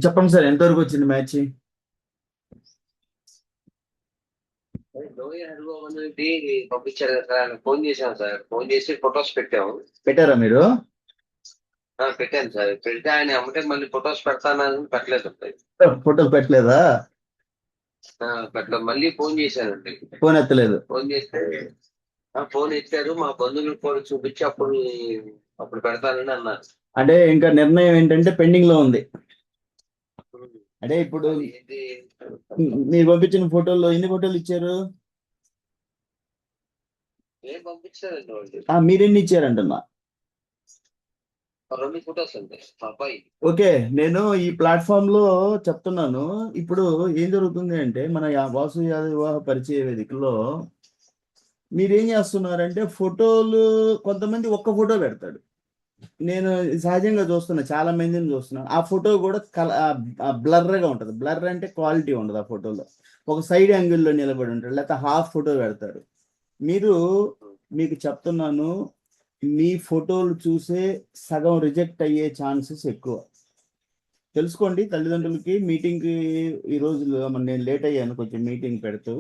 చెప్పండి సార్, ఎంతవరకు వచ్చింది మ్యాచ్? లోహిత్ హనుమాన్ టీ పంపించారు కదా సార్, ఆయనకు ఫోన్ చేశాను సార్. ఫోన్ చేసి ఫొటోస్ పెట్టాము. పెట్టారా మీరు? పెట్టాను సార్. పెడితే ఆయన అమ్మటే మళ్ళీ ఫొటోస్ పెడతానని పెట్టలేదు సార్. ఫోటోలు పెట్టలేదా? పెట్టలేదు. మళ్ళీ ఫోన్ చేశానండి. ఫోన్ ఎత్తలేదు. ఫోన్ చేస్తే ఫోన్ ఎత్తారు. మా బంధువులకు కూడా చూపించి అప్పుడు అప్పుడు పెడతానని అన్నారు. అంటే ఇంకా నిర్ణయం ఏంటంటే పెండింగ్ లో ఉంది. ఉమ్. అంటే ఇప్పుడు అది ఏంటి? మీరు పంపించిన ఫోటోల్లో ఎన్ని ఫోటోలు ఇచ్చారు? ఏం పంపించారండి వాళ్ళు? మీరెన్ని ఇచ్చారంటున్నా. రెండు ఫొటోస్ అండి మా అబ్బాయి. ఓకే, నేను ఈ ప్లాట్ఫామ్ లో చెప్తున్నాను. ఇప్పుడు ఏం జరుగుతుంది అంటే మన వాసు యాదవ్ వివాహ పరిచయ వేదికలో మీరేం చేస్తున్నారంటే ఫోటోలు, కొంతమంది ఒక్క ఫోటో పెడతాడు. నేను సహజంగా చూస్తున్నా, చాలా మందిని చూస్తున్నాను. ఆ ఫోటో కూడా బ్లర్గా ఉంటుంది. బ్లర్ అంటే క్వాలిటీ ఉండదు ఆ ఫోటోలో. ఒక సైడ్ యాంగిల్లో నిలబడి ఉంటాడు, లేకపోతే హాఫ్ ఫోటో పెడతాడు. మీరు, మీకు చెప్తున్నాను, మీ ఫోటోలు చూసే సగం రిజెక్ట్ అయ్యే ఛాన్సెస్ ఎక్కువ. తెలుసుకోండి. తల్లిదండ్రులకి మీటింగ్కి ఈ రోజులో నేను లేట్ అయ్యాను కొంచెం మీటింగ్ పెడుతూ.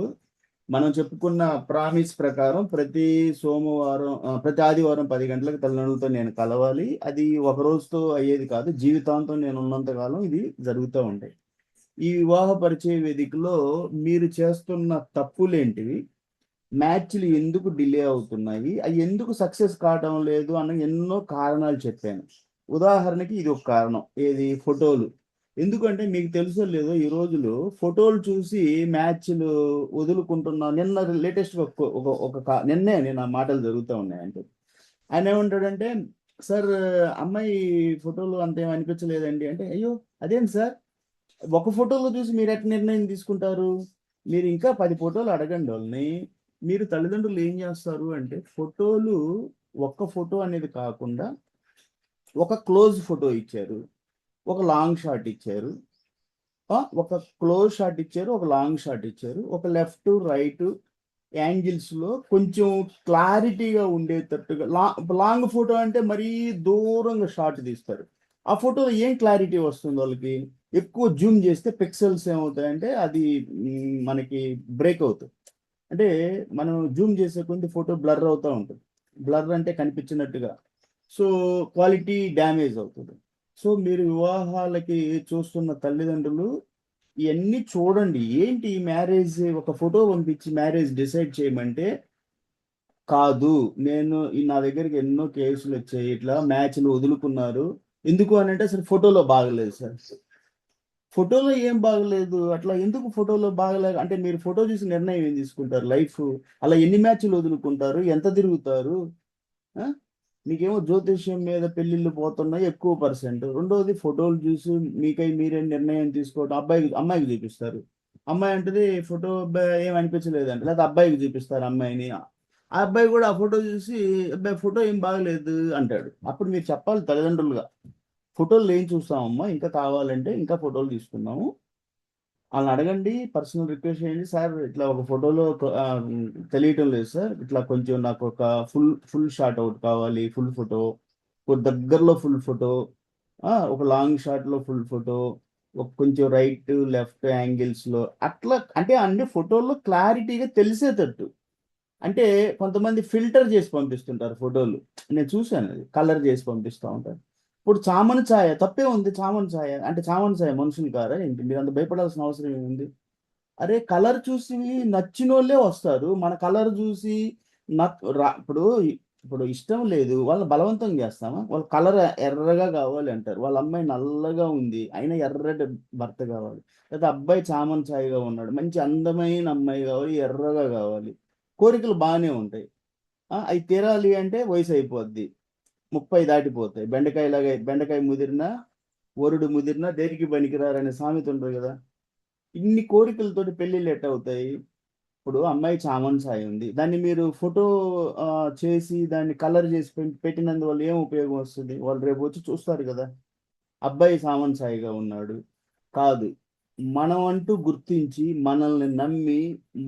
మనం చెప్పుకున్న ప్రామిస్ ప్రకారం ప్రతి సోమవారం, ప్రతి ఆదివారం 10 గంటలకు తల్లిదండ్రులతో నేను కలవాలి. అది ఒక రోజుతో అయ్యేది కాదు, జీవితాంతం నేను ఉన్నంత కాలం ఇది జరుగుతూ ఉంటాయి. ఈ వివాహ పరిచయ వేదికలో మీరు చేస్తున్న తప్పులేంటివి, మ్యాచ్లు ఎందుకు డిలే అవుతున్నాయి, అవి ఎందుకు సక్సెస్ కావడం లేదు అన్న ఎన్నో కారణాలు చెప్పాను. ఉదాహరణకి ఇది ఒక కారణం, ఏది? ఫోటోలు. ఎందుకంటే మీకు తెలుసో లేదో, ఈ రోజులు ఫోటోలు చూసి మ్యాచ్లు వదులుకుంటున్నాం. నిన్న లేటెస్ట్ ఒక ఒక ఒక నిన్నే నేను ఆ మాటలు జరుగుతూ ఉన్నాయంటే ఆయన ఏమంటాడంటే, సార్ అమ్మాయి ఫోటోలు అంతేం అనిపించలేదండి అంటే, అయ్యో అదేంటి సార్, ఒక ఫోటోలో చూసి మీరు ఎట్లా నిర్ణయం తీసుకుంటారు? మీరు ఇంకా 10 ఫోటోలు అడగండి వాళ్ళని. మీరు తల్లిదండ్రులు ఏం చేస్తారు అంటే, ఫోటోలు, ఒక్క ఫోటో అనేది కాకుండా ఒక క్లోజ్ ఫోటో ఇచ్చారు, ఒక లాంగ్ షాట్ ఇచ్చారు, ఒక క్లోజ్ షాట్ ఇచ్చారు, ఒక లాంగ్ షాట్ ఇచ్చారు, ఒక లెఫ్ట్ రైట్ యాంగిల్స్ లో కొంచెం క్లారిటీగా ఉండేటట్టుగా. లాంగ్ ఫోటో అంటే మరీ దూరంగా షాట్ తీస్తారు. ఆ ఫోటోలో ఏం క్లారిటీ వస్తుంది వాళ్ళకి? ఎక్కువ జూమ్ చేస్తే పిక్సెల్స్ ఏమవుతాయంటే అది మనకి బ్రేక్ అవుతుంది. అంటే మనం జూమ్ చేసే కొద్ది ఫోటో బ్లర్ అవుతూ ఉంటుంది. బ్లర్ అంటే కనిపించినట్టుగా. సో క్వాలిటీ డ్యామేజ్ అవుతుంది. సో మీరు వివాహాలకి చూస్తున్న తల్లిదండ్రులు ఇవన్నీ చూడండి. ఏంటి మ్యారేజ్ ఒక ఫోటో పంపించి మ్యారేజ్ డిసైడ్ చేయమంటే కాదు. నేను నా దగ్గరికి ఎన్నో కేసులు వచ్చాయి, ఇట్లా మ్యాచ్లు వదులుకున్నారు. ఎందుకు అని అంటే, అసలు ఫోటోలో బాగలేదు సార్. ఫోటోలో ఏం బాగలేదు, అట్లా ఎందుకు ఫోటోలో బాగలేదు అంటే మీరు ఫోటో చూసి నిర్ణయం ఏం తీసుకుంటారు? లైఫ్ అలా ఎన్ని మ్యాచ్లు వదులుకుంటారు, ఎంత తిరుగుతారు? ఆ? మీకేమో జ్యోతిష్యం మీద పెళ్ళిళ్ళు పోతున్నాయి ఎక్కువ పర్సెంట్. రెండోది ఫోటోలు చూసి మీకై మీరే నిర్ణయం తీసుకోవడం. అమ్మాయికి చూపిస్తారు. అమ్మాయి అంటది ఫోటో అబ్బాయి ఏం అనిపించలేదు అంటే, లేదా అబ్బాయికి చూపిస్తారు అమ్మాయిని. ఆ అబ్బాయి కూడా ఆ ఫోటో చూసి అబ్బాయి ఫోటో ఏం బాగలేదు అంటాడు. అప్పుడు మీరు చెప్పాలి తల్లిదండ్రులుగా, ఫోటోలు ఏం చూస్తామమ్మా, ఇంకా కావాలంటే ఇంకా ఫోటోలు తీసుకున్నాము. వాళ్ళని అడగండి, పర్సనల్ రిక్వెస్ట్ చేయండి. సార్ ఇట్లా ఒక ఫోటోలో తెలియటం లేదు సార్, ఇట్లా కొంచెం నాకు ఒక ఫుల్ షాట్ అవుట్ కావాలి, ఫుల్ ఫోటో, ఒక దగ్గరలో ఫుల్ ఫోటో, ఒక లాంగ్ షాట్ లో ఫుల్ ఫోటో, ఒక కొంచెం రైట్ లెఫ్ట్ యాంగిల్స్ లో, అట్లా అంటే అన్ని ఫోటోల్లో క్లారిటీగా తెలిసేటట్టు. అంటే కొంతమంది ఫిల్టర్ చేసి పంపిస్తుంటారు ఫోటోలు. నేను చూశాను, అది కలర్ చేసి పంపిస్తూ ఉంటారు. ఇప్పుడు చామన్ ఛాయ తప్పే ఉంది. చామన్ ఛాయ అంటే చామన్ ఛాయ మనుషులు కారా ఏంటి? మీరు అంత భయపడాల్సిన అవసరం ఏముంది? అరే కలర్ చూసి నచ్చిన వాళ్ళే వస్తారు. మన కలర్ చూసి ఇప్పుడు ఇప్పుడు ఇష్టం లేదు వాళ్ళని బలవంతం చేస్తామా? వాళ్ళ కలర్ ఎర్రగా కావాలి అంటారు, వాళ్ళ అమ్మాయి నల్లగా ఉంది అయినా ఎర్రటి భర్త కావాలి. లేదా అబ్బాయి చామన్ ఛాయగా ఉన్నాడు, మంచి అందమైన అమ్మాయి కావాలి, ఎర్రగా కావాలి. కోరికలు బాగానే ఉంటాయి. అవి తీరాలి అంటే వయసు అయిపోద్ది, 30 దాటిపోతాయి. బెండకాయ ముదిరినా, వరుడు ముదిరినా దేనికి పనికిరారనే సామెత ఉంటుంది కదా. ఇన్ని కోరికలతోటి పెళ్ళిళ్ళు ఎట్ట అవుతాయి? ఇప్పుడు అమ్మాయి చామన్ ఛాయ్ ఉంది, దాన్ని మీరు ఫోటో ఆ, చేసి దాన్ని కలర్ చేసి పెట్టినందువల్ల ఏం ఉపయోగం వస్తుంది? వాళ్ళు రేపు వచ్చి చూస్తారు కదా, అబ్బాయి చామన్ ఛాయ్గా ఉన్నాడు. కాదు, మనం అంటూ గుర్తించి మనల్ని నమ్మి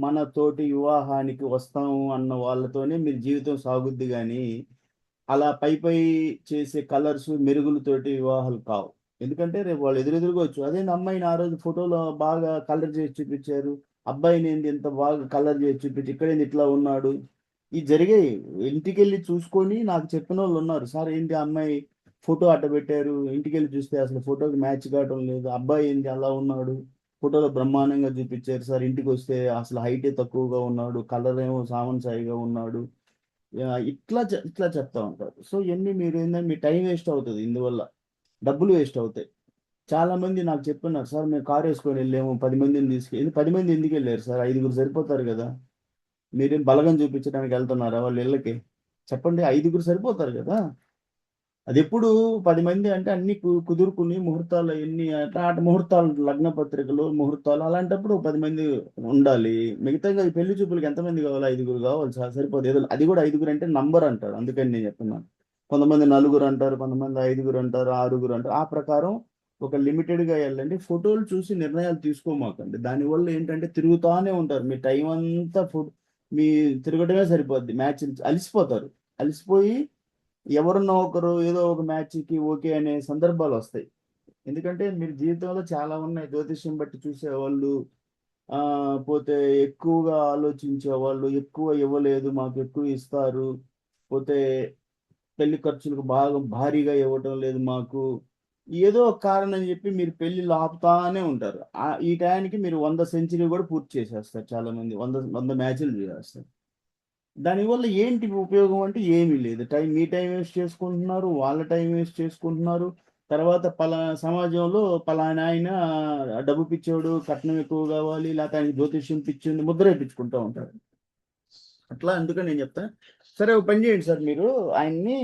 మన తోటి వివాహానికి వస్తాము అన్న వాళ్ళతోనే మీరు జీవితం సాగుద్ది కానీ అలా పై పై చేసే కలర్స్ మెరుగులతోటి వివాహాలు కావు. ఎందుకంటే రేపు వాళ్ళు ఎదురెదురుగా వచ్చు. అదేంటి అమ్మాయిని ఆ రోజు ఫోటోలో బాగా కలర్ చేసి చూపించారు, అబ్బాయిని ఏంది ఇంత బాగా కలర్ చేసి చూపించి ఇక్కడేంది ఇట్లా ఉన్నాడు. ఇది జరిగాయి. ఇంటికెళ్ళి చూసుకొని నాకు చెప్పిన వాళ్ళు ఉన్నారు. సార్ ఏంటి ఆ అమ్మాయి ఫోటో అట్ట పెట్టారు, ఇంటికెళ్ళి చూస్తే అసలు ఫోటోకి మ్యాచ్ కావడం లేదు, అబ్బాయి ఏంటి అలా ఉన్నాడు, ఫోటోలో బ్రహ్మాండంగా చూపించారు సార్, ఇంటికి వస్తే అసలు హైటే తక్కువగా ఉన్నాడు, కలర్ ఏమో సామన్ సాయిగా ఉన్నాడు. ఇట్లా చెప్తా ఉంటారు. సో ఇవన్నీ మీరు ఏంటంటే మీ టైం వేస్ట్ అవుతుంది, ఇందువల్ల డబ్బులు వేస్ట్ అవుతాయి. చాలా మంది నాకు చెప్తున్నారు, సార్ మేము కారు వేసుకొని వెళ్ళాము 10 మందిని తీసుకెళ్ళి. 10 మంది ఎందుకు వెళ్ళారు సార్, 5గురు సరిపోతారు కదా. మీరేం బలగం చూపించడానికి వెళ్తున్నారా వాళ్ళ ఇళ్ళకి? చెప్పండి, 5గురు సరిపోతారు కదా. అది ఎప్పుడు 10 మంది అంటే అన్ని కుదురుకుని ముహూర్తాలు ఎన్ని అటు ముహూర్తాలు, లగ్న పత్రికలు ముహూర్తాలు అలాంటప్పుడు 10 మంది ఉండాలి. మిగతాగా ఈ పెళ్లి చూపులకి ఎంతమంది కావాలి? 5గురు కావాలి సార్, సరిపోదు. ఏదో అది కూడా 5గురు అంటే నంబర్ అంటారు, అందుకని నేను చెప్తున్నాను. కొంతమంది 4గురు అంటారు, కొంతమంది 5గురు అంటారు, 6గురు అంటారు. ఆ ప్రకారం ఒక లిమిటెడ్గా వెళ్ళండి. ఫోటోలు చూసి నిర్ణయాలు తీసుకోమాకండి. దానివల్ల ఏంటంటే తిరుగుతానే ఉంటారు, మీ టైం అంతా మీ తిరగటమే సరిపోద్ది. మ్యాచ్ అలిసిపోతారు. అలిసిపోయి ఎవరన్నా ఒకరు ఏదో ఒక మ్యాచ్కి ఓకే అనే సందర్భాలు వస్తాయి. ఎందుకంటే మీరు జీవితంలో చాలా ఉన్నాయి. జ్యోతిష్యం బట్టి చూసేవాళ్ళు, పోతే ఎక్కువగా ఆలోచించేవాళ్ళు, ఎక్కువ ఇవ్వలేదు మాకు ఎక్కువ ఇస్తారు, పోతే పెళ్లి ఖర్చులకు బాగా భారీగా ఇవ్వటం లేదు మాకు, ఏదో ఒక కారణం చెప్పి మీరు పెళ్లిళ్ళు ఆపుతానే ఉంటారు. ఈ టయానికి మీరు 100 సెంచరీ కూడా పూర్తి చేసేస్తారు. చాలా మంది 100 మ్యాచ్లు చేస్తారు. దానివల్ల ఏంటి ఉపయోగం అంటే ఏమీ లేదు. మీ టైం వేస్ట్ చేసుకుంటున్నారు, వాళ్ళ టైం వేస్ట్ చేసుకుంటున్నారు. తర్వాత పలానా సమాజంలో పలానా ఆయన డబ్బు పిచ్చోడు, కట్నం ఎక్కువ కావాలి, లేకపోతే ఆయన జ్యోతిష్యం పిచ్చి ఉంది, ముద్ర వేయించుకుంటూ ఉంటారు. అట్లా అందుకని నేను చెప్తా. సరే ఒక పని చేయండి సార్, మీరు ఆయన్ని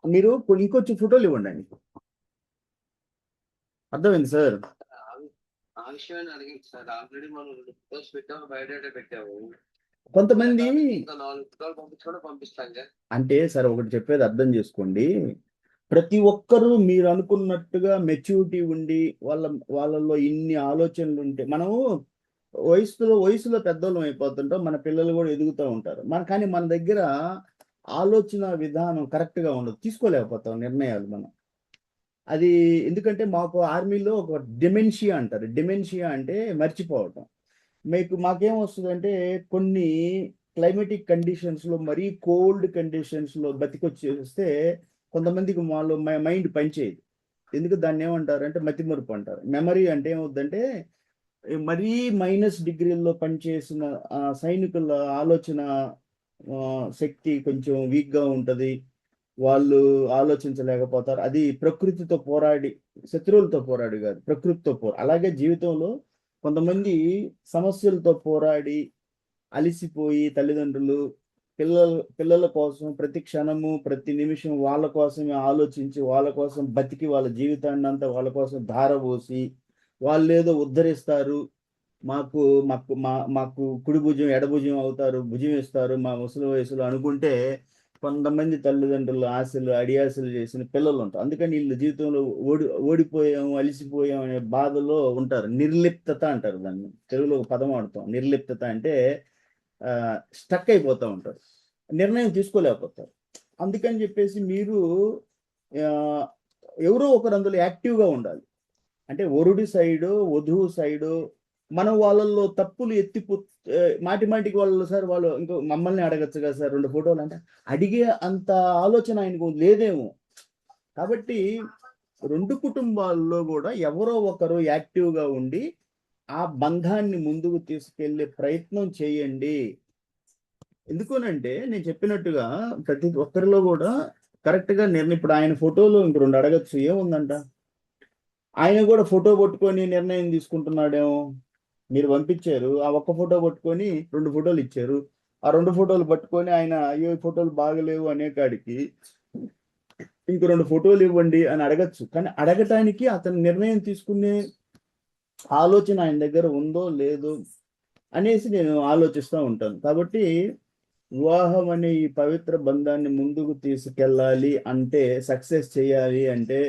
మీరు ఇంకొంచెం ఫోటోలు ఇవ్వండి ఆయనకి. అర్థమైంది సార్? ఆ విషయాన్ని అడిగింది సార్. ఆల్రెడీ మనం 2 ఫోటోస్ పెట్టాము, బయోడేటా పెట్టాము. కొంతమంది ఇంకా 4 ఫోటోలు పంపించడం పంపిస్తాంగా. అంటే సార్ ఒకటి చెప్పేది అర్థం చేసుకోండి. ప్రతి ఒక్కరూ మీరు అనుకున్నట్టుగా మెచ్యూరిటీ ఉండి వాళ్ళలో ఇన్ని ఆలోచనలు ఉంటే మనము వయసులో పెద్దోళ్ళం అయిపోతుంటాం, మన పిల్లలు కూడా ఎదుగుతూ ఉంటారు. కానీ మన దగ్గర ఆలోచన విధానం కరెక్ట్గా ఉండదు, తీసుకోలేకపోతాం నిర్ణయాలు మనం. అది ఎందుకంటే మాకు ఆర్మీలో ఒక డిమెన్షియా అంటారు. డిమెన్షియా అంటే మర్చిపోవటం. మాకేం వస్తుందంటే కొన్ని క్లైమేటిక్ కండిషన్స్లో, మరీ కోల్డ్ కండిషన్స్లో బతికొచ్చేస్తే కొంతమందికి మాలో మైండ్ పనిచేయదు. ఎందుకు దాన్ని ఏమంటారు అంటే మతిమరుపు అంటారు. మెమరీ అంటే ఏమవుద్దంటే మరీ -డిగ్రీల్లో పనిచేసిన సైనికుల ఆలోచన శక్తి కొంచెం వీక్గా ఉంటుంది, వాళ్ళు ఆలోచించలేకపోతారు. అది ప్రకృతితో పోరాడి, శత్రువులతో పోరాడి కాదు, ప్రకృతితో అలాగే జీవితంలో కొంతమంది సమస్యలతో పోరాడి అలిసిపోయి తల్లిదండ్రులు పిల్లల కోసం ప్రతి క్షణము ప్రతి నిమిషం వాళ్ళ కోసమే ఆలోచించి, వాళ్ళ కోసం బతికి, వాళ్ళ జీవితాన్ని అంతా వాళ్ళ కోసం ధారపోసి వాళ్ళేదో ఉద్ధరిస్తారు, మాకు మాకు మాకు కుడి భుజం ఎడభుజం అవుతారు, భుజం ఇస్తారు మా ముసలి వయసులో అనుకుంటే కొంతమంది తల్లిదండ్రులు ఆశలు అడియాసలు చేసిన పిల్లలు ఉంటారు. అందుకని వీళ్ళు జీవితంలో ఓడిపోయాము, అలిసిపోయాం అనే బాధలో ఉంటారు. నిర్లిప్తత అంటారు దాన్ని, తెలుగులో ఒక పదం వాడతాం. నిర్లిప్తత అంటే స్టక్ అయిపోతూ ఉంటారు, నిర్ణయం తీసుకోలేకపోతారు. అందుకని చెప్పేసి మీరు ఎవరో ఒకరు అందులో యాక్టివ్గా ఉండాలి. అంటే వరుడి సైడు, వధువు సైడు మనం వాళ్ళల్లో తప్పులు మాటికి వాళ్ళు, సార్ వాళ్ళు ఇంకో మమ్మల్ని అడగచ్చు కదా సార్ 2 ఫోటోలు అంటే, అడిగే అంత ఆలోచన ఆయనకు లేదేమో. కాబట్టి 2 కుటుంబాల్లో కూడా ఎవరో ఒకరు యాక్టివ్గా ఉండి ఆ బంధాన్ని ముందుకు తీసుకెళ్లే ప్రయత్నం చేయండి. ఎందుకునంటే నేను చెప్పినట్టుగా ప్రతి ఒక్కరిలో కూడా కరెక్ట్గా ఇప్పుడు ఆయన ఫోటోలు ఇంక 2 అడగచ్చు, ఏముందంట. ఆయన కూడా ఫోటో పట్టుకొని నిర్ణయం తీసుకుంటున్నాడేమో. మీరు పంపించారు, ఆ ఒక్క ఫోటో పట్టుకొని 2 ఫోటోలు ఇచ్చారు, ఆ 2 ఫోటోలు పట్టుకొని ఆయన అయ్యో ఫోటోలు బాగలేవు అనే కాడికి ఇంకో 2 ఫోటోలు ఇవ్వండి అని అడగచ్చు. కానీ అడగటానికి అతను నిర్ణయం తీసుకునే ఆలోచన ఆయన దగ్గర ఉందో లేదో అనేసి నేను ఆలోచిస్తూ ఉంటాను. కాబట్టి వివాహం అనే ఈ పవిత్ర బంధాన్ని ముందుకు తీసుకెళ్ళాలి అంటే, సక్సెస్ చేయాలి అంటే,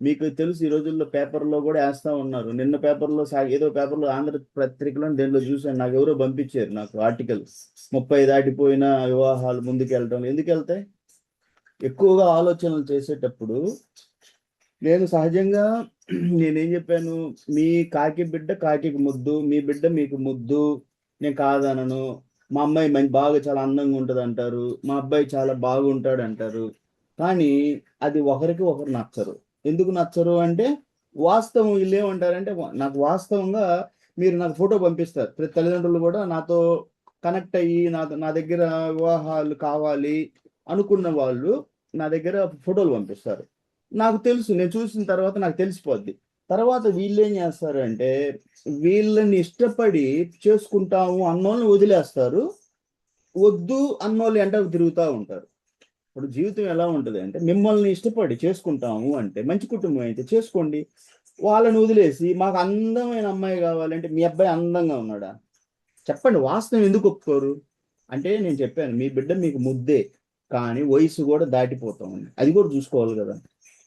మీకు తెలుసు ఈ రోజుల్లో పేపర్లో కూడా వేస్తా ఉన్నారు. నిన్న పేపర్లో ఏదో పేపర్లో ఆంధ్ర పత్రికలో దేంట్లో చూశాను, నాకు ఎవరో పంపించారు నాకు ఆర్టికల్. 30 దాటిపోయిన వివాహాలు ముందుకు వెళ్ళటం ఎందుకు వెళ్తాయి? ఎక్కువగా ఆలోచనలు చేసేటప్పుడు నేను సహజంగా నేనేం చెప్పాను, మీ కాకి బిడ్డ కాకి ముద్దు, మీ బిడ్డ మీకు ముద్దు, నేను కాదనను. మా అమ్మాయి బాగా చాలా అందంగా ఉంటుంది అంటారు, మా అబ్బాయి చాలా బాగుంటాడు అంటారు. కానీ అది ఒకరికి ఒకరు నచ్చరు. ఎందుకు నచ్చరు అంటే, వాస్తవం వీళ్ళు ఏమంటారంటే, నాకు వాస్తవంగా మీరు నాకు ఫోటో పంపిస్తారు. ప్రతి తల్లిదండ్రులు కూడా నాతో కనెక్ట్ అయ్యి నా దగ్గర వివాహాలు కావాలి అనుకున్న వాళ్ళు నా దగ్గర ఫోటోలు పంపిస్తారు. నాకు తెలుసు. నేను చూసిన తర్వాత నాకు తెలిసిపోద్ది. తర్వాత వీళ్ళేం చేస్తారంటే, వీళ్ళని ఇష్టపడి చేసుకుంటాము అన్నోళ్ళని వదిలేస్తారు. వద్దు అన్నోళ్ళు ఎంట తిరుగుతా ఉంటారు. ఇప్పుడు జీవితం ఎలా ఉంటది అంటే, మిమ్మల్ని ఇష్టపడి చేసుకుంటాము అంటే, మంచి కుటుంబం అయితే చేసుకోండి. వాళ్ళని వదిలేసి మాకు అందమైన అమ్మాయి కావాలంటే, మీ అబ్బాయి అందంగా ఉన్నాడా? చెప్పండి. వాస్తవం ఎందుకు ఒప్పుకోరు? అంటే నేను చెప్పాను, మీ బిడ్డ మీకు ముద్దే. కానీ వయసు కూడా దాటిపోతా ఉంది. అది కూడా చూసుకోవాలి కదా!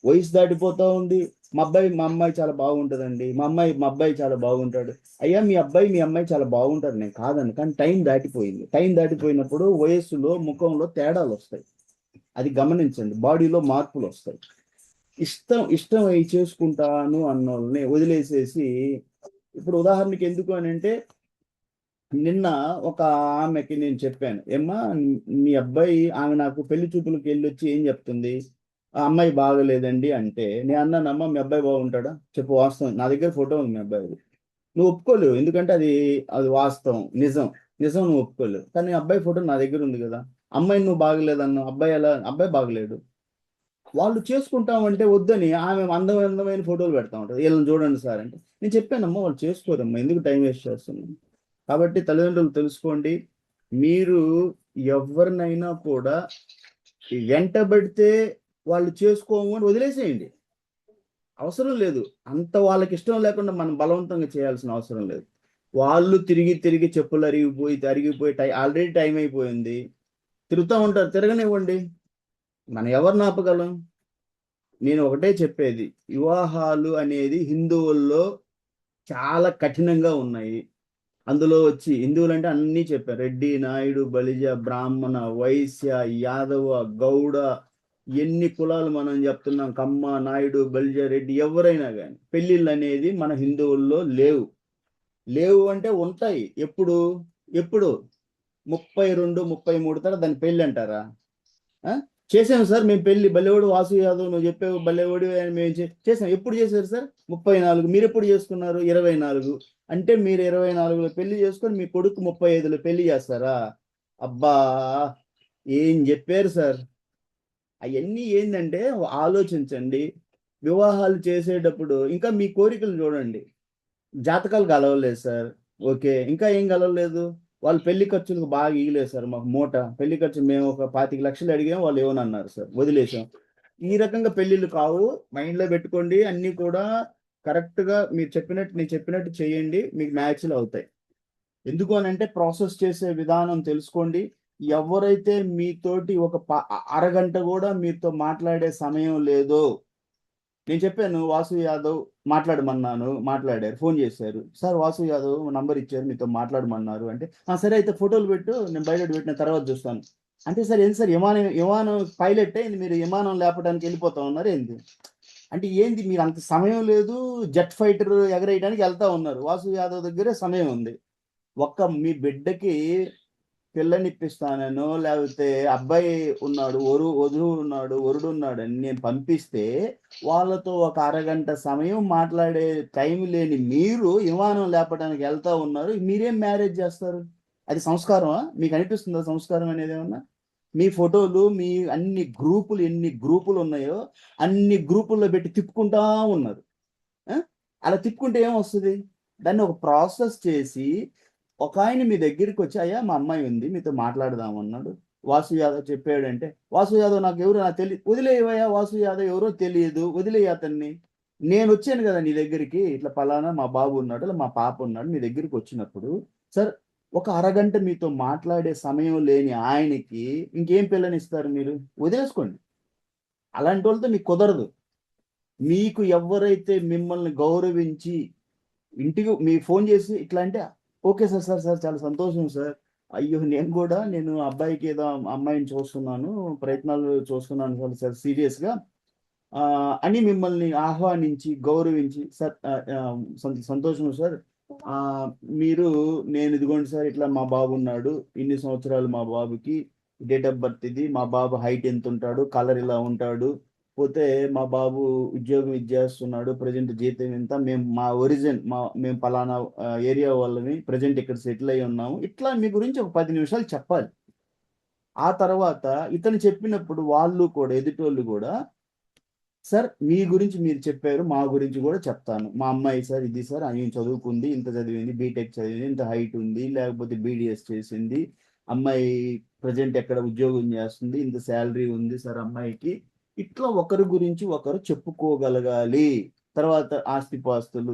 వయసు దాటిపోతా ఉంది. మా అమ్మాయి చాలా బాగుంటదండి. మా అబ్బాయి చాలా బాగుంటాడు. అయ్యా, మీ అబ్బాయి, మీ అమ్మాయి చాలా బాగుంటారు, నేను కాదను. కానీ టైం దాటిపోయింది. టైం దాటిపోయినప్పుడు వయస్సులో, ముఖంలో తేడాలొస్తాయి. అది గమనించండి. బాడీలో మార్పులొస్తాయి. ఇష్టం అయి చేసుకుంటాను అన్నోళ్ళని వదిలేసేసి, ఇప్పుడు ఉదాహరణకి ఎందుకు అనంటే, నిన్న ఒక ఆమెకి నేను చెప్పాను, ఏమ్మా, మీ అబ్బాయి, ఆమె నాకు పెళ్లి చూపులకు వెళ్ళొచ్చి ఏం చెప్తుంది, ఆ అమ్మాయి బాగలేదండి అంటే, నేను అన్నానమ్మా, మీ అబ్బాయి బాగుంటాడా చెప్పు, వాస్తవం నా దగ్గర ఫోటో ఉంది మీ అబ్బాయి. నువ్వు ఒప్పుకోలేవు, ఎందుకంటే అది అది వాస్తవం, నిజం. నిజం నువ్వు ఒప్పుకోలేవు. కానీ అబ్బాయి ఫోటో నా దగ్గర ఉంది కదా. అమ్మాయిని నువ్వు బాగలేదన్నావు, అబ్బాయి బాగలేడు. వాళ్ళు చేసుకుంటామంటే వద్దని ఆమె అందమైన ఫోటోలు పెడతా ఉంటారు. వీళ్ళని చూడండి సార్ అంటే, నేను చెప్పానమ్మా, వాళ్ళు చేసుకోరమ్మా, ఎందుకు టైం వేస్ట్ చేస్తున్నాను. కాబట్టి తల్లిదండ్రులు తెలుసుకోండి, మీరు ఎవరినైనా కూడా వెంటబడితే వాళ్ళు చేసుకోము అని వదిలేసేయండి. అవసరం లేదు. అంత వాళ్ళకి ఇష్టం లేకుండా మనం బలవంతంగా చేయాల్సిన అవసరం లేదు. వాళ్ళు తిరిగి తిరిగి చెప్పులు అరిగిపోయి ఆల్రెడీ టైం అయిపోయింది. తిరుగుతూ ఉంటారు, తిరగనివ్వండి. మనం ఎవరిని ఆపగలం? నేను ఒకటే చెప్పేది, వివాహాలు అనేది హిందువుల్లో చాలా కఠినంగా ఉన్నాయి. అందులో వచ్చి హిందువులు అంటే అన్నీ చెప్పారు. రెడ్డి, నాయుడు, బలిజ, బ్రాహ్మణ, వైశ్య, యాదవ, గౌడ, ఎన్ని కులాలు మనం చెప్తున్నాం, కమ్మ, నాయుడు, బలిజ, రెడ్డి, ఎవరైనా కానీ పెళ్ళిళ్ళు అనేది మన హిందువుల్లో లేవు. లేవు అంటే ఉంటాయి. ఎప్పుడు ఎప్పుడు 32, 33 తర్వాత దాన్ని పెళ్ళి అంటారా? ఆ? చేసాం సార్ మేము పెళ్లి, బల్లెవాడు వాసు యాదవ్, నువ్వు చెప్పావు బల్లెవాడు అని మేము చేసాం. ఎప్పుడు చేశారు సార్? 34. మీరు ఎప్పుడు చేసుకున్నారు? 24. అంటే మీరు 24లో పెళ్లి చేసుకొని మీ కొడుకు 35లో పెళ్లి చేస్తారా? అబ్బా, ఏం చెప్పారు సార్. అవన్నీ ఏంటంటే, ఆలోచించండి. వివాహాలు చేసేటప్పుడు ఇంకా మీ కోరికలు చూడండి. జాతకాలు కలవలేదు సార్, ఓకే. ఇంకా ఏం కలవలేదు? వాళ్ళు పెళ్లి ఖర్చులకు బాగా ఇయలేదు సార్, మాకు మూట పెళ్లి ఖర్చు మేము ఒక 25 లక్షలు అడిగాం, వాళ్ళు ఏమన్నారు సార్, వదిలేసాం. ఈ రకంగా పెళ్లిళ్ళు కావు. మైండ్లో పెట్టుకోండి. అన్నీ కూడా కరెక్ట్గా మీరు చెప్పినట్టు, నేను చెప్పినట్టు చేయండి, మీకు మ్యాచ్లు అవుతాయి. ఎందుకు అని అంటే, ప్రాసెస్ చేసే విధానం తెలుసుకోండి. ఎవరైతే మీతోటి ఒక అరగంట కూడా మీతో మాట్లాడే సమయం లేదో, నేను చెప్పాను వాసు యాదవ్ మాట్లాడారు, ఫోన్ చేశారు, సార్ వాసు యాదవ్ నంబర్ ఇచ్చారు, మీతో మాట్లాడమన్నారు అంటే, సరే అయితే ఫోటోలు పెట్టు, నేను బయట పెట్టిన తర్వాత చూస్తాను అంటే, సార్ ఏంది సార్, విమానం పైలట్ అయింది, మీరు విమానం లేపడానికి వెళ్ళిపోతా ఉన్నారు ఏంది అంటే, ఏంది మీరు అంత సమయం లేదు, జెట్ ఫైటర్ ఎగరేయడానికి వెళ్తా ఉన్నారు, వాసు యాదవ్ దగ్గరే సమయం ఉంది. మీ బిడ్డకి పిల్లనిప్పిస్తానో, లేకపోతే అబ్బాయి ఉన్నాడు, వధువు ఉన్నాడు, వరుడు ఉన్నాడు అని నేను పంపిస్తే, వాళ్ళతో ఒక అరగంట సమయం మాట్లాడే టైం లేని మీరు విమానం లేపడానికి వెళ్తా ఉన్నారు. మీరేం మ్యారేజ్ చేస్తారు? అది సంస్కారమా? మీకు అనిపిస్తుందా సంస్కారం అనేది ఏమన్నా? మీ ఫోటోలు, మీ ఎన్ని గ్రూపులు ఉన్నాయో అన్ని గ్రూపుల్లో పెట్టి తిప్పుకుంటా ఉన్నారు. అలా తిప్పుకుంటే ఏమొస్తుంది? దాన్ని ఒక ప్రాసెస్ చేసి, ఒక ఆయన మీ దగ్గరికి వచ్చి, అయ్యా మా అమ్మాయి ఉంది, మీతో మాట్లాడదాం అన్నాడు. వాసు యాదవ్ చెప్పాడంటే, వాసు యాదవ్ నాకు తెలియదు, వదిలేయవయ్యా, వాసు యాదవ్ ఎవరో తెలియదు, వదిలేయ అతన్ని. నేను వచ్చాను కదా నీ దగ్గరికి, ఇట్లా పలానా మా బాబు ఉన్నాడు, ఇలా మా పాప ఉన్నాడు, మీ దగ్గరికి వచ్చినప్పుడు, సార్ ఒక అరగంట మీతో మాట్లాడే సమయం లేని ఆయనకి ఇంకేం పిల్లనిస్తారు మీరు? వదిలేసుకోండి. అలాంటి వాళ్ళతో మీకు కుదరదు. మీకు ఎవరైతే మిమ్మల్ని గౌరవించి ఇంటికి మీ ఫోన్ చేసి ఇట్లా అంటే, ఓకే సార్, చాలా సంతోషం సార్. అయ్యో, నేను అబ్బాయికి ఏదో అమ్మాయిని చూస్తున్నాను, ప్రయత్నాలు చూస్తున్నాను సార్, సీరియస్గా అని మిమ్మల్ని ఆహ్వానించి గౌరవించి సార్ సంతోషం సార్, ఆ, మీరు నేను ఇదిగోండి సార్ ఇట్లా మా బాబు ఉన్నాడు, ఇన్ని సంవత్సరాలు మా బాబుకి, డేట్ ఆఫ్ బర్త్ ఇది, మా బాబు హైట్ ఎంత ఉంటాడు, కలర్ ఇలా ఉంటాడు, పోతే మా బాబు ఉద్యోగం ఇది చేస్తున్నాడు, ప్రజెంట్ జీతం ఎంత, మేము మా ఒరిజిన్ మేము పలానా ఏరియా వాళ్ళని, ప్రజెంట్ ఇక్కడ సెటిల్ అయి ఉన్నాము, ఇట్లా మీ గురించి ఒక 10 నిమిషాలు చెప్పాలి. ఆ తర్వాత ఇతను చెప్పినప్పుడు వాళ్ళు కూడా, ఎదుటోళ్ళు కూడా, సార్ మీ గురించి మీరు చెప్పారు, మా గురించి కూడా చెప్తాను, మా అమ్మాయి సార్ ఇది సార్, అని చదువుకుంది, ఇంత చదివింది, బీటెక్ చదివింది, ఇంత హైట్ ఉంది, లేకపోతే బీడిఎస్ చేసింది, అమ్మాయి ప్రజెంట్ ఎక్కడ ఉద్యోగం చేస్తుంది, ఇంత శాలరీ ఉంది సార్ అమ్మాయికి, ఇట్లా ఒకరి గురించి ఒకరు చెప్పుకోగలగాలి. తర్వాత ఆస్తిపాస్తులు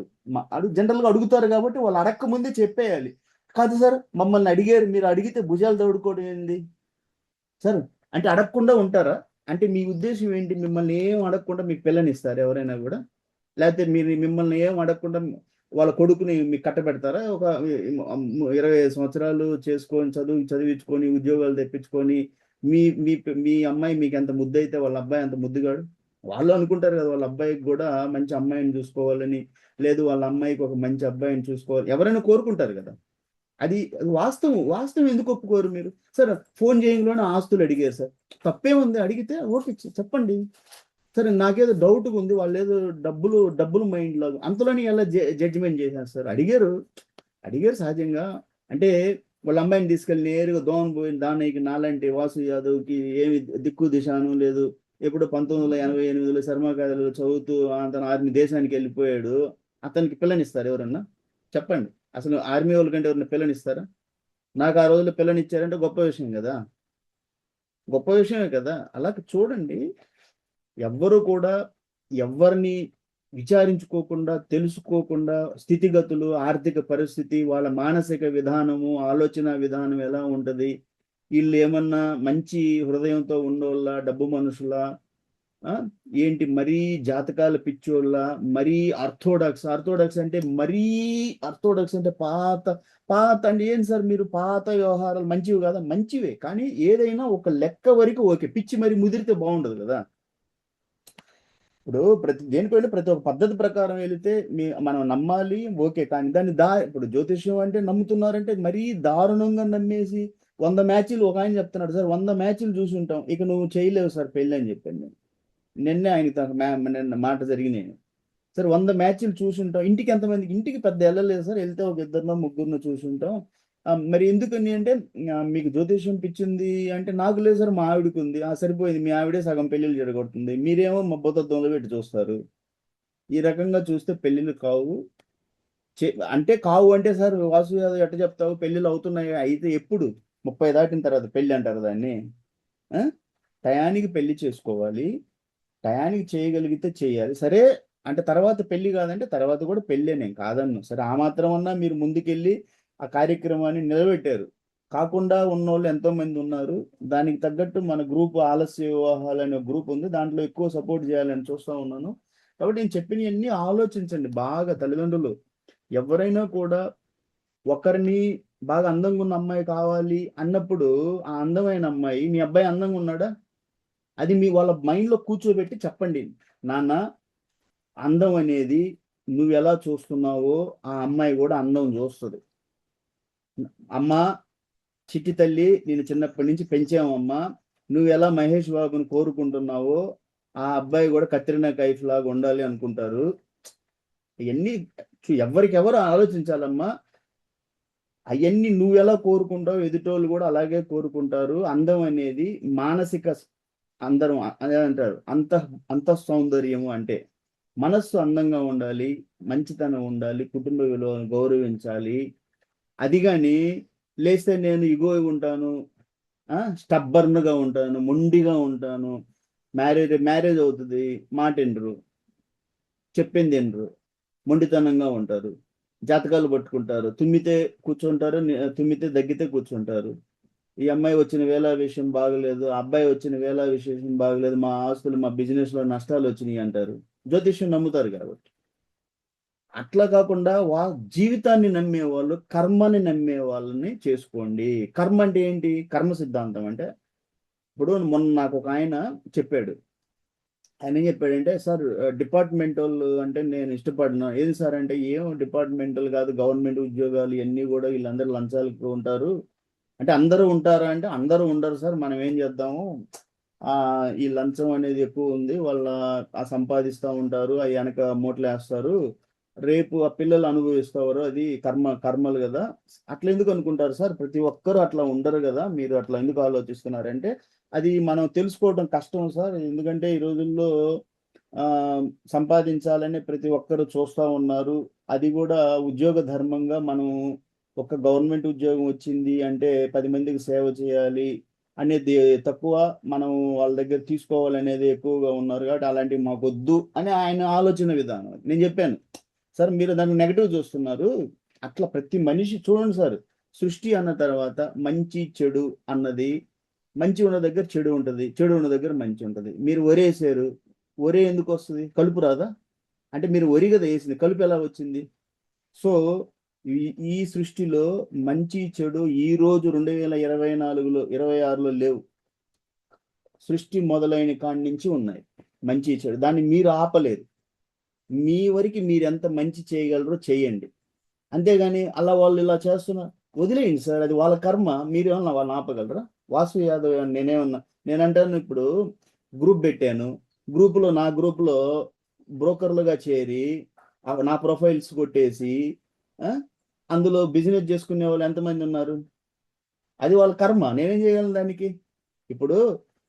జనరల్గా అడుగుతారు కాబట్టి వాళ్ళు అడక్క ముందే చెప్పేయాలి. కాదు సార్ మమ్మల్ని అడిగారు, మీరు అడిగితే భుజాలు దౌడుకోవడం ఏంది సార్ అంటే అడగకుండా ఉంటారా? అంటే మీ ఉద్దేశం ఏంటి? మిమ్మల్ని ఏం అడగకుండా మీకు పిల్లనిస్తారు ఎవరైనా కూడా? లేకపోతే మిమ్మల్ని ఏం అడగకుండా వాళ్ళ కొడుకుని మీకు కట్టబెడతారా? ఒక 25 సంవత్సరాలు చేసుకొని చదివించుకొని ఉద్యోగాలు తెప్పించుకొని మీ మీ మీ అమ్మాయి మీకు ఎంత ముద్దు అయితే వాళ్ళ అబ్బాయి అంత ముద్దుగాడు. వాళ్ళు అనుకుంటారు కదా వాళ్ళ అబ్బాయికి కూడా మంచి అమ్మాయిని చూసుకోవాలని, లేదు వాళ్ళ అమ్మాయికి ఒక మంచి అబ్బాయిని చూసుకోవాలి, ఎవరైనా కోరుకుంటారు కదా. అది వాస్తవం. వాస్తవం ఎందుకు ఒప్పుకోరు మీరు? సార్ ఫోన్ చేయంలోనే ఆస్తులు అడిగారు సార్, తప్పే ఉంది, అడిగితే ఓకే చెప్పండి. సరే నాకేదో డౌట్గా ఉంది, వాళ్ళు ఏదో డబ్బులు మైండ్ లాగా అంతలోని ఎలా జడ్జిమెంట్ చేశారు సార్? అడిగారు సహజంగా. అంటే వాళ్ళ అమ్మాయిని తీసుకెళ్ళి నేరుగా దోమను పోయిన దానికి నాలాంటి వాసు యాదవ్కి ఏమి దిక్కు దిశాను లేదు, ఎప్పుడు 1988లో శర్మకాయలు చదువుతూ అతను ఆర్మీ దేశానికి వెళ్ళిపోయాడు, అతనికి పిల్లనిస్తారు ఎవరన్నా? చెప్పండి. అసలు ఆర్మీ వాళ్ళ కంటే ఎవరైనా పిల్లనిస్తారా? నాకు ఆ రోజుల్లో పిల్లనిచ్చారంటే గొప్ప విషయం కదా, గొప్ప విషయమే కదా. అలా చూడండి, ఎవ్వరు కూడా ఎవరిని విచారించుకోకుండా, తెలుసుకోకుండా, స్థితిగతులు, ఆర్థిక పరిస్థితి, వాళ్ళ మానసిక విధానము, ఆలోచన విధానం ఎలా ఉంటుంది, వీళ్ళు ఏమన్నా మంచి హృదయంతో ఉన్నోళ్ళ, డబ్బు మనుషుల, ఏంటి మరీ జాతకాల పిచ్చోళ్ళ, మరీ ఆర్థోడాక్స్ అంటే మరీ ఆర్థోడాక్స్ అంటే పాత పాత అంటే ఏంటి సార్ మీరు? పాత వ్యవహారాలు మంచివి కదా, మంచివే, కానీ ఏదైనా ఒక లెక్క వరకు ఓకే, పిచ్చి మరి ముదిరితే బాగుండదు కదా. ఇప్పుడు ప్రతి ఒక్క పద్ధతి ప్రకారం వెళితే మనం నమ్మాలి ఓకే, కానీ దాన్ని ఇప్పుడు జ్యోతిష్యం అంటే నమ్ముతున్నారంటే మరీ దారుణంగా నమ్మేసి 100 మ్యాచ్లు, ఒక ఆయన చెప్తున్నాడు సార్ 100 మ్యాచ్లు చూసి ఉంటాం, ఇక నువ్వు చేయలేవు సార్ పెళ్ళి అని చెప్పాను నేను. నిన్నే ఆయనకి నిన్న మాట జరిగినాయి సార్, 100 మ్యాచ్లు చూసి ఉంటాం, ఇంటికి ఎంతమందికి, ఇంటికి పెద్ద వెళ్ళలేదు సార్, వెళ్తే ఒక 2 ముగ్గురు చూసి ఉంటాం. మరి ఎందుకని అంటే మీకు జ్యోతిష్యం పిచ్చింది అంటే, నాకు లేదు సార్ మా ఆవిడకి ఉంది. సరిపోయింది, మీ ఆవిడే సగం పెళ్ళిళ్ళు జరగొడుతుంది, మీరేమో మా బొత్త పెట్టి చూస్తారు. ఈ రకంగా చూస్తే పెళ్ళిళ్ళు కావు. అంటే కావు అంటే సార్ వాసు యాదవ్ ఎట్ట చెప్తావు? పెళ్ళిళ్ళు అవుతున్నాయి, అయితే ఎప్పుడు 30 దాటిన తర్వాత పెళ్ళి అంటారు దాన్ని? టయానికి పెళ్లి చేసుకోవాలి, టయానికి చేయగలిగితే చేయాలి సరే. అంటే తర్వాత పెళ్లి కాదంటే తర్వాత కూడా పెళ్ళే, నేను కాదన్ను సరే, ఆ మాత్రం అన్నా మీరు ముందుకెళ్ళి ఆ కార్యక్రమాన్ని నిలబెట్టారు. కాకుండా ఉన్నోళ్ళు ఎంతో మంది ఉన్నారు. దానికి తగ్గట్టు మన గ్రూప్ ఆలస్య వివాహాలు అనే గ్రూప్ ఉంది, దాంట్లో ఎక్కువ సపోర్ట్ చేయాలని చూస్తూ ఉన్నాను. కాబట్టి నేను చెప్పినవన్నీ ఆలోచించండి బాగా. తల్లిదండ్రులు ఎవరైనా కూడా ఒకరిని బాగా అందంగా ఉన్న అమ్మాయి కావాలి అన్నప్పుడు, ఆ అందమైన అమ్మాయి, మీ అబ్బాయి అందంగా ఉన్నాడా, అది మీ వాళ్ళ మైండ్లో కూర్చోబెట్టి చెప్పండి, నాన్న అందం అనేది నువ్వు ఎలా చూస్తున్నావో ఆ అమ్మాయి కూడా అందం చూస్తుంది. అమ్మ చిట్టి తల్లి నేను చిన్నప్పటి నుంచి పెంచామమ్మా, నువ్వు ఎలా మహేష్ బాబుని కోరుకుంటున్నావో ఆ అబ్బాయి కూడా కత్రినా కైఫ్ లాగా ఉండాలి అనుకుంటారు. ఇవన్నీ ఎవరికెవరు ఆలోచించాలమ్మా. అవన్నీ నువ్వు ఎలా కోరుకుంటావు ఎదుటోళ్ళు కూడా అలాగే కోరుకుంటారు. అందం అనేది మానసిక అందరం అదే అంటారు, అంత సౌందర్యము అంటే మనస్సు అందంగా ఉండాలి, మంచితనం ఉండాలి, కుటుంబ విలువలను గౌరవించాలి. అది కానీ లేస్తే నేను ఇగో ఉంటాను, స్టబ్బర్న్గా ఉంటాను, మొండిగా ఉంటాను, మ్యారేజ్ అవుతుంది, మాట వినరు, చెప్పింది వినరు, మొండితనంగా ఉంటారు, జాతకాలు పట్టుకుంటారు, తుమ్మితే కూర్చుంటారు, తుమ్మితే దగ్గితే కూర్చుంటారు. ఈ అమ్మాయి వచ్చిన వేళ విషయం బాగలేదు, అబ్బాయి వచ్చిన వేళ విశేషం బాగలేదు, మా ఆస్తులు మా బిజినెస్లో నష్టాలు వచ్చినాయి అంటారు. జ్యోతిష్యం నమ్ముతారు కాబట్టి. అట్లా కాకుండా జీవితాన్ని నమ్మే వాళ్ళు, కర్మని నమ్మే వాళ్ళని చేసుకోండి. కర్మ అంటే ఏంటి? కర్మ సిద్ధాంతం అంటే ఇప్పుడు మొన్న నాకు ఒక ఆయన చెప్పాడు, ఆయన ఏం చెప్పాడంటే, సార్ డిపార్ట్మెంటల్ అంటే నేను ఇష్టపడినా. ఏది సార్ అంటే, ఏం డిపార్ట్మెంటల్ కాదు, గవర్నమెంట్ ఉద్యోగాలు ఇవన్నీ కూడా వీళ్ళందరూ లంచాలకు ఉంటారు. అంటే అందరూ ఉంటారా అంటే, అందరూ ఉండరు సార్. మనం ఏం చేద్దాము, ఈ లంచం అనేది ఎక్కువ ఉంది. వాళ్ళ సంపాదిస్తూ ఉంటారు, అవి వెనక మూటలేస్తారు. రేపు ఆ పిల్లలు అనుభవిస్తారు, అది కర్మలు కదా. అట్లా ఎందుకు అనుకుంటారు సార్, ప్రతి ఒక్కరు అట్లా ఉండరు కదా, మీరు అట్లా ఎందుకు ఆలోచిస్తున్నారంటే, అది మనం తెలుసుకోవడం కష్టం సార్. ఎందుకంటే ఈ రోజుల్లో ఆ, సంపాదించాలని ప్రతి ఒక్కరు చూస్తూ ఉన్నారు. అది కూడా ఉద్యోగ ధర్మంగా మనం ఒక గవర్నమెంట్ ఉద్యోగం వచ్చింది అంటే 10 మందికి సేవ చేయాలి అనేది తక్కువ, మనం వాళ్ళ దగ్గర తీసుకోవాలనేది ఎక్కువగా ఉన్నారు. కాబట్టి అలాంటివి మాకు వద్దు అని ఆయన ఆలోచన విధానం. నేను చెప్పాను, సార్ మీరు దాన్ని నెగటివ్ చూస్తున్నారు. అట్లా ప్రతి మనిషి చూడండి సార్, సృష్టి అన్న తర్వాత మంచి చెడు అన్నది, మంచి ఉన్న దగ్గర చెడు ఉంటుంది, చెడు ఉన్న దగ్గర మంచి ఉంటుంది. మీరు వరేసారు, వరే ఎందుకు వస్తుంది, కలుపు రాదా? అంటే మీరు వరి కదా వేసింది, కలుపు ఎలా వచ్చింది? సో ఈ ఈ సృష్టిలో మంచి చెడు ఈ రోజు 2024లో 26లో లేవు. సృష్టి మొదలైన కాడి నుంచి ఉన్నాయి మంచి చెడు, దాన్ని మీరు ఆపలేరు. మీ వరకు మీరు ఎంత మంచి చేయగలరో చేయండి. అంతేగాని అలా వాళ్ళు ఇలా చేస్తున్నా వదిలేయండి సార్, అది వాళ్ళ కర్మ. మీరేమన్నా వాళ్ళని ఆపగలరా? వాసు యాదవ్ నేనేమన్నా, నేనంటాను ఇప్పుడు గ్రూప్ పెట్టాను, నా గ్రూప్లో బ్రోకర్లుగా చేరి నా ప్రొఫైల్స్ కొట్టేసి ఆ, అందులో బిజినెస్ చేసుకునే వాళ్ళు ఎంతమంది ఉన్నారు? అది వాళ్ళ కర్మ, నేనేం చేయగలను దానికి? ఇప్పుడు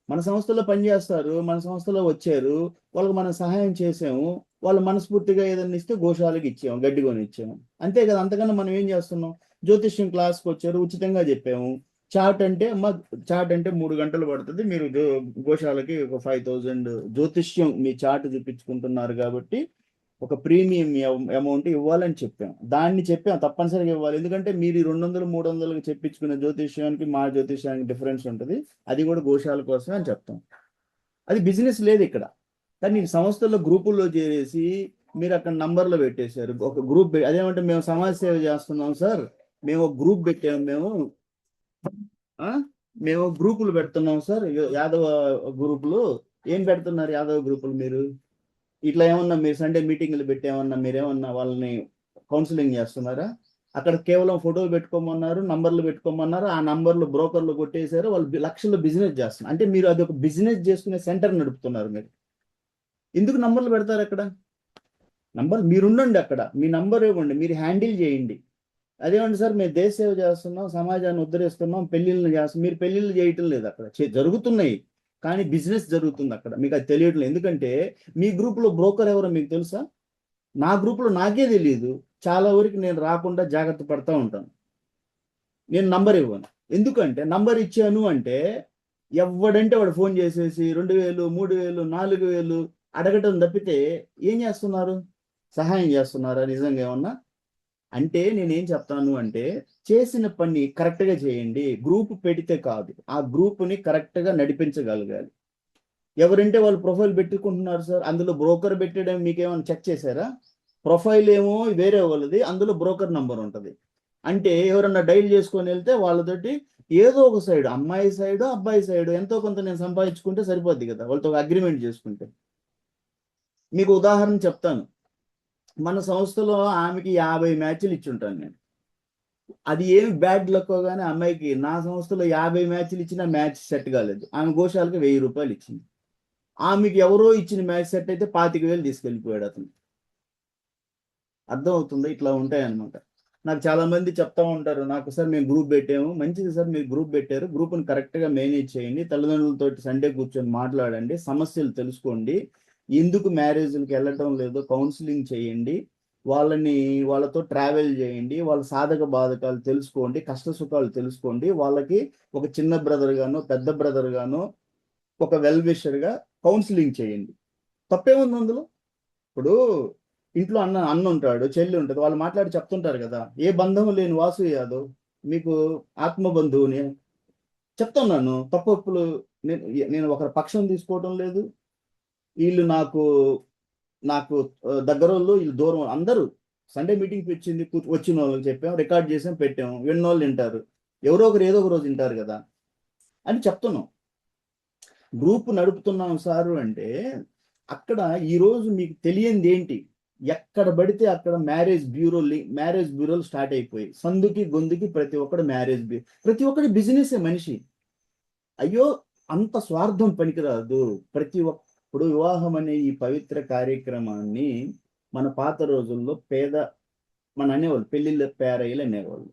మన సంస్థలో పనిచేస్తారు, మన సంస్థలో వచ్చారు, వాళ్ళకి మనం సహాయం చేసాము, వాళ్ళు మనస్ఫూర్తిగా ఏదైనా ఇస్తే గోశాలకు ఇచ్చాము, గడ్డి కొని ఇచ్చాము, అంతే కదా. అంతకన్నా మనం ఏం చేస్తున్నాం? జ్యోతిష్యం క్లాస్కి వచ్చారు, ఉచితంగా చెప్పాము. చాట్ అంటే 3 గంటలు పడుతుంది, మీరు గోశాలకి ఒక 5,000 జ్యోతిష్యం మీ చాట్ చూపించుకుంటున్నారు కాబట్టి ఒక ప్రీమియం అమౌంట్ ఇవ్వాలని చెప్పాం తప్పనిసరిగా ఇవ్వాలి. ఎందుకంటే మీరు 200-300 చెప్పించుకునే జ్యోతిష్యానికి మా జ్యోతిష్యానికి డిఫరెన్స్ ఉంటుంది. అది కూడా గోశాల కోసమే అని చెప్తాం. అది బిజినెస్ లేదు ఇక్కడ. కానీ ఈ సంస్థల్లో గ్రూపుల్లో చేరేసి మీరు అక్కడ నంబర్లు పెట్టేశారు, ఒక గ్రూప్. అదేమంటే మేము సమాజ సేవ చేస్తున్నాం సార్, మేము ఒక గ్రూప్ పెట్టాము, ఆ? మేము గ్రూపులు పెడుతున్నాం సార్, యాదవ గ్రూపులు. ఏం పెడుతున్నారు యాదవ గ్రూపులు మీరు? ఇట్లా ఏమన్నా మీరు సండే మీటింగ్లు పెట్టేమన్నా మీరేమన్నా వాళ్ళని కౌన్సిలింగ్ చేస్తున్నారా? అక్కడ కేవలం ఫోటోలు పెట్టుకోమన్నారు, నంబర్లు పెట్టుకోమన్నారు, ఆ నంబర్లు బ్రోకర్లు కొట్టేశారు, వాళ్ళు లక్షల్లో బిజినెస్ చేస్తున్నారు. అంటే మీరు అది ఒక బిజినెస్ చేసుకునే సెంటర్ నడుపుతున్నారు. మీరు ఎందుకు నంబర్లు పెడతారు అక్కడ? మీరుండండి అక్కడ, మీ నంబర్ ఇవ్వండి, మీరు హ్యాండిల్ చేయండి. అదేమండి సార్, మేము దేశ సేవ చేస్తున్నాం, సమాజాన్ని ఉద్ధరిస్తున్నాం, పెళ్లిళ్ళు చేస్తున్నాం. మీరు పెళ్లిళ్ళు చేయటం లేదు అక్కడ, జరుగుతున్నాయి కానీ బిజినెస్ జరుగుతుంది అక్కడ, మీకు అది తెలియట్లేదు. ఎందుకంటే మీ గ్రూప్లో బ్రోకర్ ఎవరో మీకు తెలుసా? నా గ్రూప్లో నాకే తెలియదు. చాలా వరకు నేను రాకుండా జాగ్రత్త పడతా ఉంటాను. నేను నంబర్ ఇవ్వను. ఎందుకంటే నంబర్ ఇచ్చాను అంటే ఎవడంటే వాడు ఫోన్ చేసేసి 2,000, 3,000, 4,000 అడగటం తప్పితే ఏం చేస్తున్నారు? సహాయం చేస్తున్నారా నిజంగా ఏమన్నా? అంటే నేనేం చెప్తాను అంటే, చేసిన పని కరెక్ట్గా చేయండి. గ్రూప్ పెడితే కాదు, ఆ గ్రూప్ని కరెక్ట్గా నడిపించగలగాలి. ఎవరంటే వాళ్ళు ప్రొఫైల్ పెట్టుకుంటున్నారు సార్, అందులో బ్రోకర్ పెట్టడం మీకేమైనా చెక్ చేశారా? ప్రొఫైల్ ఏమో వేరే వాళ్ళది, అందులో బ్రోకర్ నంబర్ ఉంటుంది. అంటే ఎవరన్నా డైల్ చేసుకొని వెళ్తే వాళ్ళతోటి ఏదో ఒక సైడ్, అమ్మాయి సైడ్ అబ్బాయి సైడ్ ఎంతో కొంత నేను సంపాదించుకుంటే సరిపోద్ది కదా, వాళ్ళతో ఒక అగ్రిమెంట్ చేసుకుంటే. మీకు ఉదాహరణ చెప్తాను, మన సంస్థలో ఆమెకి 50 మ్యాచ్లు ఇచ్చుంటాను నేను. అది ఏమి బ్యాడ్ లక్ కానీ అమ్మాయికి నా సంస్థలో 50 మ్యాచ్లు ఇచ్చిన మ్యాచ్ సెట్ కాలేదు, ఆమె గోశాలకు 1000 రూపాయలు ఇచ్చింది. ఆమెకి ఎవరో ఇచ్చిన మ్యాచ్ సెట్ అయితే 25,000 తీసుకెళ్ళిపోయాడు అతను. అర్థమవుతుంది? ఇట్లా ఉంటాయన్నమాట. నాకు చాలా మంది చెప్తా ఉంటారు, నాకు సార్ మేము గ్రూప్ పెట్టాము. మంచిది సార్, మీరు గ్రూప్ పెట్టారు, గ్రూప్ని కరెక్ట్గా మేనేజ్ చేయండి, తల్లిదండ్రులతో సండే కూర్చొని మాట్లాడండి, సమస్యలు తెలుసుకోండి, ఎందుకు మ్యారేజ్లకు వెళ్ళటం లేదో కౌన్సిలింగ్ చేయండి, వాళ్ళతో ట్రావెల్ చేయండి, వాళ్ళ సాధక బాధకాలు తెలుసుకోండి, కష్ట సుఖాలు తెలుసుకోండి, వాళ్ళకి ఒక చిన్న బ్రదర్ గానో పెద్ద బ్రదర్ గానో ఒక వెల్ విషర్గా కౌన్సిలింగ్ చేయండి. తప్పేముంది అందులో? ఇప్పుడు ఇంట్లో అన్న ఉంటాడు, చెల్లి ఉంటుంది, వాళ్ళు మాట్లాడి చెప్తుంటారు కదా. ఏ బంధం లేని వాసు యాదవ్ మీకు ఆత్మ బంధువుని చెప్తున్నాను. తప్పులు నేను నేను ఒకరి పక్షం తీసుకోవడం లేదు. వీళ్ళు నాకు నాకు దగ్గర వాళ్ళు, వీళ్ళు దూరం, అందరూ సండే మీటింగ్కి వచ్చిన వాళ్ళకి చెప్పాం, రికార్డ్ చేసాం, పెట్టాం, విన్నోళ్ళు వింటారు, ఎవరో ఒకరు ఏదో ఒక రోజు వింటారు కదా అని చెప్తున్నాం. గ్రూప్ నడుపుతున్నాం సారు అంటే అక్కడ ఈరోజు మీకు తెలియంది ఏంటి? ఎక్కడ పడితే అక్కడ మ్యారేజ్ బ్యూరోలు స్టార్ట్ అయిపోయి సందుకి గొంతుకి ప్రతి ఒక్కడు ప్రతి ఒక్కడి బిజినెస్ మనిషి. అయ్యో, అంత స్వార్థం పనికిరాదు. ఇప్పుడు వివాహం అనే ఈ పవిత్ర కార్యక్రమాన్ని మన పాత రోజుల్లో మన అనేవాళ్ళు పెళ్లిళ్ళ పేరయ్యలు అనేవాళ్ళు.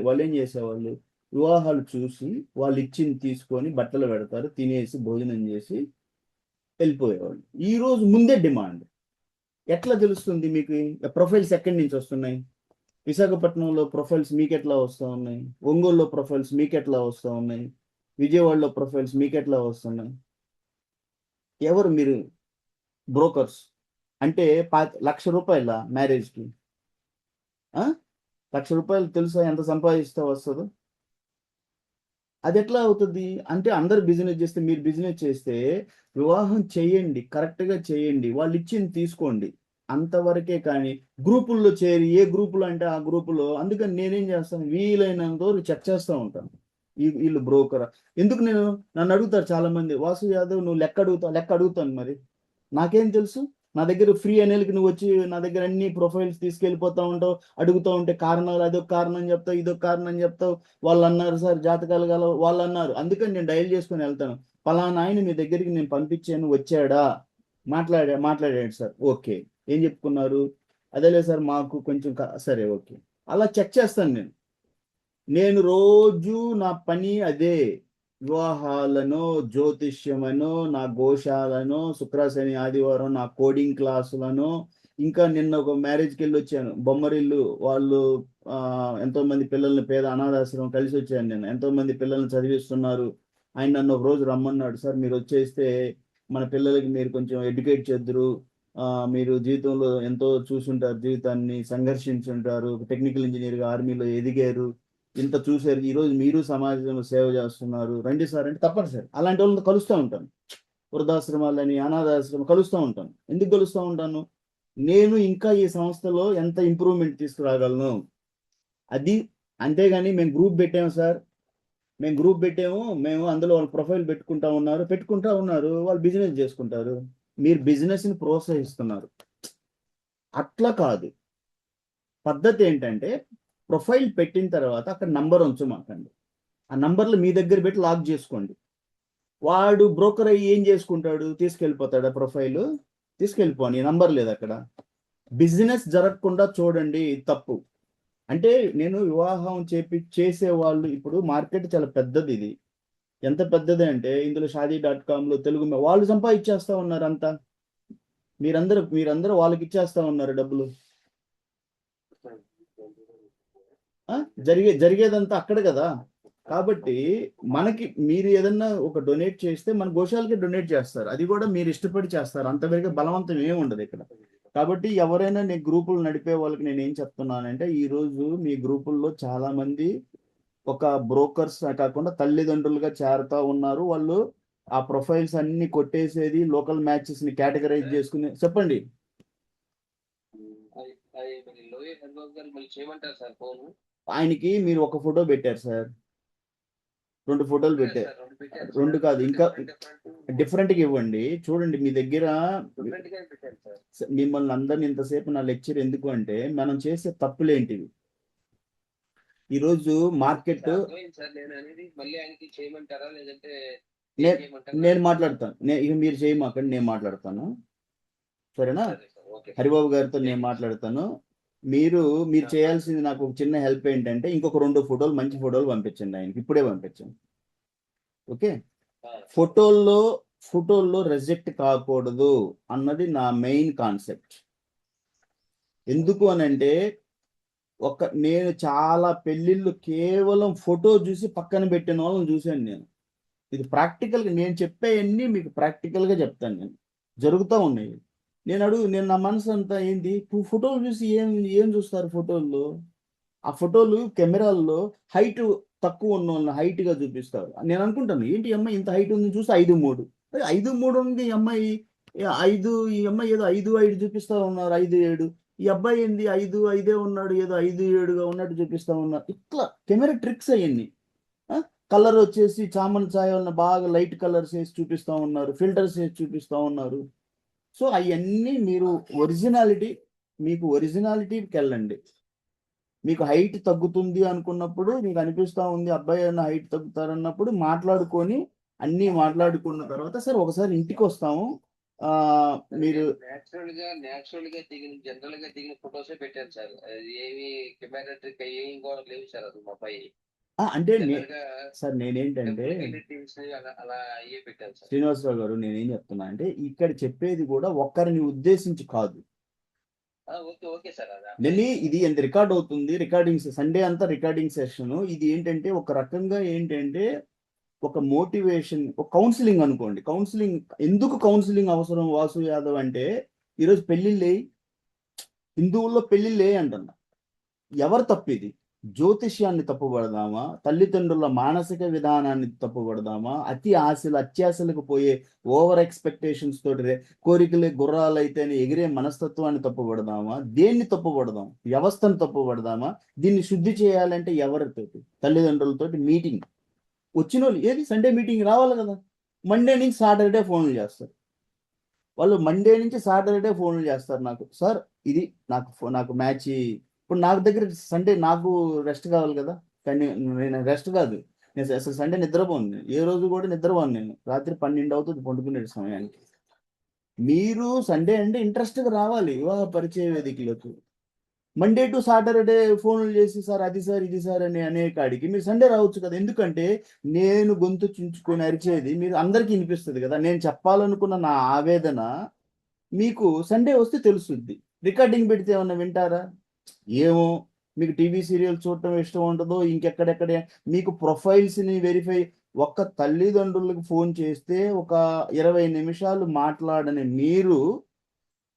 వాళ్ళు ఏం చేసేవాళ్ళు? వివాహాలు చూసి వాళ్ళు ఇచ్చింది తీసుకొని బట్టలు పెడతారు, తినేసి భోజనం చేసి వెళ్ళిపోయేవాళ్ళు. ఈ రోజు ముందే డిమాండ్. ఎట్లా తెలుస్తుంది మీకు? ప్రొఫైల్స్ ఎక్కడి నుంచి వస్తున్నాయి? విశాఖపట్నంలో ప్రొఫైల్స్ మీకు ఎట్లా వస్తూ ఉన్నాయి? ఒంగోలులో ప్రొఫైల్స్ మీకు ఎట్లా వస్తూ ఉన్నాయి? విజయవాడలో ప్రొఫైల్స్ మీకు ఎట్లా వస్తున్నాయి? ఎవరు మీరు? బ్రోకర్స్. అంటే ₹1,00,000 మ్యారేజ్కి. ₹1,00,000 తెలుసా ఎంత సంపాదిస్తే వస్తుందో? అది ఎట్లా అవుతుంది? అంటే అందరు బిజినెస్ చేస్తే మీరు బిజినెస్ చేస్తే వివాహం చేయండి, కరెక్ట్గా చేయండి, వాళ్ళు ఇచ్చింది తీసుకోండి, అంతవరకే. కానీ గ్రూపుల్లో చేరి ఏ గ్రూపులు అంటే ఆ గ్రూపులో, అందుకని నేనేం చేస్తాను, వీలైనంత వరకు చెక్ చేస్తూ ఉంటాను. వీళ్ళు బ్రోకర్ ఎందుకు? నన్ను అడుగుతారు చాలా మంది, వాసు యాదవ్ నువ్వు లెక్క అడుగుతాను. మరి నాకేం తెలుసు? నా దగ్గర ఫ్రీ అనేలకి నువ్వు వచ్చి నా దగ్గర అన్ని ప్రొఫైల్స్ తీసుకెళ్ళిపోతా ఉంటావు, అడుగుతూ ఉంటే కారణాలు అదొక కారణం చెప్తావు, ఇదొక కారణం చెప్తావు. వాళ్ళు అన్నారు సార్ జాతకాలు గల వాళ్ళు అన్నారు, అందుకని నేను డైల్ చేసుకొని వెళ్తాను. పలానా ఆయన మీ దగ్గరికి నేను పంపించాను, వచ్చాడా? మాట్లాడాడు సార్, ఓకే. ఏం చెప్పుకున్నారు? అదేలే సార్ మాకు కొంచెం సరే ఓకే. అలా చెక్ చేస్తాను నేను రోజు నా పని అదే. వివాహాలను, జ్యోతిష్యమను, నా గోశాలను, శుక్రశని ఆదివారం నా కోడింగ్ క్లాసులను, ఇంకా నిన్న ఒక మ్యారేజ్కి వెళ్ళి వచ్చాను, బొమ్మరిల్లు వాళ్ళు ఎంతో మంది పిల్లల్ని, పేద అనాథాశ్రమం కలిసి వచ్చాను నేను. ఎంతో మంది పిల్లల్ని చదివిస్తున్నారు. ఆయన నన్ను ఒక రోజు రమ్మన్నాడు, సార్ మీరు వచ్చేస్తే మన పిల్లలకి మీరు కొంచెం ఎడ్యుకేట్ చేద్దరు, మీరు జీవితంలో ఎంతో చూసుంటారు, జీవితాన్ని సంఘర్షించుంటారు, టెక్నికల్ ఇంజనీర్గా ఆర్మీలో ఎదిగారు, ఇంత చూశారు, ఈరోజు మీరు సమాజంలో సేవ చేస్తున్నారు, రండి సార్ అంటే తప్పనిసరి అలాంటి వాళ్ళని కలుస్తూ ఉంటాను. వృద్ధాశ్రమాలని, అనాథాశ్రమం కలుస్తూ ఉంటాను. ఎందుకు కలుస్తూ ఉంటాను? నేను ఇంకా ఈ సంస్థలో ఎంత ఇంప్రూవ్మెంట్ తీసుకురాగలను అది. అంతేగాని మేము గ్రూప్ పెట్టాము సార్, మేము అందులో వాళ్ళ ప్రొఫైల్ పెట్టుకుంటా ఉన్నారు, వాళ్ళు బిజినెస్ చేసుకుంటారు. మీరు బిజినెస్ని ప్రోత్సహిస్తున్నారు. అట్లా కాదు. పద్ధతి ఏంటంటే ప్రొఫైల్ పెట్టిన తర్వాత అక్కడ నంబర్ ఉంచమాకండి. ఆ నంబర్లు మీ దగ్గర పెట్టి లాక్ చేసుకోండి. వాడు బ్రోకర్ అయ్యి ఏం చేసుకుంటాడు? తీసుకెళ్ళిపోతాడా? ప్రొఫైల్ తీసుకెళ్ళిపోని, నంబర్ లేదు అక్కడ. బిజినెస్ జరగకుండా చూడండి, తప్పు. అంటే నేను వివాహం చేసేవాళ్ళు, ఇప్పుడు మార్కెట్ చాలా పెద్దది. ఇది ఎంత పెద్దది అంటే ఇందులో Shaadi.comలో తెలుగు వాళ్ళు సంపాదించేస్తా ఉన్నారు అంతా. మీరందరూ వాళ్ళకి ఇచ్చేస్తా ఉన్నారు డబ్బులు. జరిగేదంతా అక్కడ కదా. కాబట్టి మనకి మీరు ఏదన్నా ఒక డొనేట్ చేస్తే మన గోశాలకి డొనేట్ చేస్తారు, అది కూడా మీరు ఇష్టపడి చేస్తారు, అంతవరకు బలవంతం ఏమి ఉండదు ఇక్కడ. కాబట్టి ఎవరైనా నేను గ్రూపులు నడిపే వాళ్ళకి నేను ఏం చెప్తున్నానంటే, ఈరోజు మీ గ్రూపుల్లో చాలా మంది ఒక బ్రోకర్స్ కాకుండా తల్లిదండ్రులుగా చేరుతా ఉన్నారు. వాళ్ళు ఆ ప్రొఫైల్స్ అన్ని కొట్టేసేది, లోకల్ మ్యాచెస్ ని కేటగరైజ్ చేసుకుని చెప్పండి. ఆయనకి మీరు ఒక ఫోటో పెట్టారు సార్, 2 ఫోటోలు పెట్టారు, 2 కాదు ఇంకా డిఫరెంట్గా ఇవ్వండి. చూడండి మీ దగ్గర మిమ్మల్ని అందరిని ఇంతసేపు నా లెక్చర్ ఎందుకు అంటే, మనం చేసే తప్పులేంటివి. ఈరోజు మార్కెట్ నేను మాట్లాడతాను, ఇక మీరు చేయమాకండి, నేను మాట్లాడతాను, సరేనా? హరిబాబు గారితో నేను మాట్లాడతాను. మీరు చేయాల్సింది నాకు ఒక చిన్న హెల్ప్ ఏంటంటే, ఇంకొక 2 ఫోటోలు మంచి ఫోటోలు పంపించండి ఆయనకి, ఇప్పుడే పంపించండి. ఓకే? ఫోటోల్లో రిజెక్ట్ కాకూడదు అన్నది నా మెయిన్ కాన్సెప్ట్. ఎందుకు అనంటే, నేను చాలా పెళ్లిళ్ళు కేవలం ఫోటో చూసి పక్కన పెట్టిన వాళ్ళని చూశాను నేను. ఇది ప్రాక్టికల్గా నేను చెప్పేవన్నీ మీకు ప్రాక్టికల్గా చెప్తాను. నేను జరుగుతూ ఉన్నాయి. నేను నా మనసు అంతా ఏంటి, ఫోటోలు చూసి ఏం చూస్తారు ఫోటోల్లో? ఆ ఫోటోలు కెమెరాల్లో హైట్ తక్కువ ఉన్న వాళ్ళని హైట్గా చూపిస్తారు. నేను అనుకుంటాను, ఏంటి అమ్మాయి ఇంత హైట్ ఉంది, చూసి 5'3", 5'3" ఉంది ఈ అమ్మాయి, ఈ అమ్మాయి ఏదో 5'5" చూపిస్తా ఉన్నారు, 5'7". ఈ అబ్బాయి ఏంది 5'5" ఉన్నాడు, ఏదో 5'7"గా ఉన్నట్టు చూపిస్తా ఉన్నారు. ఇట్లా కెమెరా ట్రిక్స్ అయ్యండి. కలర్ వచ్చేసి చామన్ ఛాయ బాగా లైట్ కలర్స్ వేసి చూపిస్తా ఉన్నారు, ఫిల్టర్స్ వేసి చూపిస్తా ఉన్నారు. సో అవన్నీ మీరు ఒరిజినాలిటీ, మీకు ఒరిజినాలిటీకి వెళ్ళండి. మీకు హైట్ తగ్గుతుంది అనుకున్నప్పుడు, మీకు అనిపిస్తూ ఉంది అబ్బాయి ఏమైనా హైట్ తగ్గుతారన్నప్పుడు మాట్లాడుకొని, అన్నీ మాట్లాడుకున్న తర్వాత సరే ఒకసారి ఇంటికి వస్తాము, మీరు నేచురల్ గా దిగిన జనరల్ గా దిగిన ఫొటోసే పెట్టాను సార్. అది ఏమి కెమెరా ట్రిక్ ఏం కూడా లేవు సార్. అది మా అబ్బాయి అంటే జనరల్ గా సార్ నేనేంటంటే అలా అయ్యే పెట్టాను సార్. శ్రీనివాసరావు గారు, నేనేం చెప్తున్నా అంటే ఇక్కడ చెప్పేది కూడా ఒక్కరిని ఉద్దేశించి కాదు. Okay okay sir. నేను ఇది ఎంత రికార్డ్ అవుతుంది, రికార్డింగ్ సండే అంతా రికార్డింగ్ సెషన్. ఇది ఏంటంటే ఒక రకంగా ఏంటంటే ఒక మోటివేషన్, ఒక కౌన్సిలింగ్ అనుకోండి. కౌన్సిలింగ్ ఎందుకు కౌన్సిలింగ్ అవసరం వాసు యాదవ్ అంటే, ఈరోజు పెళ్ళిళ్ళే, హిందువుల్లో పెళ్ళిళ్ళే అంటున్నా. ఎవరు తప్పిది? జ్యోతిష్యాన్ని తప్పుపడదామా, తల్లిదండ్రుల మానసిక విధానాన్ని తప్పుపడదామా, అతి ఆశలు అత్యాశలకు పోయే ఓవర్ ఎక్స్పెక్టేషన్స్ తోటి కోరికలే గుర్రాలు అయితేనే ఎగిరే మనస్తత్వాన్ని తప్పుపడదామా, దేన్ని తప్పుపడదాం? వ్యవస్థను తప్పుపడదామా? దీన్ని శుద్ధి చేయాలంటే ఎవరితోటి? తల్లిదండ్రులతోటి మీటింగ్. వచ్చిన వాళ్ళు ఏది సండే మీటింగ్ రావాలి కదా. మండే నుంచి సాటర్డే ఫోన్లు చేస్తారు వాళ్ళు. మండే నుంచి సాటర్డే ఫోన్లు చేస్తారు నాకు, సార్ ఇది నాకు మ్యాచ్. ఇప్పుడు నాకు దగ్గర సండే నాకు రెస్ట్ కావాలి కదా. కానీ నేను రెస్ట్ కాదు, నేను అసలు సండే నిద్రపోను. నేను ఏ రోజు కూడా నిద్రపోను. నేను రాత్రి 12 అవుతుంది పండుకునే సమయానికి. మీరు సండే అంటే ఇంట్రెస్ట్గా రావాలి వివాహ పరిచయ వేదికలకు. మండే టు సాటర్డే ఫోన్లు చేసి సార్ అది సార్ ఇది సార్ అని అనే కాడికి మీరు సండే రావచ్చు కదా. ఎందుకంటే నేను గొంతు చించుకొని అరిచేది మీరు అందరికీ వినిపిస్తుంది కదా. నేను చెప్పాలనుకున్న నా ఆవేదన మీకు సండే వస్తే తెలుస్తుంది. రికార్డింగ్ పెడితే ఏమన్నా వింటారా? ఏమో. మీకు టీవీ సీరియల్ చూడటం ఇష్టం ఉండదో, ఇంకెక్కడెక్కడ మీకు ప్రొఫైల్స్ని వెరిఫై. ఒక్క తల్లిదండ్రులకు ఫోన్ చేస్తే ఒక 20 నిమిషాలు మాట్లాడని మీరు,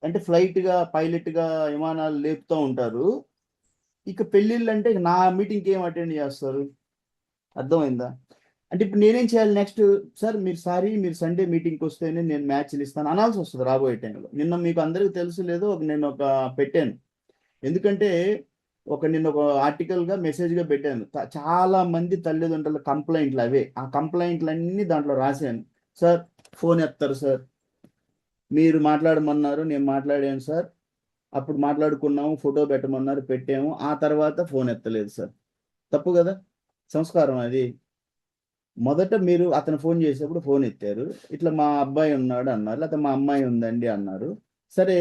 అంటే ఫ్లైట్గా పైలట్గా విమానాలు లేపుతూ ఉంటారు. ఇక పెళ్ళిళ్ళు అంటే నా మీటింగ్కి ఏం అటెండ్ చేస్తారు? అర్థమైందా? అంటే ఇప్పుడు నేనేం చేయాలి నెక్స్ట్? సార్ మీరు సండే మీటింగ్కి వస్తేనే నేను మ్యాచ్లు ఇస్తాను అనాల్సి వస్తుంది రాబోయే టైంలో. నిన్న మీకు అందరికీ తెలుసు లేదో నేను ఒక పెట్టాను. ఎందుకంటే నిన్న ఒక ఆర్టికల్గా మెసేజ్గా పెట్టాను. చాలా మంది తల్లిదండ్రుల కంప్లైంట్లు అవే. ఆ కంప్లైంట్లన్నీ దాంట్లో రాశాను. సార్ ఫోన్ ఎత్తారు సార్, మీరు మాట్లాడమన్నారు నేను మాట్లాడాను సార్, అప్పుడు మాట్లాడుకున్నాము, ఫోటో పెట్టమన్నారు పెట్టాము, ఆ తర్వాత ఫోన్ ఎత్తలేదు సార్. తప్పు కదా, సంస్కారం అది. మొదట మీరు అతను ఫోన్ చేసేప్పుడు ఫోన్ ఎత్తారు, ఇట్లా మా అబ్బాయి ఉన్నాడు అన్నారు, లేకపోతే మా అమ్మాయి ఉందండి అన్నారు. సరే,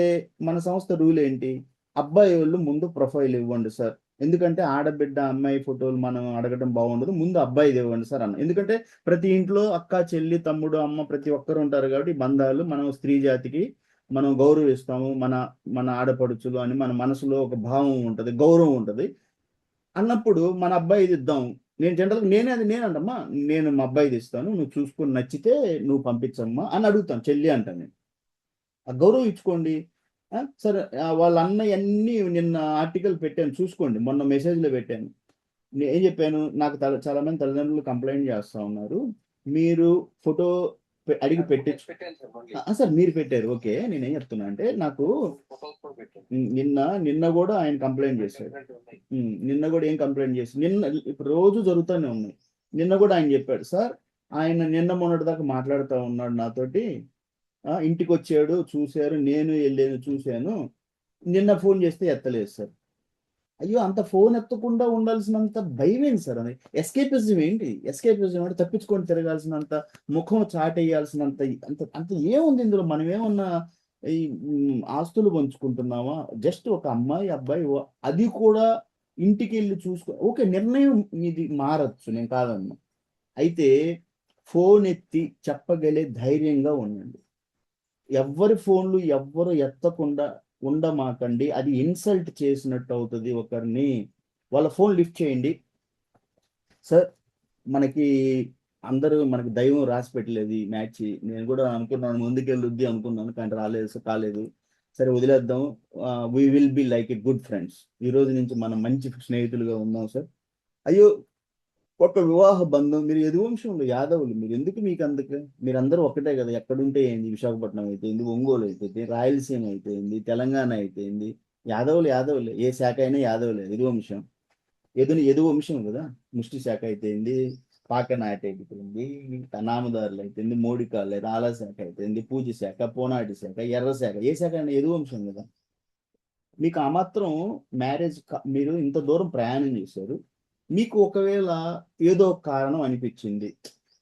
మన సంస్థ రూల్ ఏంటి? అబ్బాయి వాళ్ళు ముందు ప్రొఫైల్ ఇవ్వండి సార్, ఎందుకంటే ఆడబిడ్డ అమ్మాయి ఫోటోలు మనం అడగడం బాగుండదు, ముందు అబ్బాయిది ఇవ్వండి సార్ అన్న. ఎందుకంటే ప్రతి ఇంట్లో అక్క చెల్లి తమ్ముడు అమ్మ ప్రతి ఒక్కరు ఉంటారు కాబట్టి బంధాలు, మనం స్త్రీ జాతికి మనం గౌరవిస్తాము. మన మన ఆడపడుచులు అని మన మనసులో ఒక భావం ఉంటుంది, గౌరవం ఉంటుంది. అన్నప్పుడు మన అబ్బాయిది ఇద్దాం. నేను జనరల్గా నేను అంటమ్మా, నేను మా అబ్బాయిది ఇస్తాను, నువ్వు చూసుకొని నచ్చితే నువ్వు పంపించమ్మా అని అడుగుతాను. చెల్లి అంటాను నేను. ఆ గౌరవం ఇచ్చుకోండి. సరే, వాళ్ళ అన్నయ్య అన్నీ నిన్న ఆర్టికల్ పెట్టాను చూసుకోండి, మొన్న మెసేజ్లో పెట్టాను. నేను ఏం చెప్పాను? నాకు చాలా మంది తల్లిదండ్రులు కంప్లైంట్ చేస్తూ ఉన్నారు, మీరు ఫోటో అడిగి పెట్టచ్చు. సార్ మీరు పెట్టారు, ఓకే. నేనేం చెప్తున్నా అంటే నాకు నిన్న కూడా ఆయన కంప్లైంట్ చేశాడు. నిన్న కూడా ఏం కంప్లైంట్ చేసి ఇప్పుడు రోజు జరుగుతూనే ఉన్నాయి. నిన్న కూడా ఆయన చెప్పాడు, సార్ ఆయన నిన్న మొన్నటి దాకా మాట్లాడుతూ ఉన్నాడు నాతోటి, ఇంటికి వచ్చాడు చూశారు, నేను వెళ్ళాను చూశాను, నిన్న ఫోన్ చేస్తే ఎత్తలేదు సార్. అయ్యో, అంత ఫోన్ ఎత్తకుండా ఉండాల్సినంత భయం ఏంటి సార్? అది ఎస్కేపిజం ఏంటి? ఎస్కేపిజం అంటే తప్పించుకొని తిరగాల్సినంత, ముఖం చాటేయాల్సినంత అంత అంత ఏముంది ఇందులో? మనం ఏమన్నా ఈ ఆస్తులు పంచుకుంటున్నామా? జస్ట్ ఒక అమ్మాయి అబ్బాయి, అది కూడా ఇంటికి వెళ్ళి చూసుకో, ఓకే, నిర్ణయం ఇది మారచ్చు, నేను కాదన్నా. అయితే ఫోన్ ఎత్తి చెప్పగలే ధైర్యంగా ఉండండి. ఎవ్వరి ఫోన్లు ఎవ్వరు ఎత్తకుండా ఉండమాకండి, అది ఇన్సల్ట్ చేసినట్టు అవుతుంది ఒకరిని. వాళ్ళ ఫోన్ లిఫ్ట్ చేయండి. సార్ మనకి మనకి దైవం రాసి పెట్టలేదు ఈ మ్యాచ్. నేను కూడా అనుకున్నాను ముందుకెళ్ళొద్ది అనుకున్నాను, కానీ కాలేదు. సరే వదిలేద్దాం, we will be like a good friends. ఈ రోజు నుంచి మనం మంచి స్నేహితులుగా ఉందాం సార్. అయ్యో, ఒక వివాహ బంధం, మీరు యదువంశంలో యాదవులు, మీరు ఎందుకు మీకు అందుకు? మీరందరూ ఒక్కటే కదా. ఎక్కడుంటే ఏంది? విశాఖపట్నం అయిపోయింది, ఒంగోలు అయిపోయింది, రాయలసీమ అయిపోయింది, తెలంగాణ అయిపోయింది, యాదవులే. ఏ శాఖ అయినా యాదవులే. యదువంశం యదువంశం కదా. ముష్టి శాఖ అయిపోయింది, పాక నాటైపోయింది, నామదారులు అయిపోయింది, మోడికాళ్ళు, రాళ్ళ శాఖ అయిపోయింది, పూజ శాఖ, పోనాటి శాఖ, ఎర్ర శాఖ. ఏ శాఖ అంటే యదువంశం కదా. మీకు ఆ మాత్రం మ్యారేజ్ మీరు ఇంత దూరం ప్రయాణం చేశారు, మీకు ఒకవేళ ఏదో ఒక కారణం అనిపించింది,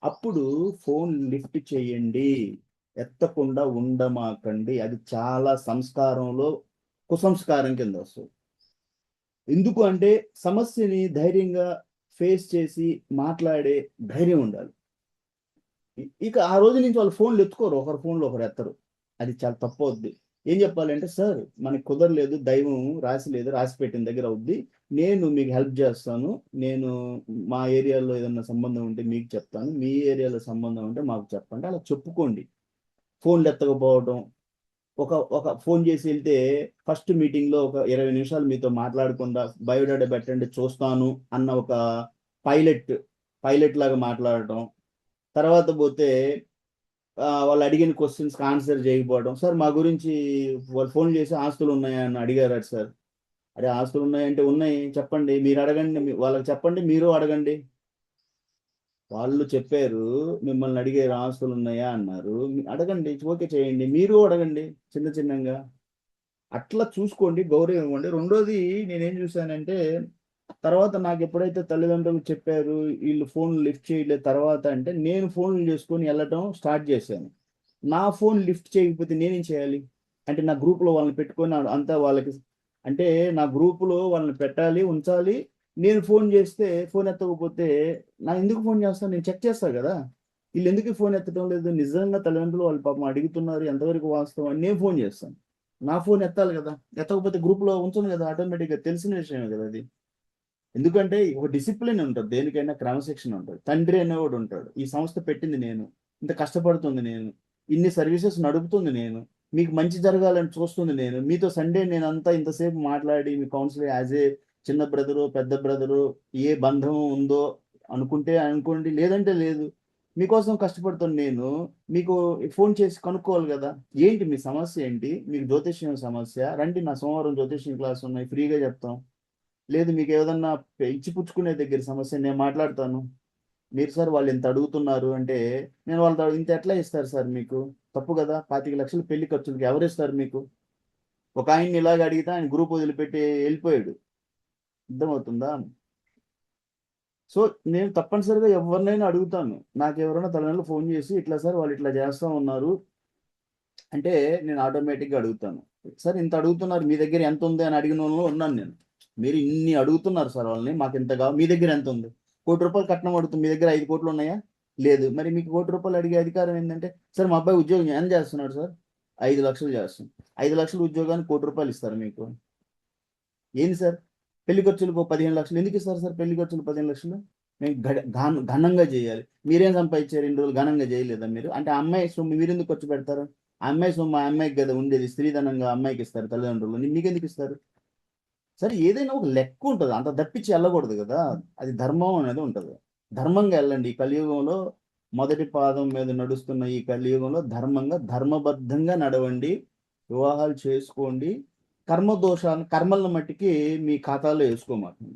అప్పుడు ఫోన్ లిఫ్ట్ చేయండి, ఎత్తకుండా ఉండమాకండి. అది చాలా సంస్కారంలో కుసంస్కారం కింద వస్తుంది. ఎందుకు అంటే సమస్యని ధైర్యంగా ఫేస్ చేసి మాట్లాడే ధైర్యం ఉండాలి. ఇక ఆ రోజు నుంచి వాళ్ళు ఫోన్లు ఎత్తుకోరు, ఒకరి ఫోన్లో ఒకరు ఎత్తరు. అది చాలా తప్పు అవుద్ది. ఏం చెప్పాలంటే, సార్ మనకి కుదరలేదు, దైవం రాసి లేదు, రాసి పెట్టిన దగ్గర అవుద్ది, నేను మీకు హెల్ప్ చేస్తాను, నేను మా ఏరియాలో ఏదన్నా సంబంధం ఉంటే మీకు చెప్తాను, మీ ఏరియాలో సంబంధం ఉంటే మాకు చెప్పండి, అలా చెప్పుకోండి. ఫోన్లు ఎత్తకపోవడం, ఒక ఒక ఫోన్ చేసి వెళ్తే ఫస్ట్ మీటింగ్లో ఒక 20 నిమిషాలు మీతో మాట్లాడకుండా బయోడేటా పెట్టండి చూస్తాను అన్న ఒక పైలట్ పైలట్ లాగా మాట్లాడటం, తర్వాత పోతే వాళ్ళు అడిగిన క్వశ్చన్స్కి ఆన్సర్ చేయకపోవడం. సార్ మా గురించి వాళ్ళు ఫోన్ చేసి ఆస్తులు ఉన్నాయా అని అడిగారు సార్. అరే ఆస్తులు ఉన్నాయంటే ఉన్నాయి, చెప్పండి, మీరు అడగండి, వాళ్ళకి చెప్పండి, మీరు అడగండి. వాళ్ళు చెప్పారు, మిమ్మల్ని అడిగారు ఆస్తులు ఉన్నాయా అన్నారు, అడగండి, ఓకే చేయండి, మీరు అడగండి చిన్న చిన్నగా. అట్లా చూసుకోండి, గౌరవం ఇవ్వండి. రెండోది నేనేం చూశానంటే, తర్వాత నాకు ఎప్పుడైతే తల్లిదండ్రులు చెప్పారు వీళ్ళు ఫోన్ లిఫ్ట్ చేయలేదు తర్వాత, అంటే నేను ఫోన్లు చేసుకొని వెళ్ళటం స్టార్ట్ చేశాను. నా ఫోన్ లిఫ్ట్ చేయకపోతే నేనేం చేయాలి? అంటే నా గ్రూప్లో వాళ్ళని పెట్టుకొని అంతా వాళ్ళకి, అంటే నా గ్రూపులో వాళ్ళని పెట్టాలి, ఉంచాలి. నేను ఫోన్ చేస్తే ఫోన్ ఎత్తకపోతే నా ఎందుకు ఫోన్ చేస్తాను, నేను చెక్ చేస్తాను కదా, వీళ్ళు ఎందుకు ఫోన్ ఎత్తడం లేదు, నిజంగా తల్లిదండ్రులు వాళ్ళు పాపం అడుగుతున్నారు, ఎంతవరకు వాస్తవం అని నేను ఫోన్ చేస్తాను. నా ఫోన్ ఎత్తాలి కదా, ఎత్తకపోతే గ్రూప్లో ఉంచను కదా, ఆటోమేటిక్గా తెలిసిన విషయమే కదా అది. ఎందుకంటే ఒక డిసిప్లిన్ ఉంటుంది, దేనికైనా క్రమశిక్షణ ఉంటుంది. తండ్రి అనేవాడు ఉంటాడు, ఈ సంస్థ పెట్టింది నేను, ఇంత కష్టపడుతుంది నేను, ఇన్ని సర్వీసెస్ నడుపుతుంది నేను, మీకు మంచి జరగాలని చూస్తుంది నేను, మీతో సండే నేను అంతా ఇంతసేపు మాట్లాడి మీ కౌన్సిలర్ యాజ్ ఏ చిన్న బ్రదరు పెద్ద బ్రదరు ఏ బంధం ఉందో అనుకుంటే అనుకోండి, లేదంటే లేదు. మీకోసం కష్టపడుతుంది నేను, మీకు ఫోన్ చేసి కనుక్కోవాలి కదా, ఏంటి మీ సమస్య, ఏంటి మీకు జ్యోతిష్యం సమస్య, రండి నా సోమవారం జ్యోతిష్యం క్లాస్ ఉన్నాయి, ఫ్రీగా చెప్తాం. లేదు మీకు ఏదన్నా ఇచ్చి పుచ్చుకునే దగ్గర సమస్య, నేను మాట్లాడతాను. మీరు సార్ వాళ్ళు ఇంత అడుగుతున్నారు అంటే, నేను వాళ్ళతో ఇంత ఎట్లా ఇస్తారు సార్ మీకు, తప్పు కదా. 25 లక్షలు పెళ్లి ఖర్చులకి ఎవరు ఇస్తారు మీకు? ఒక ఆయన్ని ఇలాగ అడిగితే ఆయన గ్రూప్ వదిలిపెట్టి వెళ్ళిపోయాడు. అర్థమవుతుందా? సో నేను తప్పనిసరిగా ఎవరినైనా అడుగుతాను. నాకు ఎవరైనా తల్లిదండ్రులు ఫోన్ చేసి ఇట్లా సార్ వాళ్ళు ఇట్లా చేస్తూ ఉన్నారు అంటే, నేను ఆటోమేటిక్గా అడుగుతాను, సార్ ఇంత అడుగుతున్నారు మీ దగ్గర ఎంత ఉంది అని అడిగిన వాళ్ళు ఉన్నాను నేను. మీరు ఇన్ని అడుగుతున్నారు సార్ వాళ్ళని, మాకు ఇంతగా, మీ దగ్గర ఎంత ఉంది? ₹1,00,00,000 కట్నం అడుగుతుంది, మీ దగ్గర 5 కోట్లు ఉన్నాయా? లేదు. మరి మీకు ₹1,00,00,000 అడిగే అధికారం ఏంటంటే, సార్ మా అబ్బాయి ఉద్యోగం ఎంత చేస్తున్నాడు సార్? 5 లక్షలు చేస్తున్నాడు. 5 లక్షలు ఉద్యోగానికి ₹1,00,00,000 ఇస్తారు మీకు? ఏంది సార్? పెళ్లి ఖర్చులకు 15 లక్షలు ఎందుకు ఇస్తారు సార్? పెళ్లి ఖర్చులు 15 లక్షలు మేము ఘనంగా చేయాలి. మీరేం సంపాదించారు ఇన్ని రోజులు, ఘనంగా చేయలేదా మీరు? అంటే ఆ అమ్మాయి సొమ్ము మీరు ఎందుకు ఖర్చు పెడతారు? ఆ అమ్మాయి సొమ్ము ఆ అమ్మాయికి కదా ఉండేది, స్త్రీధనంగా అమ్మాయికి ఇస్తారు తల్లిదండ్రులు, మీకెందుకు ఇస్తారు? సరే ఏదైనా ఒక లెక్క ఉంటుంది, అంత తప్పించి వెళ్ళకూడదు కదా. అది ధర్మం అనేది ఉంటుంది, ధర్మంగా వెళ్ళండి. ఈ కలియుగంలో మొదటి పాదం మీద నడుస్తున్న ఈ కలియుగంలో ధర్మంగా ధర్మబద్ధంగా నడవండి, వివాహాలు చేసుకోండి. కర్మదోషాలు కర్మలను మట్టికి మీ ఖాతాలో వేసుకోమాకండి.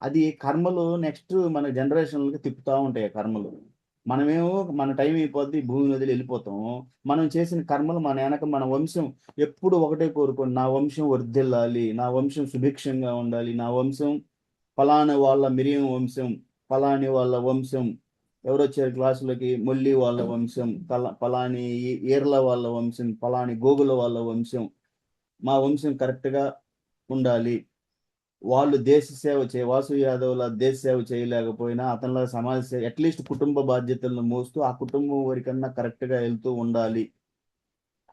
అది కర్మలు నెక్స్ట్ మన జనరేషన్లకి తిప్పుతూ ఉంటాయి ఆ కర్మలు. మనమేమో మన టైం అయిపోద్ది, భూమి వదిలి వెళ్ళిపోతాం. మనం చేసిన కర్మలు మన వెనక మన వంశం ఎప్పుడు ఒకటే కోరుకోండి, నా వంశం వర్ధిల్లాలి, నా వంశం సుభిక్షంగా ఉండాలి, నా వంశం ఫలానా వాళ్ళ మిరియం వంశం, ఫలాని వాళ్ళ వంశం, ఎవరొచ్చారు క్లాసులకి, మొల్లి వాళ్ళ వంశం, ఫలాని ఈర్ల వాళ్ళ వంశం, ఫలాని గోగుల వాళ్ళ వంశం, మా వంశం కరెక్ట్గా ఉండాలి. వాళ్ళు దేశ సేవ వాసు యాదవ్ల దేశ సేవ చేయలేకపోయినా అతనిలా సమాజ సేవ, అట్లీస్ట్ కుటుంబ బాధ్యతలను మోస్తూ ఆ కుటుంబం వరకన్నా కరెక్ట్గా వెళ్తూ ఉండాలి.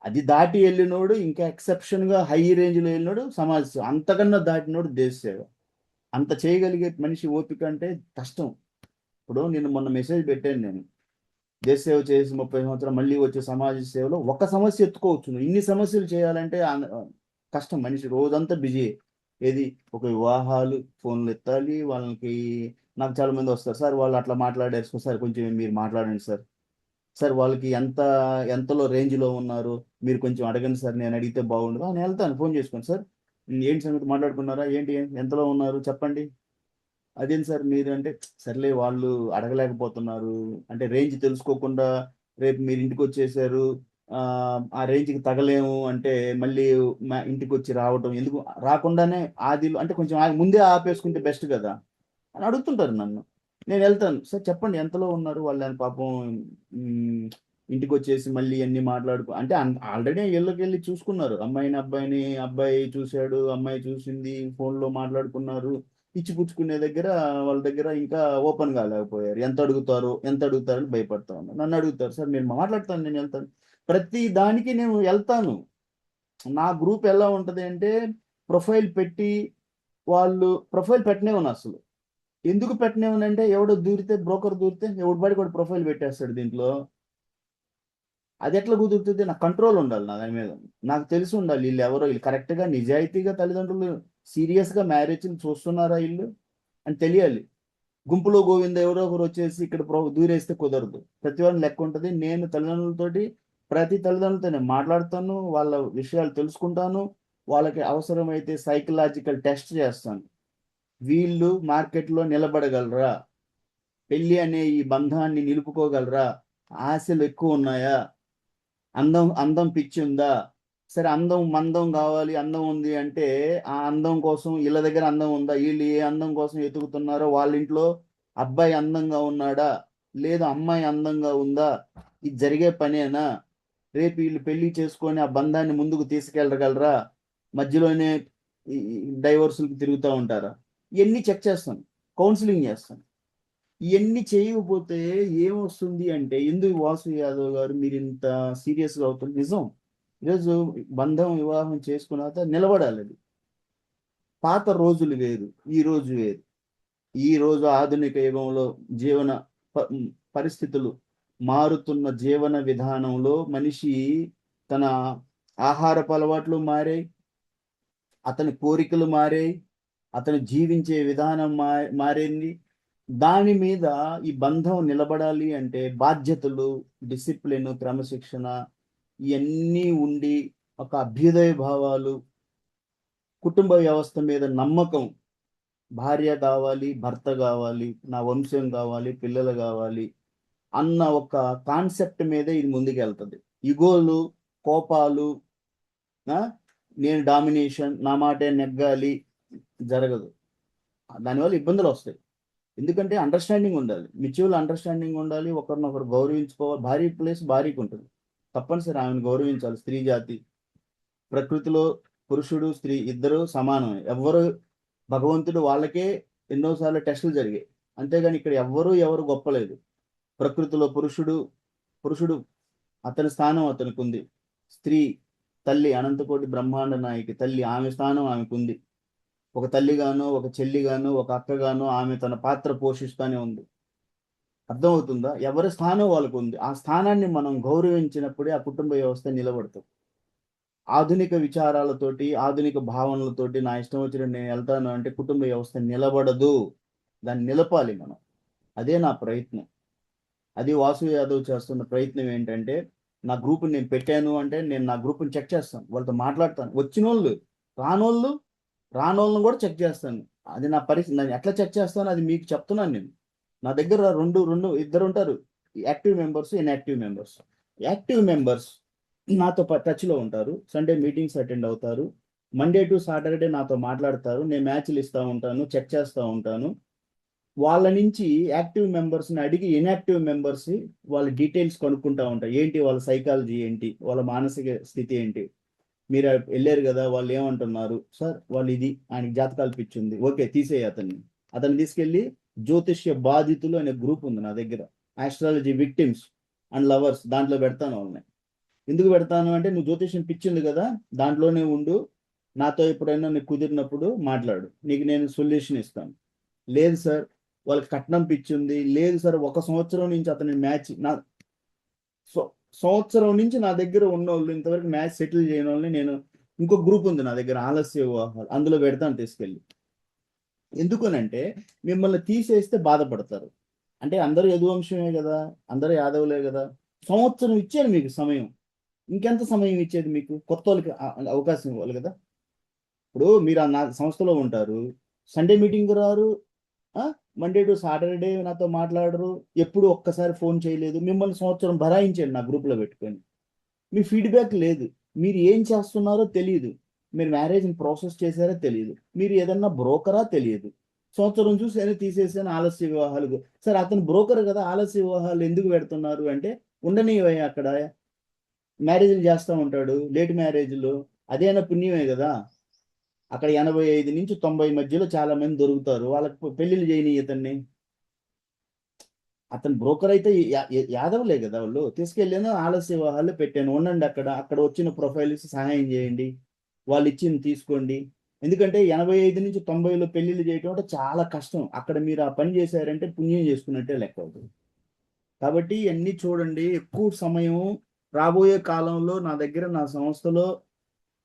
అది దాటి వెళ్ళినోడు, ఇంకా ఎక్సెప్షన్గా హై రేంజ్లో వెళ్ళినోడు సమాజ సేవ, అంతకన్నా దాటినోడు దేశ సేవ. అంత చేయగలిగే మనిషి ఓపిక అంటే కష్టం. ఇప్పుడు నేను మొన్న మెసేజ్ పెట్టాను, నేను దేశ సేవ చేసి 30 సంవత్సరాలు మళ్ళీ వచ్చే సమాజ సేవలో ఒక సమస్య ఎత్తుకోవచ్చు, నువ్వు ఇన్ని సమస్యలు చేయాలంటే కష్టం. మనిషి రోజంతా బిజీ. ఏది ఒక వివాహాలు ఫోన్లు ఎత్తాలి వాళ్ళకి. నాకు చాలా మంది వస్తారు, సార్ వాళ్ళు అట్లా మాట్లాడారు సార్, కొంచెం మీరు మాట్లాడండి సార్, సార్ వాళ్ళకి ఎంతలో రేంజ్లో ఉన్నారు మీరు కొంచెం అడగండి సార్, నేను అడిగితే బాగుండదు. నేను వెళ్తాను, ఫోన్ చేసుకోండి సార్, ఏంటి సంగతి మాట్లాడుకున్నారా ఏంటి, ఎంతలో ఉన్నారు చెప్పండి. అదేంటి సార్ మీరు అంటే సర్లే వాళ్ళు అడగలేకపోతున్నారు అంటే రేంజ్ తెలుసుకోకుండా రేపు మీరు ఇంటికి వచ్చేసారు, ఆ రేంజ్కి తగలేము అంటే మళ్ళీ మా ఇంటికి వచ్చి రావటం ఎందుకు, రాకుండానే ఆదిలో అంటే కొంచెం ముందే ఆపేసుకుంటే బెస్ట్ కదా అని అడుగుతుంటారు నన్ను. నేను వెళ్తాను, సార్ చెప్పండి ఎంతలో ఉన్నారు వాళ్ళు అని పాపం. ఉమ్, ఇంటికి వచ్చేసి మళ్ళీ అన్ని మాట్లాడుకో అంటే ఆల్రెడీ ఇళ్ళకి వెళ్ళి చూసుకున్నారు, అమ్మాయిని అబ్బాయిని, అబ్బాయి చూశాడు అమ్మాయి చూసింది, ఫోన్లో మాట్లాడుకున్నారు. ఇచ్చి పుచ్చుకునే దగ్గర వాళ్ళ దగ్గర ఇంకా ఓపెన్ కాలేకపోయారు. ఎంత అడుగుతారని భయపడతా ఉన్నారు. నన్ను అడుగుతారు, సార్ మీరు మాట్లాడతాను నేను వెళ్తాను, ప్రతి దానికి నేను వెళ్తాను. నా గ్రూప్ ఎలా ఉంటుంది అంటే ప్రొఫైల్ పెట్టి వాళ్ళు ప్రొఫైల్ పెట్టనే ఉన్నా అసలు. ఎందుకు పెట్టినేమనంటే ఎవడో దూరితే, బ్రోకర్ దూరితే ఎవడి బడి కూడా ప్రొఫైల్ పెట్టేస్తాడు దీంట్లో. అది ఎట్లా కుదురుతుంది? నాకు కంట్రోల్ ఉండాలి నా దాని మీద, నాకు తెలిసి ఉండాలి వీళ్ళు ఎవరో, వీళ్ళు కరెక్ట్గా నిజాయితీగా తల్లిదండ్రులు సీరియస్గా మ్యారేజ్ని చూస్తున్నారా వీళ్ళు అని తెలియాలి. గుంపులో గోవింద ఎవరో ఒకరు వచ్చేసి ఇక్కడ దూరేస్తే కుదరదు. ప్రతి వాడిని లెక్క ఉంటుంది. నేను తల్లిదండ్రులతోటి ప్రతి తల్లిదండ్రులతో నేను మాట్లాడతాను, వాళ్ళ విషయాలు తెలుసుకుంటాను, వాళ్ళకి అవసరమైతే సైకలాజికల్ టెస్ట్ చేస్తాను. వీళ్ళు మార్కెట్లో నిలబడగలరా, పెళ్లి అనే ఈ బంధాన్ని నిలుపుకోగలరా, ఆశలు ఎక్కువ ఉన్నాయా, అందం అందం పిచ్చి ఉందా. సరే అందం మందం కావాలి, అందం ఉంది అంటే ఆ అందం కోసం వీళ్ళ దగ్గర అందం ఉందా, వీళ్ళు ఏ అందం కోసం ఎతుకుతున్నారో వాళ్ళ ఇంట్లో అబ్బాయి అందంగా ఉన్నాడా, లేదు అమ్మాయి అందంగా ఉందా, ఇది జరిగే పనేనా, రేపు వీళ్ళు పెళ్లి చేసుకొని ఆ బంధాన్ని ముందుకు తీసుకెళ్ళగలరా, మధ్యలోనే డైవర్సులకు తిరుగుతూ ఉంటారా, ఇవన్నీ చెక్ చేస్తాను, కౌన్సిలింగ్ చేస్తాను. ఇవన్నీ చేయకపోతే ఏమొస్తుంది అంటే, ఎందుకు వాసు యాదవ్ గారు మీరు ఇంత సీరియస్గా అవుతుంది? నిజం, ఈరోజు బంధం వివాహం చేసుకున్నాక నిలబడాలి అది. పాత రోజులు వేరు, ఈ రోజు వేరు. ఈ రోజు ఆధునిక యుగంలో జీవన పరిస్థితులు మారుతున్న జీవన విధానంలో మనిషి తన ఆహారపు అలవాట్లు మారాయి, అతని కోరికలు మారాయి, అతను జీవించే విధానం మారింది. దాని మీద ఈ బంధం నిలబడాలి అంటే బాధ్యతలు, డిసిప్లిన్, క్రమశిక్షణ ఇవన్నీ ఉండి ఒక అభ్యుదయ భావాలు, కుటుంబ వ్యవస్థ మీద నమ్మకం, భార్య కావాలి, భర్త కావాలి, నా వంశం కావాలి, పిల్లలు కావాలి అన్న ఒక కాన్సెప్ట్ మీద ఇది ముందుకెళ్తుంది. ఇగోలు, కోపాలు, నేను డామినేషన్, నా మాటే నెగ్గాలి జరగదు. దానివల్ల ఇబ్బందులు వస్తాయి. ఎందుకంటే అండర్స్టాండింగ్ ఉండాలి, మ్యూచువల్ అండర్స్టాండింగ్ ఉండాలి, ఒకరినొకరు గౌరవించుకోవాలి. భార్య ప్లేస్ భార్యకు ఉంటుంది, తప్పనిసరి ఆమెను గౌరవించాలి. స్త్రీ జాతి ప్రకృతిలో పురుషుడు స్త్రీ ఇద్దరు సమానమే. ఎవ్వరు భగవంతుడు వాళ్ళకే ఎన్నోసార్లు టెస్టులు జరిగాయి, అంతేగాని ఇక్కడ ఎవరు గొప్పలేదు. ప్రకృతిలో పురుషుడు అతని స్థానం అతనికి ఉంది. స్త్రీ తల్లి, అనంతకోటి బ్రహ్మాండ నాయకి తల్లి, ఆమె స్థానం ఆమెకు ఉంది. ఒక తల్లిగాను, ఒక చెల్లిగాను, ఒక అక్కగాను ఆమె తన పాత్ర పోషిస్తూనే ఉంది. అర్థమవుతుందా? ఎవరి స్థానం వాళ్ళకు ఉంది. ఆ స్థానాన్ని మనం గౌరవించినప్పుడే ఆ కుటుంబ వ్యవస్థ నిలబడుతుంది. ఆధునిక విచారాలతోటి, ఆధునిక భావనలతోటి నా ఇష్టం వచ్చిన నేను వెళ్తాను అంటే కుటుంబ వ్యవస్థ నిలబడదు. దాన్ని నిలపాలి మనం. అదే నా ప్రయత్నం. అది వాసు యాదవ్ చేస్తున్న ప్రయత్నం ఏంటంటే, నా గ్రూప్ నేను పెట్టాను అంటే నేను నా గ్రూప్ని చెక్ చేస్తాను, వాళ్ళతో మాట్లాడతాను. వచ్చినోళ్ళు, రానోళ్ళు, రానోళ్ళను కూడా చెక్ చేస్తాను. అది నా పరిస్థితి. నేను ఎట్లా చెక్ చేస్తాను అది మీకు చెప్తున్నాను నేను. నా దగ్గర ఇద్దరు ఉంటారు, active members, inactive members. Active members నాతో టచ్లో ఉంటారు, సండే మీటింగ్స్ అటెండ్ అవుతారు, మండే టు సాటర్డే నాతో మాట్లాడతారు, నేను మ్యాచ్లు ఇస్తూ ఉంటాను, చెక్ చేస్తూ ఉంటాను. వాళ్ళ నుంచి యాక్టివ్ మెంబర్స్ని అడిగి ఇన్యాక్టివ్ మెంబర్స్ వాళ్ళ డీటెయిల్స్ కనుక్కుంటా ఉంటాయి. ఏంటి వాళ్ళ సైకాలజీ ఏంటి, వాళ్ళ మానసిక స్థితి ఏంటి. మీరు వెళ్ళారు కదా, వాళ్ళు ఏమంటున్నారు, సార్ వాళ్ళు ఇది ఆయనకి జాతకాలు పిచ్చింది, ఓకే తీసేయి అతన్ని తీసుకెళ్ళి జ్యోతిష్య బాధితులు అనే గ్రూప్ ఉంది నా దగ్గర, ఆస్ట్రాలజీ విక్టిమ్స్ అండ్ లవర్స్, దాంట్లో పెడతాను వాళ్ళని. ఎందుకు పెడతాను అంటే, నువ్వు జ్యోతిష్యం పిచ్చింది కదా, దాంట్లోనే ఉండు, నాతో ఎప్పుడైనా నీకు కుదిరినప్పుడు మాట్లాడు, నీకు నేను సొల్యూషన్ ఇస్తాను. లేదు సార్ వాళ్ళకి కట్నం పిచ్చింది, లేదు సార్ 1 సంవత్సరం నుంచి అతని మ్యాచ్ సంవత్సరం నుంచి నా దగ్గర ఉన్న వాళ్ళు ఇంతవరకు మ్యాచ్ సెటిల్ చేయని వాళ్ళని నేను, ఇంకో గ్రూప్ ఉంది నా దగ్గర ఆలస్య వివాహాలు, అందులో పెడతాను తీసుకెళ్ళి. ఎందుకనంటే మిమ్మల్ని తీసేస్తే బాధపడతారు. అంటే అందరూ యదువంశమే కదా, అందరూ యాదవులే కదా, సంవత్సరం ఇచ్చారు మీకు సమయం, ఇంకెంత సమయం ఇచ్చేది మీకు? కొత్త వాళ్ళకి అవకాశం ఇవ్వాలి కదా. ఇప్పుడు మీరు నా సంస్థలో ఉంటారు, సండే మీటింగ్ రారు, మండే టు సాటర్డే నాతో మాట్లాడరు, ఎప్పుడు ఒక్కసారి ఫోన్ చేయలేదు. మిమ్మల్ని సంవత్సరం భరాయించాను నా గ్రూప్లో పెట్టుకొని. మీ ఫీడ్బ్యాక్ లేదు. మీరు ఏం చేస్తున్నారో తెలియదు. మీరు మ్యారేజ్ని ప్రాసెస్ చేశారో తెలియదు. మీరు ఏదన్నా బ్రోకరా తెలియదు. సంవత్సరం చూసి అయినా తీసేసాను ఆలస్య వివాహాలు. సార్ అతను బ్రోకర్ కదా, ఆలస్య వివాహాలు ఎందుకు పెడుతున్నారు అంటే, ఉండనివయ్యా అక్కడ మ్యారేజ్లు చేస్తూ ఉంటాడు, లేట్ మ్యారేజ్లు, అదేనా పుణ్యమే కదా. అక్కడ 85 నుంచి 90 మధ్యలో చాలా మంది దొరుకుతారు, వాళ్ళకి పెళ్లిళ్ళు చేయని ఇతన్ని. అతను బ్రోకర్ అయితే యాదవ్లే కదా వాళ్ళు. తీసుకెళ్ళాను ఆలస్య వివాహాలు పెట్టాను, ఉండండి అక్కడ, అక్కడ వచ్చిన ప్రొఫైల్స్ సహాయం చేయండి, వాళ్ళు ఇచ్చింది తీసుకోండి. ఎందుకంటే 85 నుంచి 90లో పెళ్లిళ్ళు చేయటం అంటే చాలా కష్టం. అక్కడ మీరు ఆ పని చేశారంటే పుణ్యం చేసుకున్నట్టే లెక్క అవుతుంది. కాబట్టి అన్నీ చూడండి. ఎక్కువ సమయం రాబోయే కాలంలో నా దగ్గర నా సంస్థలో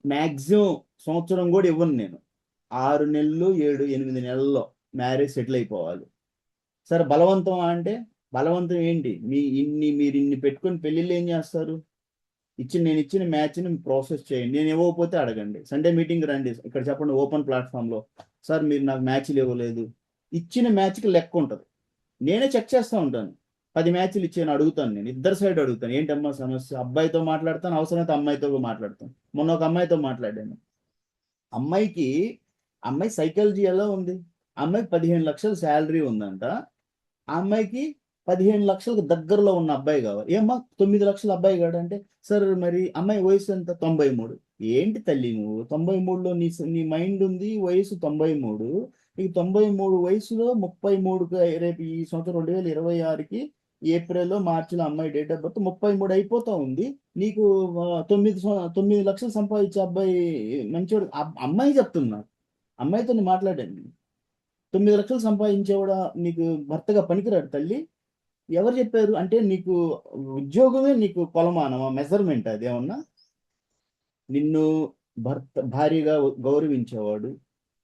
మ్యాక్సిమం సంవత్సరం కూడా ఇవ్వను నేను. 6 నెలలు 7-8 నెలల్లో మ్యారేజ్ సెటిల్ అయిపోవాలి. సరే బలవంతం అంటే, బలవంతం ఏంటి, మీరు ఇన్ని పెట్టుకొని పెళ్ళిళ్ళు ఏం చేస్తారు? నేను ఇచ్చిన మ్యాచ్ని ప్రాసెస్ చేయండి. నేను ఇవ్వకపోతే అడగండి, సండే మీటింగ్ రండి, ఇక్కడ చెప్పండి ఓపెన్ ప్లాట్ఫామ్లో, సార్ మీరు నాకు మ్యాచ్లు ఇవ్వలేదు. ఇచ్చిన మ్యాచ్కి లెక్క ఉంటుంది. నేనే చెక్ చేస్తూ ఉంటాను. 10 మ్యాచ్లు ఇచ్చాను, అడుగుతాను, నేను ఇద్దరు సైడ్ అడుగుతాను, ఏంటమ్మా సమస్య. అబ్బాయితో మాట్లాడతాను, అవసరమైతే అమ్మాయితో మాట్లాడతాను. మొన్న ఒక అమ్మాయితో మాట్లాడాను. అమ్మాయి సైకాలజీ ఎలా ఉంది, అమ్మాయికి 15 లక్షల శాలరీ ఉందంట. ఆ అమ్మాయికి 15 లక్షలకు దగ్గరలో ఉన్న అబ్బాయి కావాలి. ఏమ్మా 9 లక్షల అబ్బాయి కాడు అంటే, సార్ మరి అమ్మాయి వయసు ఎంత? 93. ఏంటి తల్లి నువ్వు 93లో నీ మైండ్ ఉంది, వయసు 93. నీకు 93 వయసులో 33 రేపు ఈ సంవత్సరం 2026కి ఏప్రిల్లో మార్చిలో అమ్మాయి డేట్ ఆఫ్ బర్త్ 33 అయిపోతా ఉంది. నీకు 9 లక్షలు సంపాదించే అబ్బాయి మంచోడు. అమ్మాయి చెప్తున్నా, అమ్మాయితో నేను మాట్లాడాను. 9 లక్షలు సంపాదించేవాడా నీకు భర్తగా పనికిరాడు తల్లి. ఎవరు చెప్పారు అంటే, నీకు ఉద్యోగమే నీకు కొలమానమా, మెజర్మెంట్ అదేమన్నా? నిన్ను భార్యగా గౌరవించేవాడు,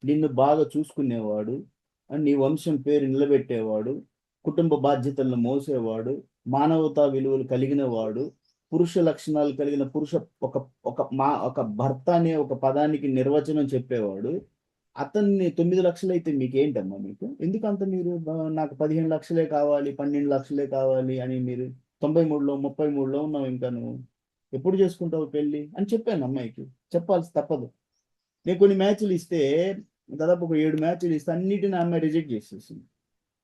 నిన్ను బాగా చూసుకునేవాడు, నీ వంశం పేరు నిలబెట్టేవాడు, కుటుంబ బాధ్యతలను మోసేవాడు, మానవతా విలువలు కలిగిన వాడు, పురుష లక్షణాలు కలిగిన ఒక భర్త అనే ఒక పదానికి నిర్వచనం చెప్పేవాడు. అతన్ని 9 లక్షలు అయితే మీకేంటమ్మా, మీకు ఎందుకు అంత మీరు నాకు 15 లక్షలే కావాలి, 12 లక్షలే కావాలి అని మీరు 93లో 33లో ఉన్నావు. ఇంకా నువ్వు ఎప్పుడు చేసుకుంటావు పెళ్ళి అని చెప్పాను అమ్మాయికి. చెప్పాల్సి తప్పదు. నేను కొన్ని మ్యాచ్లు ఇస్తే, దాదాపు ఒక 7 మ్యాచ్లు ఇస్తే అన్నిటిని అమ్మాయి రిజెక్ట్ చేసేసింది.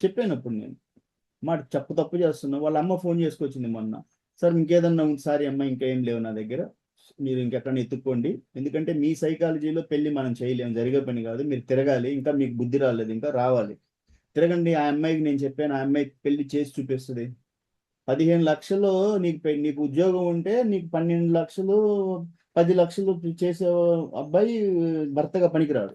చెప్పాను అప్పుడు నేను, తప్పు చేస్తున్నావు. వాళ్ళ అమ్మ ఫోన్ చేసుకొచ్చింది మొన్న, సార్ ఇంకేదన్నా సారీ అమ్మ, ఇంకేం లేవు నా దగ్గర, మీరు ఇంకెక్కడన్నా ఎత్తుక్కోండి, ఎందుకంటే మీ సైకాలజీలో పెళ్లి మనం చేయలేము, జరిగే పని కాదు, మీరు తిరగాలి, ఇంకా మీకు బుద్ధి రాలేదు, ఇంకా రావాలి, తిరగండి. ఆ అమ్మాయికి నేను చెప్పాను, ఆ అమ్మాయికి పెళ్లి చేసి చూపిస్తుంది. 15 లక్షలు నీకు ఉద్యోగం ఉంటే నీకు 12 లక్షలు 10 లక్షలు చేసే అబ్బాయి భర్తగా పనికిరాడు.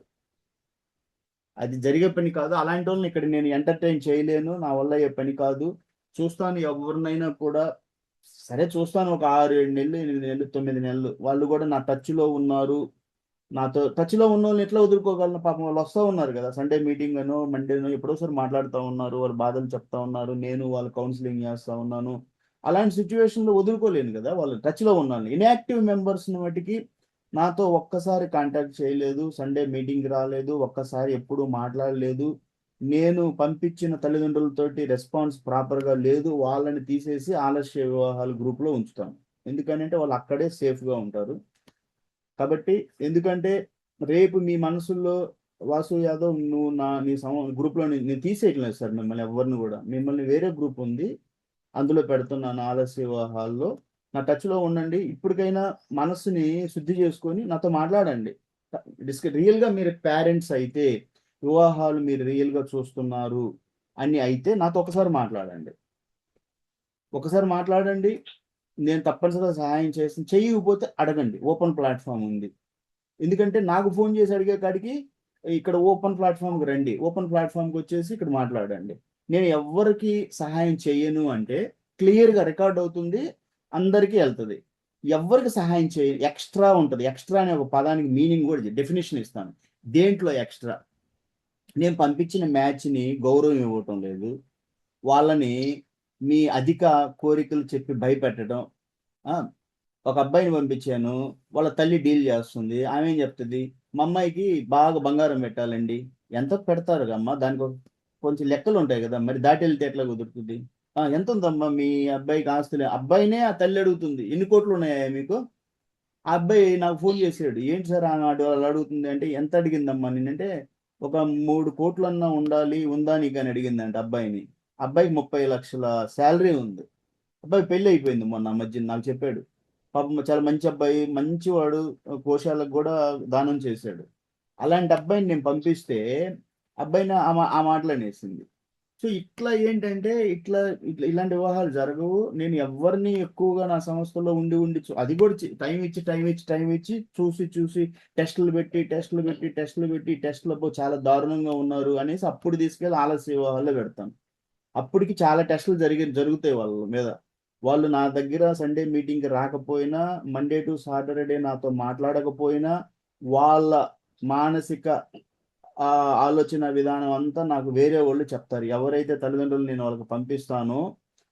అది జరిగే పని కాదు. అలాంటి వాళ్ళని ఇక్కడ నేను ఎంటర్టైన్ చేయలేను, నా వల్ల అయ్యే పని కాదు. చూస్తాను ఎవరినైనా కూడా, సరే చూస్తాను, ఒక 6-7 నెలలు 8 నెలలు 9 నెలలు వాళ్ళు కూడా నా టచ్లో ఉన్నారు. నాతో టచ్లో ఉన్న వాళ్ళని ఎట్లా వదులుకోగలను? పాపం వాళ్ళు వస్తూ ఉన్నారు కదా, సండే మీటింగ్ అనో మండేనో ఎప్పుడోసారి మాట్లాడుతూ ఉన్నారు, వాళ్ళ బాధలు చెప్తా ఉన్నారు, నేను వాళ్ళ కౌన్సిలింగ్ చేస్తూ ఉన్నాను. అలాంటి సిచ్యువేషన్లో వదులుకోలేను కదా, వాళ్ళు టచ్లో ఉన్నాను. ఇన్యాక్టివ్ మెంబర్స్ని మటుకి నాతో ఒక్కసారి కాంటాక్ట్ చేయలేదు, సండే మీటింగ్ రాలేదు, ఒక్కసారి ఎప్పుడూ మాట్లాడలేదు. నేను పంపించిన తల్లిదండ్రులతోటి రెస్పాన్స్ ప్రాపర్గా లేదు, వాళ్ళని తీసేసి ఆలస్య వివాహాల గ్రూప్లో ఉంచుతాను. ఎందుకంటే వాళ్ళు అక్కడే సేఫ్గా ఉంటారు. కాబట్టి ఎందుకంటే రేపు మీ మనసుల్లో, వాసు యాదవ్ నువ్వు నీ గ్రూప్లో నేను తీసేయట్లేదు సార్ మిమ్మల్ని, ఎవరిని కూడా. మిమ్మల్ని వేరే గ్రూప్ ఉంది, అందులో పెడుతున్నాను ఆలస్య వివాహాల్లో. నా టచ్లో ఉండండి. ఇప్పటికైనా మనస్సుని శుద్ధి చేసుకొని నాతో మాట్లాడండి. రియల్గా మీరు పేరెంట్స్ అయితే, వివాహాలు మీరు రియల్గా చూస్తున్నారు అని అయితే నాతో ఒకసారి మాట్లాడండి. నేను తప్పనిసరిగా సహాయం చేస్తాను. చేయకపోతే అడగండి, ఓపెన్ ప్లాట్ఫామ్ ఉంది. ఎందుకంటే నాకు ఫోన్ చేసి అడిగే కాడికి ఇక్కడ ఓపెన్ ప్లాట్ఫామ్కి రండి, ఓపెన్ ప్లాట్ఫామ్కి వచ్చేసి ఇక్కడ మాట్లాడండి. నేను ఎవరికి సహాయం చేయను అంటే క్లియర్గా రికార్డ్ అవుతుంది, అందరికీ వెళ్తుంది. ఎవరికి సహాయం ఎక్స్ట్రా ఉంటుంది. ఎక్స్ట్రా అనే ఒక పదానికి మీనింగ్ కూడా డెఫినేషన్ ఇస్తాను. దేంట్లో ఎక్స్ట్రా? నేను పంపించిన మ్యాచ్ని గౌరవం ఇవ్వటం లేదు, వాళ్ళని మీ అధిక కోరికలు చెప్పి భయపెట్టడం. ఒక అబ్బాయిని పంపించాను, వాళ్ళ తల్లి డీల్ చేస్తుంది, ఆమె ఏం చెప్తుంది, మా అమ్మాయికి బాగా బంగారం పెట్టాలండి. ఎంత పెడతారు అమ్మా, దానికి కొంచెం లెక్కలు ఉంటాయి కదా, మరి దాటి వెళ్తే ఎట్లా కుదురుతుంది? ఎంత ఉందమ్మా మీ అబ్బాయికి ఆస్తులు? అబ్బాయినే ఆ తల్లి అడుగుతుంది, ఎన్ని కోట్లు ఉన్నాయా మీకు? ఆ అబ్బాయి నాకు ఫోన్ చేసాడు, ఏంటి సార్ ఆమె అలా అడుగుతుంది అంటే, ఎంత అడిగిందమ్మా నేనంటే, ఒక 3 కోట్లు అన్నా ఉండాలి, ఉందా నీకు అని అడిగిందంట అబ్బాయిని. అబ్బాయికి 30 లక్షల శాలరీ ఉంది. అబ్బాయి పెళ్లి అయిపోయింది మొన్న మధ్య నాకు చెప్పాడు. పాపం చాలా మంచి అబ్బాయి, మంచివాడు, కోశాలకు కూడా దానం చేశాడు. అలాంటి అబ్బాయిని నేను పంపిస్తే అబ్బాయిని ఆ మాటలు అనేసింది. సో ఇట్లా ఏంటంటే, ఇట్లా ఇట్లా ఇలాంటి వివాహాలు జరగవు. నేను ఎవరిని ఎక్కువగా నా సంస్థలో ఉండి ఉండి అది కూడా టైం ఇచ్చి చూసి టెస్టులు చాలా దారుణంగా ఉన్నారు అనేసి అప్పుడు తీసుకెళ్ళి ఆలస్య వివాహాల్లో పెడతాను. అప్పటికి చాలా టెస్టులు జరుగుతాయి వాళ్ళ మీద. వాళ్ళు నా దగ్గర సండే మీటింగ్కి రాకపోయినా, మండే టు సాటర్డే నాతో మాట్లాడకపోయినా, వాళ్ళ మానసిక ఆలోచన విధానం అంతా నాకు వేరే వాళ్ళు చెప్తారు. ఎవరైతే తల్లిదండ్రులు నేను వాళ్ళకి పంపిస్తానో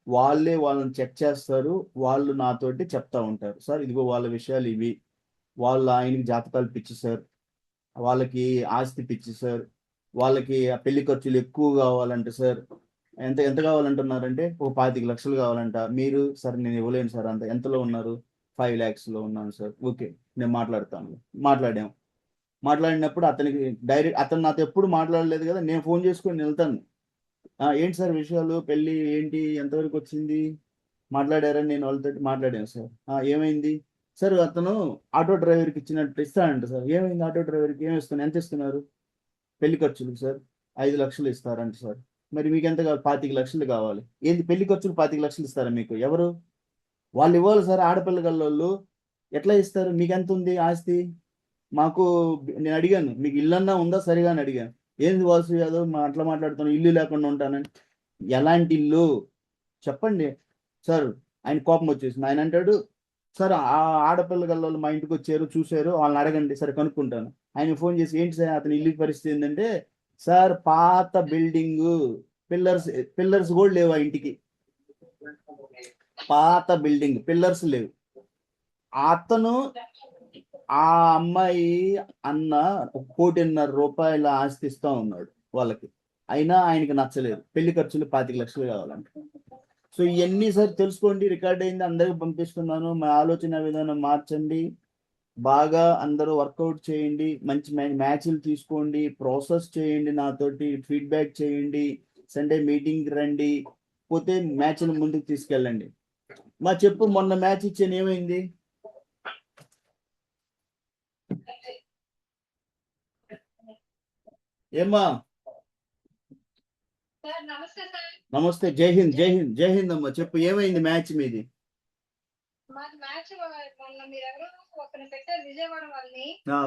వాళ్ళే వాళ్ళని చెక్ చేస్తారు. వాళ్ళు నాతోటి చెప్తా ఉంటారు, సార్ ఇదిగో వాళ్ళ విషయాలు ఇవి, వాళ్ళ ఆయనకి జాతకాలు పిచ్చి సార్, వాళ్ళకి ఆస్తి పిచ్చి సార్, వాళ్ళకి ఆ పెళ్లి ఖర్చులు ఎక్కువ కావాలంటే సార్, ఎంత ఎంత కావాలంటున్నారంటే ఒక 25 లక్షలు కావాలంట. మీరు సార్ నేను ఇవ్వలేను సార్, అంత ఎంతలో ఉన్నారు? 5 lakhsలో ఉన్నాను సార్. ఓకే, నేను మాట్లాడతాను. మాట్లాడినప్పుడు అతను నాతో ఎప్పుడు మాట్లాడలేదు కదా, నేను ఫోన్ చేసుకొని వెళ్తాను. ఏంటి సార్ విషయాలు, పెళ్ళి ఏంటి, ఎంతవరకు వచ్చింది, మాట్లాడారని నేను వాళ్ళతో మాట్లాడాను సార్. ఏమైంది సార్? అతను ఆటో డ్రైవర్కి ఇచ్చినట్టు ఇస్తానంట సార్. ఏమైంది ఆటో డ్రైవర్కి? ఏమి ఇస్తున్నారు, ఎంత ఇస్తున్నారు? పెళ్లి ఖర్చులకు సార్ 5 లక్షలు ఇస్తారంట సార్. మరి మీకు ఎంత కావాలి? 25 లక్షలు కావాలి. ఏంది పెళ్లి ఖర్చులు 25 లక్షలు ఇస్తారా మీకు? ఎవరు వాళ్ళు ఇవ్వాలి సార్? ఆడపిల్ల గల్లోళ్ళు ఎట్లా ఇస్తారు? మీకు ఎంత ఉంది ఆస్తి? మాకు నేను అడిగాను, మీకు ఇల్లన్నా ఉందా సరిగా అని అడిగాను. ఏంది వాసు యాదవ్ అట్లా మాట్లాడుతున్నాను, ఇల్లు లేకుండా ఉంటానని? ఎలాంటి ఇల్లు చెప్పండి సార్. ఆయన కోపం వచ్చేసింది. ఆయన అంటాడు, సార్ ఆ ఆడపిల్ల గల్లోళ్ళు మా ఇంటికి వచ్చారు, చూశారు, వాళ్ళని అడగండి, సరే కనుక్కుంటాను. ఆయన ఫోన్ చేసి, ఏంటి సార్ అతని ఇల్లు పరిస్థితి ఏంటంటే, సార్ పాత బిల్డింగ్, పిల్లర్స్ కూడా లేవు ఆ ఇంటికి. పాత బిల్డింగ్, పిల్లర్స్ లేవు. అతను ఆ అమ్మాయి అన్న 1.5 కోటి రూపాయల ఆస్తి ఇస్తా ఉన్నాడు వాళ్ళకి, అయినా ఆయనకి నచ్చలేదు. పెళ్లి ఖర్చులు 25 లక్షలు కావాలంట. సో ఇవన్నీ సార్ తెలుసుకోండి, రికార్డ్ అయింది, అందరికి పంపిస్తున్నాను. మా ఆలోచన విధానం మార్చండి, బాగా అందరూ వర్కౌట్ చేయండి, మంచి మ్యాచ్లు తీసుకోండి, ప్రాసెస్ చేయండి, నాతోటి ఫీడ్బ్యాక్ చేయండి, సండే మీటింగ్ రండి, పోతే మ్యాచ్లు ముందుకు తీసుకెళ్ళండి. చెప్పు, మొన్న మ్యాచ్ ఇచ్చాను, ఏమైంది? ఏమ్మా? నమస్తే, జై హింద్, జై హింద్, జై హింద్ అమ్మా. చెప్పు, ఏమైంది మ్యాచ్ మీది?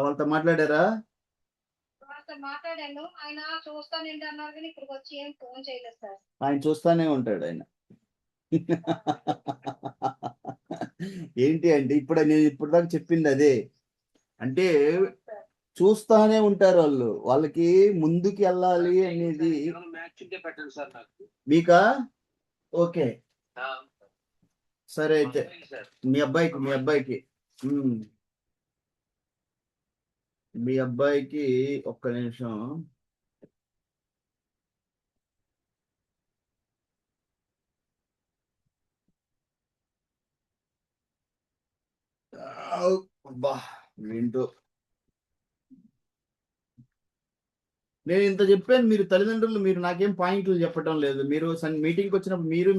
వాళ్ళతో మాట్లాడారా? మాట్లాడాను. ఆయన చూస్తానండి అన్నారు, కానీ ఇక్కడికి వచ్చి ఏం ఫోన్ చేయలేదు సార్. ఆయన చూస్తానే ఉంటాడు ఆయన. ఏంటి అంటే నేను ఇప్పుడు దాకా చెప్పింది అదే. అంటే చూస్తానే ఉంటారు వాళ్ళు, వాళ్ళకి ముందుకు వెళ్ళాలి అనేది. మీకా? ఓకే, సరే అయితే మీ అబ్బాయికి ఒక్క నిమిషం. అబ్బా ఏంటో, నేను ఇంత చెప్పాను, మీరు తల్లిదండ్రులు మీరు నాకేం పాయింట్లు చెప్పటం లేదు. మీరు మీటింగ్కి వచ్చినప్పుడు మీరు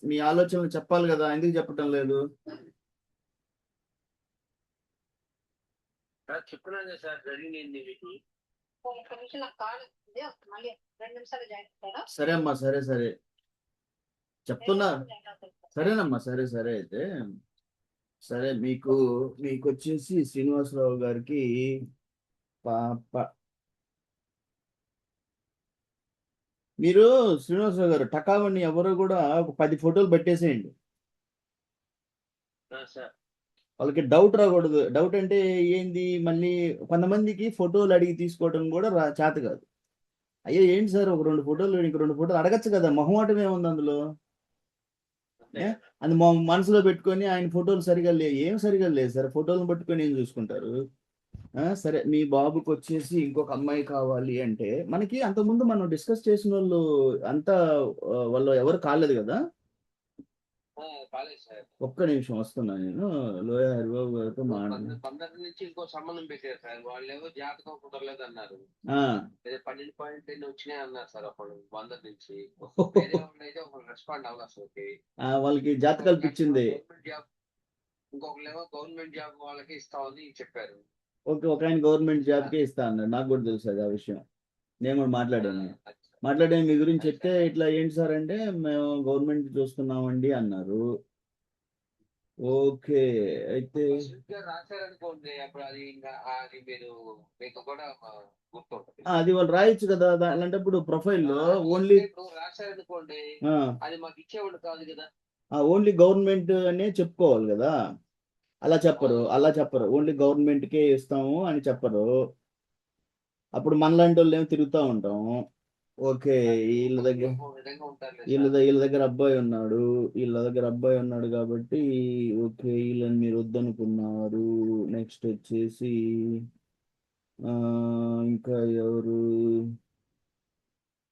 మీ ఆలోచనలు చెప్పాలి కదా, ఎందుకు చెప్పటం లేదు? చెప్పున్నాను సార్, జరిగింది. సరే అమ్మా, సరే చెప్తున్నా. సరేనమ్మా, సరే అయితే సరే. మీకు వచ్చేసి శ్రీనివాసరావు గారికి మీరు శ్రీనివాసరావు గారు టకావని ఎవరు కూడా ఒక 10 ఫోటోలు పెట్టేసేయండి. వాళ్ళకి డౌట్ రాకూడదు. డౌట్ అంటే ఏంది, మళ్ళీ కొంతమందికి ఫోటోలు అడిగి తీసుకోవడం కూడా చేత కాదు. అయ్యో ఏంటి సార్ ఒక 2 ఫోటోలు, ఇంక 2 ఫోటోలు అడగచ్చు కదా, మొహమాటం ఏముంది అందులో? అది మనసులో పెట్టుకొని ఆయన ఫోటోలు సరిగా లేవు, ఏం సరిగా లేదు సార్, ఫోటోలను పట్టుకొని ఏం చూసుకుంటారు? సరే మీ బాబుకి వచ్చేసి ఇంకొక అమ్మాయి కావాలి అంటే మనకి అంతకుముందు మనం డిస్కస్ చేసిన వాళ్ళు అంతా వాళ్ళు ఎవరు కాలేదు కదా. కాలేదు సార్. ఒక్క నిమిషం వస్తున్నా నేను. లోయ హరిబాబు గారితో బందర్ నుంచి ఇంకో సంబంధం పెట్టారు సార్. వాళ్ళేమో జాతకం కుదరలేదు అన్నారు. ఏదో 12.10 వచ్చినాయి అన్నారు సార్. ఒకళ్ళు బందర్ నుంచి వేరే వాళ్ళు అయితే ఒకళ్ళు రెస్పాండ్ అవ్వాలి అసలు. వాళ్ళకి జాతకాలు పిచ్చింది. గవర్నమెంట్ జాబ్, ఇంకొకళ్ళేమో గవర్నమెంట్ జాబ్ వాళ్ళకి ఇస్తామని చెప్పారు. ఓకే, ఒక ఆయన గవర్నమెంట్ జాబ్కే ఇస్తా అన్నాడు. నాకు కూడా తెలుసు అది ఆ విషయం. నేను కూడా మాట్లాడాను మీ గురించి చెప్తే ఇట్లా ఏంటి సార్ అంటే మేము గవర్నమెంట్ చూస్తున్నామండి అన్నారు. ఓకే, అయితే రాశారనుకోండి అప్పుడు అది ఇంకా అది మీరు మీకు కూడా గుర్తుంటుంది. అది వాళ్ళు రాయొచ్చు కదా. అలాంటప్పుడు ప్రొఫైల్లో ఓన్లీ రాశారనుకోండి అది మాకు ఇచ్చేవాళ్ళు కాదు కదా. ఓన్లీ గవర్నమెంట్ అనే చెప్పుకోవాలి కదా. అలా చెప్పరు ఓన్లీ గవర్నమెంట్కే ఇస్తాము అని చెప్పరు. అప్పుడు మనలాంటి వాళ్ళు ఏమో తిరుగుతూ ఉంటాం. ఓకే, వీళ్ళ దగ్గర అబ్బాయి ఉన్నాడు కాబట్టి ఓకే వీళ్ళని మీరు వద్దనుకున్నారు. నెక్స్ట్ వచ్చేసి ఇంకా ఎవరు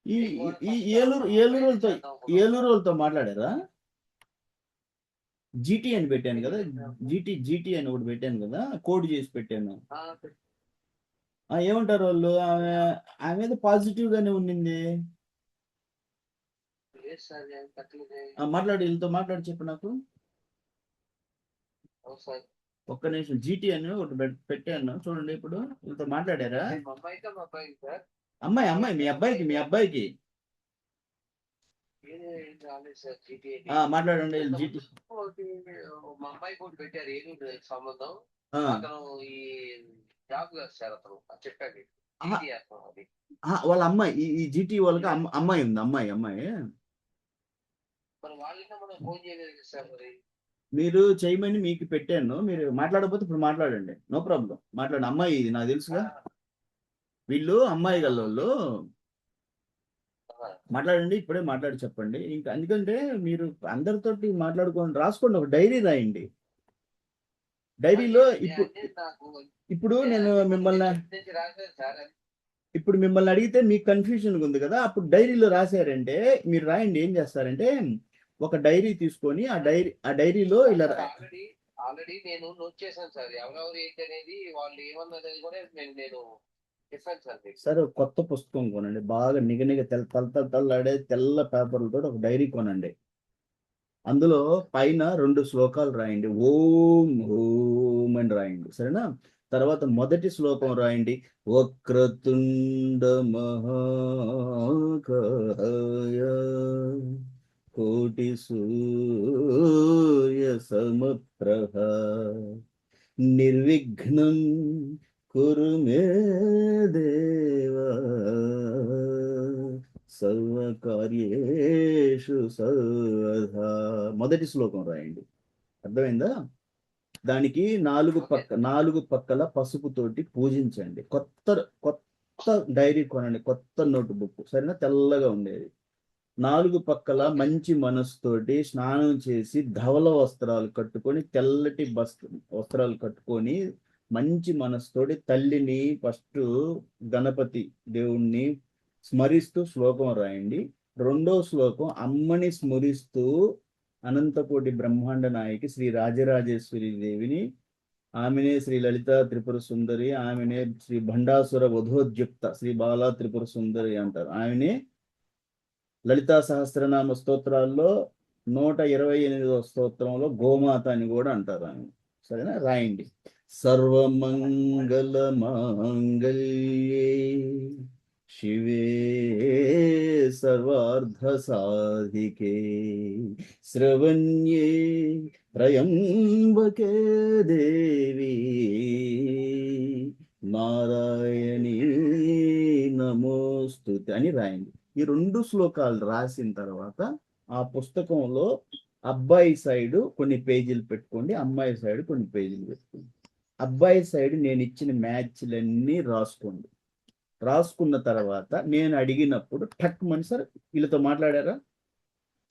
ఈ ఏలూరు వాళ్ళతో మాట్లాడారా? జీటీ అని పెట్టాను కదా, జీటీ అని ఒకటి పెట్టాను కదా, కోడ్ చేసి పెట్టాను. ఏమంటారు వాళ్ళు? ఆమె మీద పాజిటివ్ గానే ఉండింది. వీళ్ళతో మాట్లాడి చెప్పు నాకు. ఒక్క నిమిషం. జీటీ అని ఒకటి పెట్టాను చూడండి. ఇప్పుడు వీళ్ళతో మాట్లాడారా? అమ్మాయి మీ అబ్బాయికి మాట్లాడండి. జీటీ మా అమ్మాయికి ఒకటి పెట్టారు. ఏలూరు సంబంధం. ఈ జాబ్ సార్ అతను చెప్పాడు. వాళ్ళ అమ్మాయి ఈ జీటీ వాళ్ళకి అమ్మాయి ఉంది. అమ్మాయి మరి వాళ్ళైనా మనం ఫోన్ చేయలేదు సార్. మరి మీరు చేయమని మీకు పెట్టాను. మీరు మాట్లాడకపోతే ఇప్పుడు మాట్లాడండి. నో ప్రాబ్లం, మాట్లాడండి. అమ్మాయి ఇది నాకు తెలుసుగా. వీళ్ళు అమ్మాయి గల్లోళ్ళు. మాట్లాడండి, ఇప్పుడే మాట్లాడి చెప్పండి. ఇంకా ఎందుకంటే మీరు అందరితోటి మాట్లాడుకోండి. రాసుకోండి, ఒక డైరీ రాయండి. డైరీలో ఇప్పుడు నేను మిమ్మల్ని అడిగితే మీకు కన్ఫ్యూజన్ ఉంది కదా. అప్పుడు డైరీలో రాశారంటే మీరు రాయండి. ఏం చేస్తారంటే ఒక డైరీ తీసుకొని ఆ డైరీలో ఇలా ఆల్రెడీ నేను నోట్ చేశాను సార్. ఎవరెవరు ఏంటి అనేది వాళ్ళు ఏమన్నది కూడా నేను చెప్పాను సార్. సరే, కొత్త పుస్తకం కొనండి. బాగా నిగనిగ తెల్లాడే తెల్ల పేపర్లతో ఒక డైరీ కొనండి. అందులో పైన 2 శ్లోకాలు రాయండి. ఓం ఓం అని రాయండి, సరేనా? తర్వాత మొదటి శ్లోకం రాయండి. వక్రతుండ మహాకాయ కోటి సూర్య సమప్రభ నిర్విఘ్నం కురు మే దేవ సర్వకార్యేషు సర్వదా. మొదటి శ్లోకం రాయండి. అర్థమైందా? దానికి 4 పక్కల పసుపుతోటి పూజించండి. కొత్త డైరీ కొనండి, కొత్త నోట్ బుక్, సరేనా? తెల్లగా ఉండేది. 4 పక్కల మంచి మనసుతోటి స్నానం చేసి ధవల వస్త్రాలు కట్టుకొని, తెల్లటి వస్త్రాలు కట్టుకొని మంచి మనసుతోటి తల్లిని ఫస్ట్ గణపతి దేవుణ్ణి స్మరిస్తూ శ్లోకం రాయండి. 2వ శ్లోకం అమ్మని స్మరిస్తూ అనంతకోటి బ్రహ్మాండ నాయకి శ్రీ రాజరాజేశ్వరి దేవిని, ఆమెనే శ్రీ లలిత త్రిపుర సుందరి, ఆమెనే శ్రీ భండాసుర వధోద్యుక్త శ్రీ బాలా త్రిపుర సుందరి అంటారు. ఆమెనే లలితా సహస్రనామ స్తోత్రాల్లో 128వ స్తోత్రంలో గోమాత అని కూడా అంటారు ఆమె, సరేనా? రాయండి. సర్వమంగళ మాంగళ్యే శివే సర్వార్థ సాధికే శ్రవణ్యే త్రయంబకే దేవి నారాయణీ నమోస్తుతే అని రాయండి. ఈ 2 శ్లోకాలు రాసిన తర్వాత ఆ పుస్తకంలో అబ్బాయి సైడ్ కొన్ని పేజీలు పెట్టుకోండి, అమ్మాయి సైడ్ కొన్ని పేజీలు పెట్టుకోండి. అబ్బాయి సైడ్ నేను ఇచ్చిన మ్యాచ్లన్నీ రాసుకోండి. రాసుకున్న తర్వాత నేను అడిగినప్పుడు టక్ మని, సార్ వీళ్ళతో మాట్లాడారా?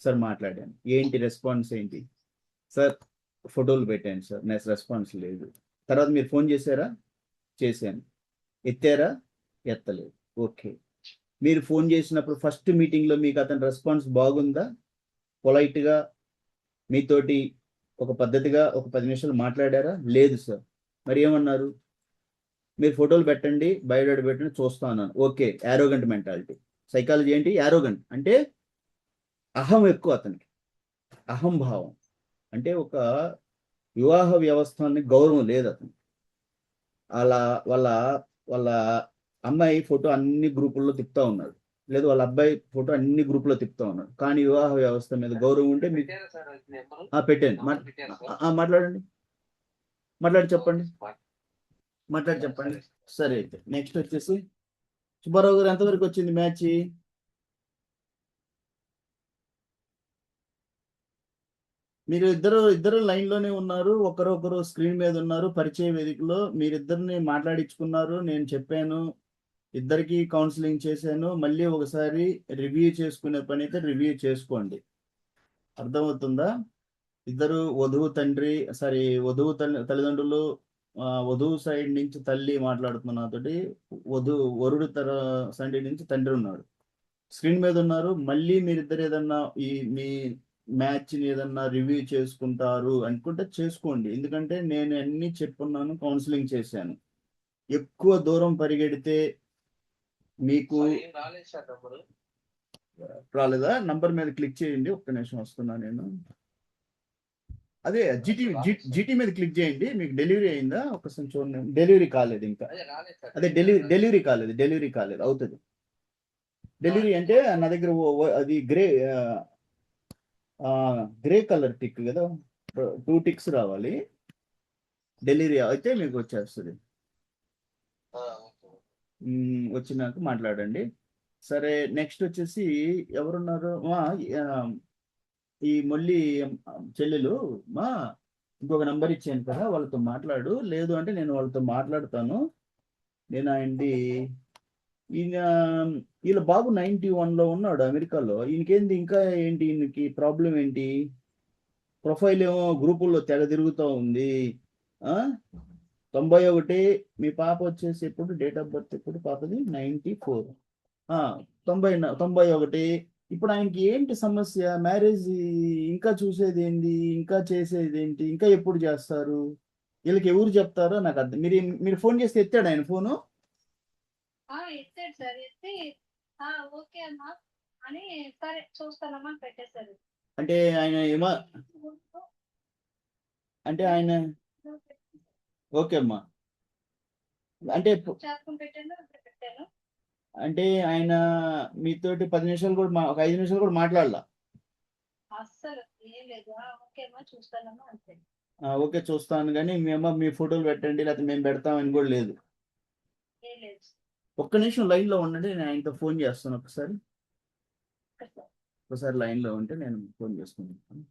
సార్ మాట్లాడాను. ఏంటి రెస్పాన్స్ ఏంటి? సార్ ఫోటోలు పెట్టాను సార్, నెక్స్ట్ రెస్పాన్స్ లేదు. తర్వాత మీరు ఫోన్ చేశారా? చేశాను. ఎత్తారా? ఎత్తలేదు. ఓకే. మీరు ఫోన్ చేసినప్పుడు ఫస్ట్ మీటింగ్లో మీకు అతని రెస్పాన్స్ బాగుందా? పొలైట్గా మీతోటి ఒక పద్ధతిగా ఒక 10 నిమిషాలు మాట్లాడారా? లేదు సార్. మరి ఏమన్నారు? మీరు ఫోటోలు పెట్టండి, బయోడేటా పెట్టండి, చూస్తా అన్నాను. ఓకే. Arrogant mentality. సైకాలజీ ఏంటి? యారోగెంట్ అంటే అహం ఎక్కువ అతనికి. అహంభావం అంటే ఒక వివాహ వ్యవస్థని గౌరవం లేదు అతను. అలా వాళ్ళ వాళ్ళ అమ్మాయి ఫోటో అన్ని గ్రూపుల్లో తిప్పుతా ఉన్నాడు, లేదు వాళ్ళ అబ్బాయి ఫోటో అన్ని గ్రూపుల్లో తిప్పుతా ఉన్నాడు. కానీ వివాహ వ్యవస్థ మీద గౌరవం ఉంటే మీకు పెట్టారా సార్ అది నెంబరు? పెట్టాను. నెంబర్ పెట్టారా సార్? మాట్లాడండి, మాట్లాడి చెప్పండి, ఓకే సార్. మాట్లాడి చెప్పండి. సరే అయితే నెక్స్ట్ వచ్చేసి సుబ్బారావు గారు, ఎంతవరకు వచ్చింది మ్యాచ్? మీరు ఇద్దరు లైన్లోనే ఉన్నారు, ఒకరు స్క్రీన్ మీద ఉన్నారు. పరిచయ వేదికలో మీరిద్దరిని మాట్లాడించుకున్నారు. నేను చెప్పాను, ఇద్దరికి కౌన్సిలింగ్ చేశాను. మళ్ళీ ఒకసారి రివ్యూ చేసుకునే పని అయితే రివ్యూ చేసుకోండి. అర్థమవుతుందా? ఇద్దరు వధువు తల్లిదండ్రులు, వధువు సైడ్ నుంచి తల్లి మాట్లాడుతున్న నాతోటి, వరుడు సైడ్ నుంచి తండ్రి ఉన్నాడు, స్క్రీన్ మీద ఉన్నారు. మళ్ళీ మీరిద్దరు ఏదన్నా మీ మ్యాచ్ని ఏదన్నా రివ్యూ చేసుకుంటారు అనుకుంటే చేసుకోండి. ఎందుకంటే నేను అన్ని చెప్పున్నాను, కౌన్సిలింగ్ చేశాను. ఎక్కువ దూరం పరిగెడితే మీకు ఏం రాలేదు సార్ నెంబరు. రాలేదా? నంబర్ మీద క్లిక్ చేయండి. ఒక్క నిమిషం వస్తున్నా నేను. అదే జీటీ మీద క్లిక్ చేయండి. మీకు డెలివరీ అయిందా? ఒకసారి చూడండి. డెలివరీ కాలేదు ఇంకా. అదే రాలేదు సార్. అదే డెలివరీ కాలేదు. అవుతుంది. డెలివరీ అంటే నా దగ్గర అది గ్రే కలర్ టిక్ కదా, 2 టిక్స్ రావాలి. డెలివరీ అయితే మీకు వచ్చేస్తుంది. ఓకే. వచ్చినాక మాట్లాడండి. సరే, నెక్స్ట్ వచ్చేసి ఎవరున్నారు? ఈ మొల్లి చెల్లెలు ఇంకొక నంబర్ ఇచ్చాను కదా, వాళ్ళతో మాట్లాడు. లేదు అంటే నేను వాళ్ళతో మాట్లాడతాను. నేను వీళ్ళ బాబు 91లో ఉన్నాడు అమెరికాలో. ఈయనకేంది ఇంకా ఏంటి? ఈయనకి ప్రాబ్లం ఏంటి? ప్రొఫైల్ ఏమో గ్రూపుల్లో తెగ తిరుగుతూ ఉంది. 91. మీ పాప వచ్చేసి ఎప్పుడు? డేట్ ఆఫ్ బర్త్ ఎప్పుడు పాపది? 94. 91. ఇప్పుడు ఆయనకి ఏంటి సమస్య? మ్యారేజ్ ఇంకా చూసేది ఏంటి? ఇంకా చేసేది ఏంటి? ఇంకా ఎప్పుడు చేస్తారు? వీళ్ళకి ఎవరు చెప్తారో నాకు అర్థం. మీరు ఫోన్ చేస్తే ఎత్తాడు ఆయన ఫోను? ఎత్తాడు సార్. ఎత్తి ఓకే అమ్మా అని సరే చూస్తానమ్మా అని పెట్టేశారు. అంటే ఆయన ఓకే అమ్మా అంటే పెట్టాను. అంటే ఆయన మీతోటి 10 నిమిషాలు కూడా ఒక 5 నిమిషాలు కూడా మాట్లాడాల? అస్సలు ఏం లేదు. ఓకే అమ్మా చూస్తానమ్మా అంతే. ఓకే చూస్తాను, కానీ మీ ఫోటోలు పెట్టండి లేకపోతే మేము పెడతామని కూడా లేదు. ఏం లేదు. ఒక్క నిమిషం లైన్లో ఉండండి, నేను ఆయనతో ఫోన్ చేస్తాను. ఒకసారి లైన్లో ఉంటే నేను ఫోన్ చేసుకుంటాను.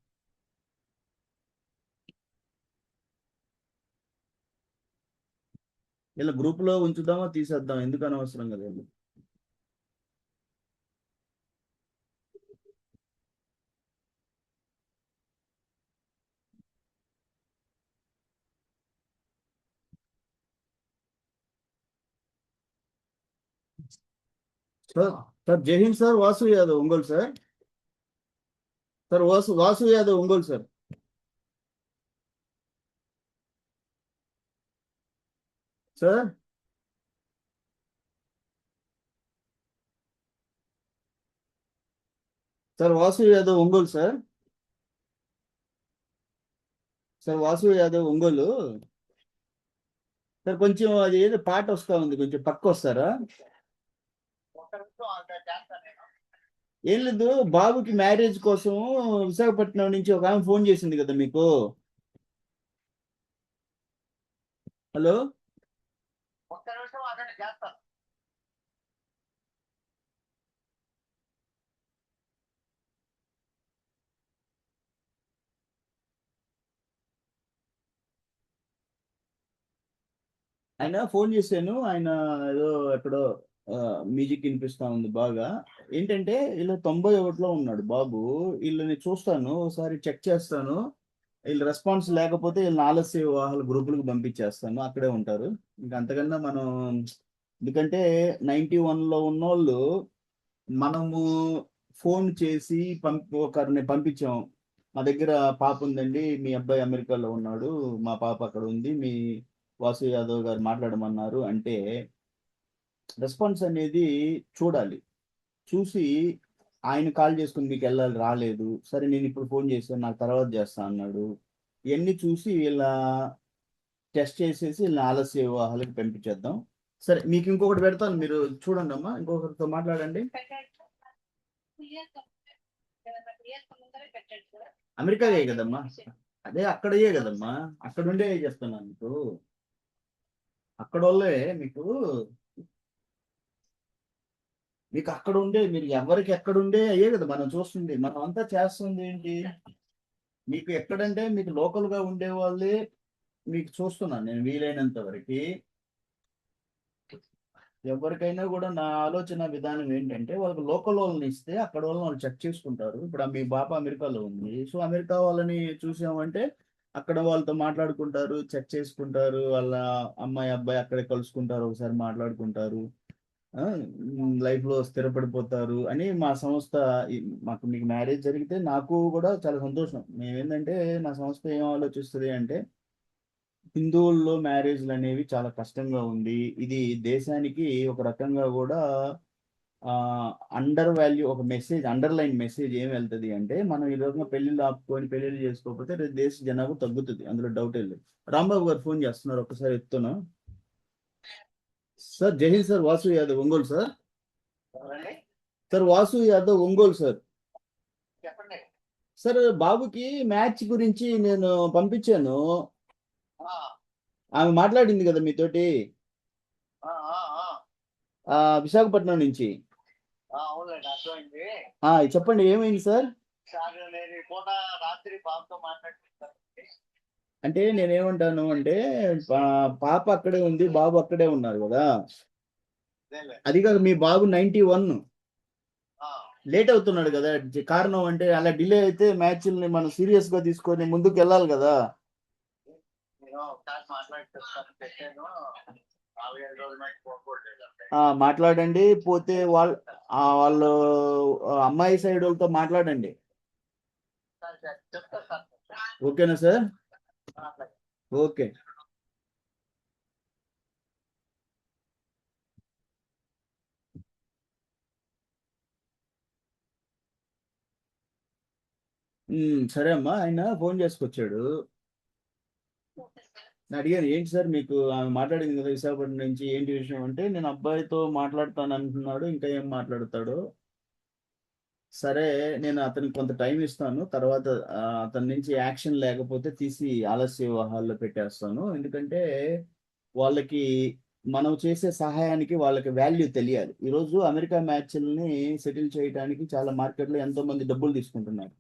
ఇలా గ్రూప్లో ఉంచుదామా తీసేద్దాం? ఎందుకు అనవసరం కదా. సార్ జై Hind sir. Vasu Yadav Ongole sir. Vasu Yadav Ongole sir. Sir Vasu Yadav Ongole sir. Vasu Yadav Ongole sir. కొంచెం అది ఏదో పాట వస్తా ఉంది, కొంచెం పక్క వస్తారా? ఏం లేదు, బాబుకి మ్యారేజ్ కోసం విశాఖపట్నం నుంచి ఒక ఆమె ఫోన్ చేసింది కదా మీకు. హలో, ఆయన ఫోన్ చేశాను. ఆయన ఏదో ఎక్కడో మ్యూజిక్ వినిపిస్తా ఉంది బాగా. ఏంటంటే ఇలా 91లో ఉన్నాడు బాబు. వీళ్ళని చూస్తాను, ఒకసారి చెక్ చేస్తాను. వీళ్ళు రెస్పాన్స్ లేకపోతే వీళ్ళని ఆలస్య వివాహాల గ్రూపులకు పంపించేస్తాను, అక్కడే ఉంటారు. ఇంకా అంతకన్నా మనం, ఎందుకంటే 91లో ఉన్నోళ్ళు మనము ఫోన్ చేసి ఒకరిని పంపించాం, మా దగ్గర పాప ఉందండి, మీ అబ్బాయి అమెరికాలో ఉన్నాడు, మా పాప అక్కడ ఉంది, మీ వాసు యాదవ్ గారు మాట్లాడమన్నారు అంటే రెస్పాన్స్ అనేది చూడాలి. చూసి ఆయన కాల్ చేసుకుని మీకు వెళ్ళాలి, రాలేదు, సరే నేను ఇప్పుడు ఫోన్ చేశాను, నాకు తర్వాత చేస్తా అన్నాడు, ఇవన్నీ చూసి వీళ్ళ టెస్ట్ చేసేసి వీళ్ళని ఆలస్య వివాహాలకు పంపించేద్దాం. సరే, మీకు ఇంకొకటి పెడతాను, మీరు చూడండి అమ్మా, ఇంకొకరితో మాట్లాడండి. అమెరికాయే కదమ్మా, అదే అక్కడయే కదమ్మా, అక్కడ ఉండే చెప్తున్నాను మీకు, అక్కడ వాళ్ళే మీకు అక్కడ ఉండే, మీరు ఎవరికి ఎక్కడుండే అయ్యే కదా మనం చూస్తుంది, మనం అంతా చేస్తుంది ఏంటి, మీకు ఎక్కడంటే మీకు లోకల్ గా ఉండే వాళ్ళే మీకు చూస్తున్నాను నేను వీలైనంత వరకు. ఎవరికైనా కూడా నా ఆలోచన విధానం ఏంటంటే, వాళ్ళకి లోకల్ వాళ్ళని ఇస్తే అక్కడ వాళ్ళు చెక్ చేసుకుంటారు. ఇప్పుడు మీ పాప అమెరికాలో ఉంది, సో అమెరికా వాళ్ళని చూసామంటే అక్కడ వాళ్ళతో మాట్లాడుకుంటారు, చెక్ చేసుకుంటారు, వాళ్ళ అమ్మాయి అబ్బాయి అక్కడే కలుసుకుంటారు, ఒకసారి మాట్లాడుకుంటారు, లైఫ్ లో స్థిరపడిపోతారు అని మా సంస్థ. మీకు మ్యారేజ్ జరిగితే నాకు కూడా చాలా సంతోషం. మేమేంటంటే నా సంస్థ ఏం ఆలోచిస్తుంది అంటే, హిందువుల్లో మ్యారేజ్లు అనేవి చాలా కష్టంగా ఉంది, ఇది దేశానికి ఒక రకంగా కూడా అండర్ వాల్యూ, ఒక మెసేజ్, అండర్లైన్ మెసేజ్ ఏం వెళ్తుంది అంటే, మనం ఈ రోజున పెళ్లిళ్ళు ఆపుకొని పెళ్లిళ్ళు చేసుకోకపోతే రేపు దేశ జనాభా తగ్గుతుంది, అందులో డౌట్ లేదు. రాంబాబు గారు ఫోన్ చేస్తున్నారు, ఒక్కసారి ఎత్తున్నా. సార్ జై Hind sir, Vasu Yadav Ongole sir. Sir Vasu Yadav Ongole sir. చెప్పండి సార్ బాబుకి మ్యాచ్ గురించి నేను పంపించాను, ఆమె మాట్లాడింది కదా మీతోటి, విశాఖపట్నం నుంచి. అవునండి, అర్థమైంది. చెప్పండి ఏమైంది సార్? సార్ నేను ఈ పూట రాత్రి బాబుతో మాట్లాడుతున్నాను. అంటే నేనేమంటాను అంటే, పాప అక్కడే ఉంది, బాబు అక్కడే ఉన్నారు కదా, అది కాక మీ బాబు 91 లేట్ అవుతున్నాడు కదా, కారణం అంటే అలా డిలే అయితే మ్యాచ్ల్ని మనం సీరియస్ గా తీసుకొని ముందుకు వెళ్ళాలి కదా. నేను ఒకసారి మాట్లాడుతున్నాను, పెట్టాను. 4-5 రోజుల మధ్య పోకూడదు. మాట్లాడండి, పోతే వాళ్ళు అమ్మాయి సైడ్ వాళ్ళతో మాట్లాడండి, చెప్తా సార్. ఓకేనా సార్? ఓకే. సరే అమ్మా, ఆయన ఫోన్ చేసుకొచ్చాడు, నేను అడిగాను ఏంటి సార్ మీకు ఆమె మాట్లాడింది కదా విశాఖపట్నం నుంచి, ఏంటి విషయం అంటే, నేను అబ్బాయితో మాట్లాడతాను అంటున్నాడు, ఇంకా ఏం మాట్లాడతాడు, సరే నేను అతనికి కొంత టైం ఇస్తాను, తర్వాత అతని నుంచి యాక్షన్ లేకపోతే తీసి ఆలస్య వివాహాల్లో పెట్టేస్తాను, ఎందుకంటే వాళ్ళకి మనం చేసే సహాయానికి వాళ్ళకి వాల్యూ తెలియాలి. ఈరోజు అమెరికా మ్యాచ్ల్ని సెటిల్ చేయడానికి చాలా మార్కెట్లో ఎంతో మంది డబ్బులు తీసుకుంటున్నారు.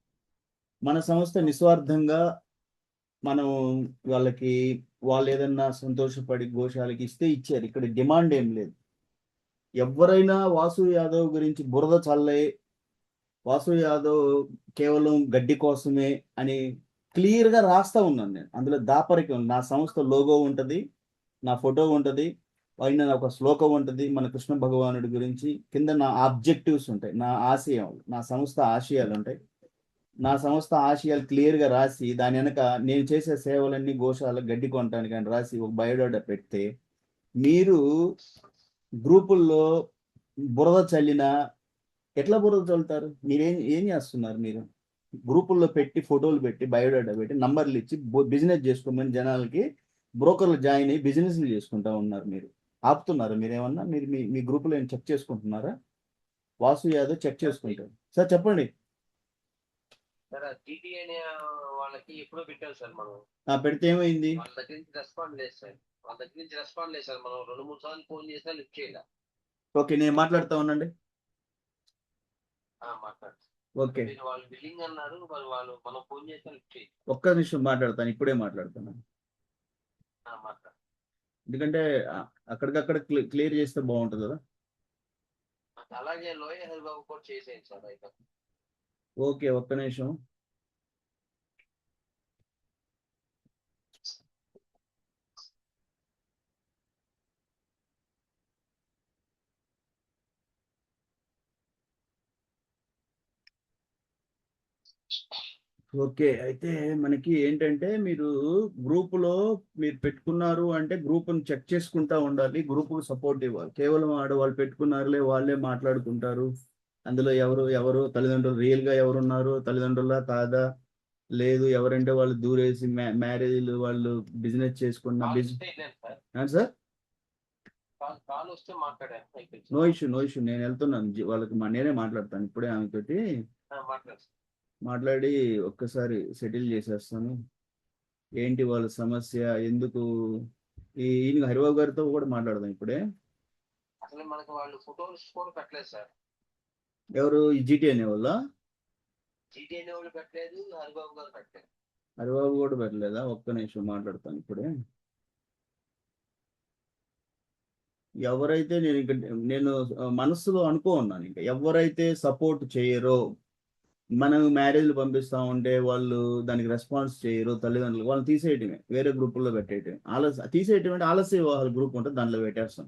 మన సంస్థ నిస్వార్థంగా మనం వాళ్ళకి, వాళ్ళు ఏదన్నా సంతోషపడి గోశాలకి ఇస్తే ఇచ్చారు, ఇక్కడ డిమాండ్ ఏం లేదు. ఎవరైనా వాసు యాదవ్ గురించి బురద చల్లే, వాసు యాదవ్ కేవలం గడ్డి కోసమే అని క్లియర్గా రాస్తా ఉన్నాను నేను, అందులో దాపరికం, నా సంస్థ లోగో ఉంటుంది, నా ఫోటో ఉంటుంది, పైన ఒక శ్లోకం ఉంటుంది మన కృష్ణ భగవానుడి గురించి, కింద నా ఆబ్జెక్టివ్స్ ఉంటాయి, నా ఆశయాలు, నా సంస్థ ఆశయాలు ఉంటాయి. నా సంస్థ ఆశయాలు క్లియర్గా రాసి దాని వెనక నేను చేసే సేవలన్నీ గోశాల గడ్డి కొనడానికి అని రాసి ఒక బయోడేటా పెడితే, మీరు గ్రూపుల్లో బురద చల్లినా ఎట్లా బురద చల్లుతారు? ఏం చేస్తున్నారు మీరు? గ్రూపుల్లో పెట్టి ఫోటోలు పెట్టి బయోడేటా పెట్టి నంబర్లు ఇచ్చి బిజినెస్ చేసుకోమని జనాలకి బ్రోకర్లు జాయిన్ అయ్యి బిజినెస్లు చేసుకుంటా ఉన్నారు. మీరు ఆపుతున్నారు? మీరేమన్నా మీరు మీ గ్రూపులో ఏం చెక్ చేసుకుంటున్నారా? వాసు యాదవ్ చెక్ చేసుకుంటారు సార్, చెప్పండి సార్. టీటీ అనే వాళ్ళకి ఎప్పుడో పెట్టారు సార్ మనం. పెడితే ఏమైంది? వాళ్ళ దగ్గర నుంచి రెస్పాండ్ లేదు సార్. మనం 2-3 సార్లు ఫోన్ చేసినా లిఫ్ట్ చేయాలి. ఓకే, నేను మాట్లాడుతా ఉండండి. మాట్లాడు. ఓకే, వాళ్ళు బిల్లింగ్ అన్నారు, మరి వాళ్ళు మనం ఫోన్ చేసినా లిఫ్ట్ చేయాలి. ఒక్క నిమిషం మాట్లాడతాను, ఇప్పుడే మాట్లాడుతున్నాను. మాట్లాడు. ఎందుకంటే అక్కడికక్కడ క్లియర్ చేస్తే బాగుంటుంది కదా. అలాగే లోయ హరిబాబు కూడా చేసేయండి సార్ అయితే. ఓకే, ఒక్క నిమిషం. ఓకే. అయితే మనకి ఏంటంటే మీరు గ్రూప్‌లో మీరు పెట్టుకున్నారు అంటే గ్రూప్‌ని చెక్ చేసుకుంటా ఉండాలి. గ్రూప్‌కి సపోర్ట్ ఇవ్వాలి. కేవలం ఆడవాళ్ళు పెట్టుకున్నారులే వాళ్ళే మాట్లాడుకుంటారు. అందులో ఎవరు తల్లిదండ్రులు రియల్‌గా ఎవరున్నారు? తల్లిదండ్రులా? కాదా? లేదు ఎవరంటే వాళ్ళు దూరేసి మ్యారేజ్‌లు వాళ్ళు బిజినెస్ చేసుకున్న కాల్ వస్తే వెళ్ళాను సార్. సార్? కాల్ వస్తే మాట్లాడాను అయిపోయింది no sir. Issue. No issue. నేనెళ్తున్నాను. వాళ్ళకి నేనే మాట్లాడతాను. ఇప్పుడే ఆమెతోటి మాట్లాడు సార్. మాట్లాడి ఒక్కసారి సెటిల్ చేసేస్తాను. ఏంటి వాళ్ళ సమస్య? ఎందుకు ఈయన హరిబాబు గారితో కూడా మాట్లాడదాం ఇప్పుడే. అసలు మనకు వాళ్ళు ఫోటోలు కూడా పెట్టలేదు సార్. ఎవరు ఈ జీటీ అనేవాళ్ళా? జీటీ అనే వాళ్ళు పెట్టలేదు, హరిబాబు గారు పెట్టలేదు. హరిబాబు కూడా పెట్టలేదా? ఒక్క నిమిషం మాట్లాడతాను ఇప్పుడే. ఎవరైతే నేను మనస్సులో అనుకోన్నాను ఇంకా ఎవరైతే సపోర్ట్ చేయరో మనం మ్యారేజ్‌లు పంపిస్తా ఉంటే వాళ్ళు దానికి రెస్పాన్స్ చేయరు తల్లిదండ్రులు. వాళ్ళని తీసేయటమే. వేరే గ్రూపుల్లో పెట్టేయటమే. తీసేయటం అంటే ఆలస్య వివాహాల గ్రూప్ ఉంటది. దాంట్లో పెట్టేస్తాం.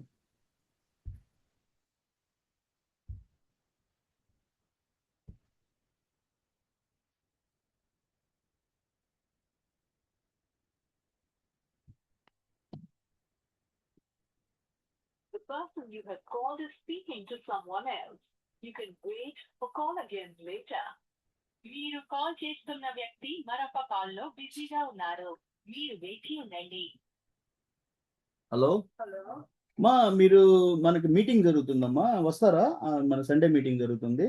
The person you have called is speaking to someone else. You can wait or call again later. మీరు కాల్ చేస్తున్న వ్యక్తి మరొక కాల్లో బిజీగా ఉన్నారు. మీరు వేచి ఉండండి. హలో! హలో. మీరు మనకి మీటింగ్ జరుగుతుందమ్మా. వస్తారా? మన సండే మీటింగ్ జరుగుతుంది.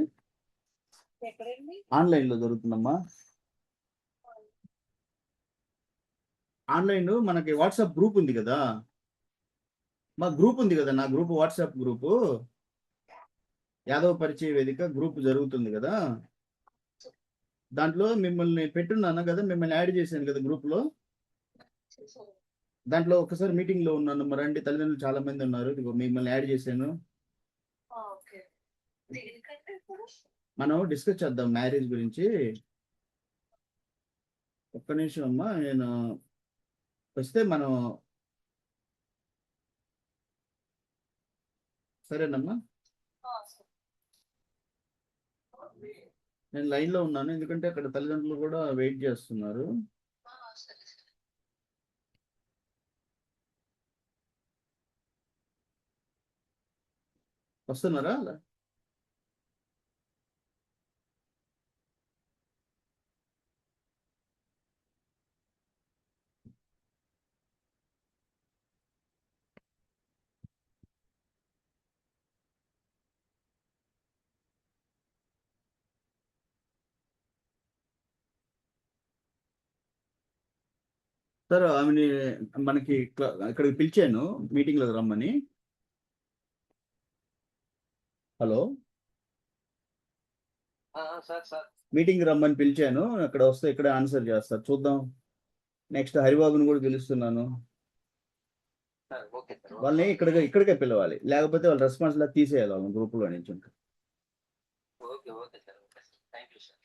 ఎక్కడండి? ఆన్‌లైన్‌లో జరుగుతుందమ్మా. ఆన్‌లైన్ మనకి వాట్సాప్ గ్రూప్ ఉంది కదా! మా గ్రూప్ ఉంది కదా! నా గ్రూప్ వాట్సాప్ గ్రూపు. యాదవ పరిచయ వేదిక గ్రూప్ జరుగుతుంది కదా! దాంట్లో మిమ్మల్ని పెట్టున్నాను కదా! మిమ్మల్ని యాడ్ చేశాను కదా గ్రూప్‌లో. దాంట్లో ఒకసారి మీటింగ్‌లో ఉన్నాను. రండి తల్లిదండ్రులు చాలా మంది ఉన్నారు. ఇదిగో మిమ్మల్ని యాడ్ చేశాను. ఓకే. దేనికంటే ఇప్పుడు? మనం డిస్కస్ చేద్దాం మ్యారేజ్ గురించి. ఒక్క నిమిషం అమ్మా. నేను వస్తే మనం సరేనమ్మా. నేను లైన్‌లో ఉన్నాను. ఎందుకంటే అక్కడ తల్లిదండ్రులు కూడా వెయిట్ చేస్తున్నారు. వస్తున్నారా? సార్ ఆమెని మనకి ఇక్కడికి పిలిచాను మీటింగ్‌లోకి రమ్మని. హలో! సార్ సార్ మీటింగ్‌కి రమ్మని పిలిచాను. అక్కడ వస్తే ఇక్కడే ఆన్సర్ చేస్తారు. చూద్దాం. నెక్స్ట్ హరిబాబుని కూడా పిలుస్తున్నాను. Sir okay sir. వాళ్ళని ఇక్కడికే పిలవాలి. లేకపోతే వాళ్ళు రెస్పాన్స్ లేక తీసేయాలి వాళ్ళని గ్రూప్‌లో నుంచి. Okay okay sir. Okay sir. Thank you sir.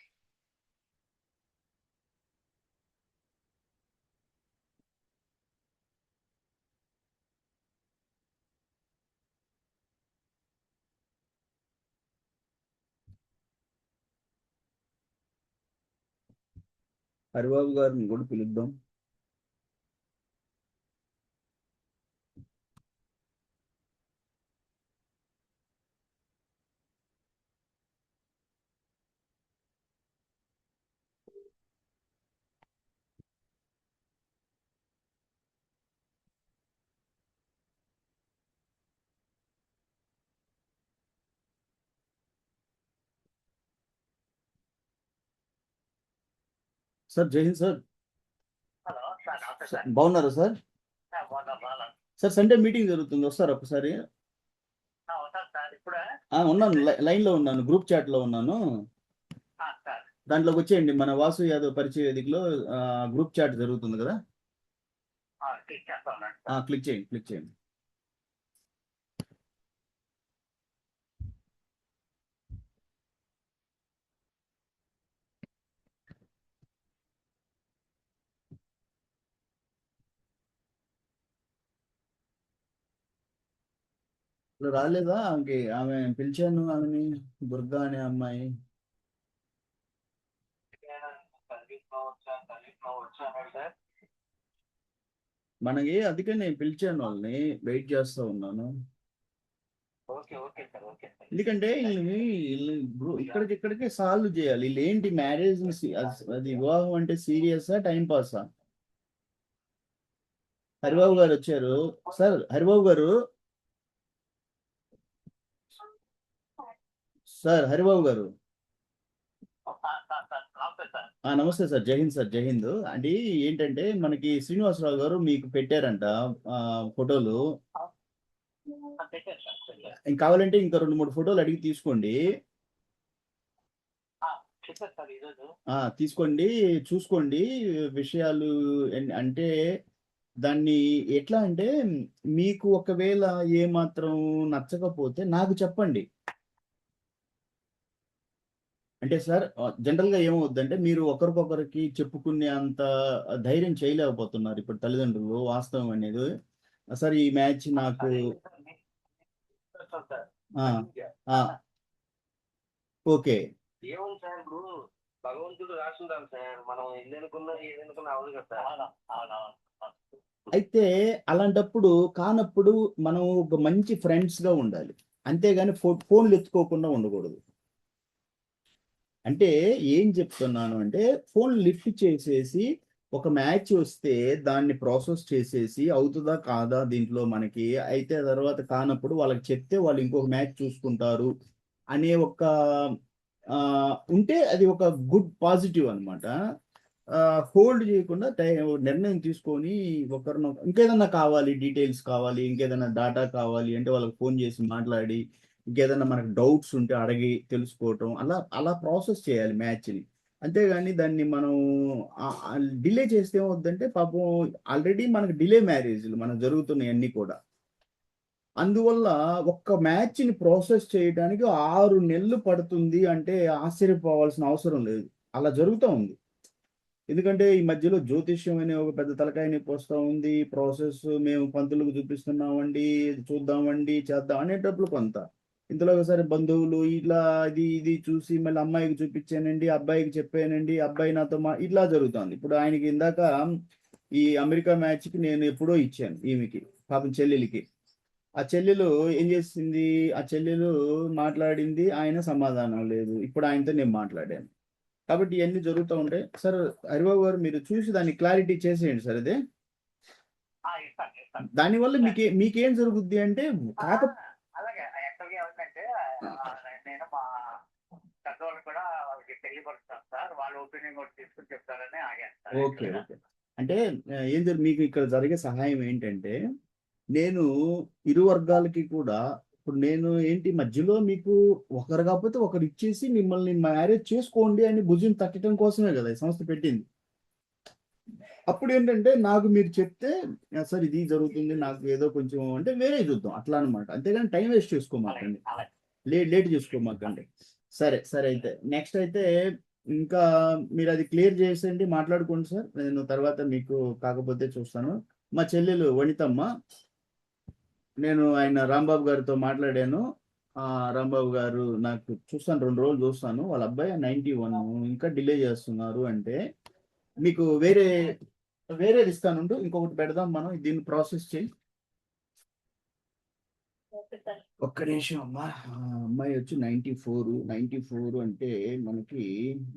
Haribabu గారిని కూడా పిలుద్దాం. సార్ జై హింద్ సార్. హలో సార్, నమస్తే సార్. బాగున్నారా సార్? బాగున్నా. సార్ సండే మీటింగ్ జరుగుతుంది. వస్తారా ఒకసారి? వస్తాను సార్. ఇప్పుడే ఉన్నాను. లైన్‌లో ఉన్నాను. గ్రూప్ చాట్‌లో ఉన్నాను. సార్. దాంట్లోకి వచ్చేయండి. మన వాసు యాదవ్ పరిచయ వేదికలో గ్రూప్ చాట్ జరుగుతుంది కదా! క్లిక్ చేస్తా ఉన్నాను. క్లిక్ చేయండి. క్లిక్ చేయండి. రాలేదా? ఆమె పిలిచాను ఆమెని. దుర్గా అనే అమ్మాయి. వచ్చాను సార్. మనకి అందుకే నేను పిలిచాను వాళ్ళని, వెయిట్ చేస్తా ఉన్నాను. Okay okay sir, okay sir. ఎందుకంటే ఇక్కడికే సాల్వ్ చేయాలి. వీళ్ళు ఏంటి మ్యారేజ్, అది వివాహం అంటే సీరియసా టైం పాసా? హరిబాబు గారు వచ్చారు సార్. హరిబాబు గారు సార్, హరిబాబు గారు నమస్తే సార్. జై హింద్ సార్, జై హింద్. అంటే ఏంటంటే మనకి శ్రీనివాసరావు గారు మీకు పెట్టారంట ఫోటోలు. ఇంక కావాలంటే ఇంకా 2-3 ఫోటోలు అడిగి తీసుకోండి. తీసుకోండి, చూసుకోండి విషయాలు. అంటే దాన్ని ఎట్లా అంటే మీకు ఒకవేళ ఏమాత్రం నచ్చకపోతే నాకు చెప్పండి. అంటే సార్ జనరల్గా ఏమవుద్దంటే మీరు ఒకరికొకరికి చెప్పుకునే అంత ధైర్యం చేయలేకపోతున్నారు ఇప్పుడు తల్లిదండ్రులు. వాస్తవం అనేది సార్, ఈ మ్యాచ్ నాకు ఓకే. ఏముంది సార్, ఇప్పుడు భగవంతుడు రాసుంటారు సార్, మనం ఏదనుకున్నా అవ్వదు కదా సార్. అయితే అలాంటప్పుడు కానప్పుడు మనం ఒక మంచి ఫ్రెండ్స్ గా ఉండాలి, అంతేగాని ఫోన్లు ఎత్తుకోకుండా ఉండకూడదు. అంటే ఏం చెప్తున్నాను అంటే ఫోన్ లిఫ్ట్ చేసేసి ఒక మ్యాచ్ వస్తే దాన్ని ప్రాసెస్ చేసేసి అవుతుందా కాదా దీంట్లో మనకి అయితే తర్వాత కానప్పుడు వాళ్ళకి చెప్తే వాళ్ళు ఇంకొక మ్యాచ్ చూసుకుంటారు అనే ఒక ఉంటే అది ఒక గుడ్ పాజిటివ్ అనమాట. హోల్డ్ చేయకుండా నిర్ణయం తీసుకొని ఒకరిని ఇంకేదన్నా కావాలి, డీటెయిల్స్ కావాలి, ఇంకేదైనా డేటా కావాలి అంటే వాళ్ళకి ఫోన్ చేసి మాట్లాడి ఇంకేదైనా మనకు డౌట్స్ ఉంటే అడిగి తెలుసుకోవటం, అలా అలా ప్రాసెస్ చేయాలి మ్యాచ్ని. అంతేగాని దాన్ని మనం డిలే చేస్తే ఏమవుద్దంటే పాపం ఆల్రెడీ మనకు డిలే మ్యారేజ్లు మనకు జరుగుతున్నాయి అన్నీ కూడా. అందువల్ల ఒక్క మ్యాచ్ని ప్రాసెస్ చేయడానికి 6 నెలలు పడుతుంది అంటే ఆశ్చర్యపోవాల్సిన అవసరం లేదు. అలా జరుగుతూ ఉంది. ఎందుకంటే ఈ మధ్యలో జ్యోతిష్యం అనే ఒక పెద్ద తలకాయ నొప్పి వస్తూ ఉంది. ప్రాసెస్ మేము పంతులకు చూపిస్తున్నామండి, చూద్దామండి, చేద్దాం అనేటప్పుడు కొంత. ఇంతలో ఒకసారి బంధువులు ఇట్లా ఇది చూసి మళ్ళీ అమ్మాయికి చూపించానండి, అబ్బాయికి చెప్పానండి, అబ్బాయి నాతో ఇట్లా జరుగుతుంది. ఇప్పుడు ఆయనకి ఇందాక ఈ అమెరికా మ్యాచ్కి నేను ఎప్పుడో ఇచ్చాను ఈమెకి, పాపం చెల్లెలికి. ఆ చెల్లెలు ఏం చేసింది, ఆ చెల్లెలు మాట్లాడింది, ఆయన సమాధానం లేదు. ఇప్పుడు ఆయనతో నేను మాట్లాడాను. కాబట్టి ఇవన్నీ జరుగుతూ ఉంటాయి సార్. హరిబాబు గారు మీరు చూసి దాన్ని క్లారిటీ చేసేయండి సార్. అదే దానివల్ల మీకేం జరుగుద్ది అంటే అలాగే యాక్చువల్గా ఏమంటే నేను మా పెద్దవాళ్ళు కూడా వాళ్ళకి తెలియపరుస్తాను సార్, వాళ్ళ ఒపీనియన్ కూడా తీసుకుని చెప్తారని ఆగాను. Okay okay. అంటే మీకు ఇక్కడ జరిగే సహాయం ఏంటంటే నేను ఇరు వర్గాలకి కూడా ఇప్పుడు నేను ఏంటి మధ్యలో మీకు ఒకరు కాకపోతే ఒకరు ఇచ్చేసి మిమ్మల్ని మ్యారేజ్ చేసుకోండి అని భుజం తట్టడం కోసమే కదా ఈ సంస్థ పెట్టింది. అప్పుడు ఏంటంటే నాకు మీరు చెప్తే సార్ ఇది జరుగుతుంది నాకు ఏదో కొంచెం అంటే వేరే చూద్దాం అట్లా అనమాట. అంతేగాని టైం వేస్ట్ చేసుకోమాకండి, లేట్ చేసుకోమాకండి. సరే సరే. అయితే నెక్స్ట్ అయితే ఇంకా మీరు అది క్లియర్ చేసేయండి, మాట్లాడుకోండి సార్. నేను తర్వాత మీకు కాకపోతే చూస్తాను. మా చెల్లెలు వనితమ్మ, నేను ఆయన రాంబాబు గారితో మాట్లాడాను. రాంబాబు గారు నాకు చూస్తాను, 2 రోజులు చూస్తాను. వాళ్ళ అబ్బాయి 91 ఇంకా డిలే చేస్తున్నారు అంటే మీకు వేరేది ఇస్తానుండు, ఇంకొకటి పెడదాం మనం, దీన్ని ప్రాసెస్ చేయి. ఒక్క నిమిషం అమ్మా. అమ్మాయి వచ్చి 94 అంటే మనకి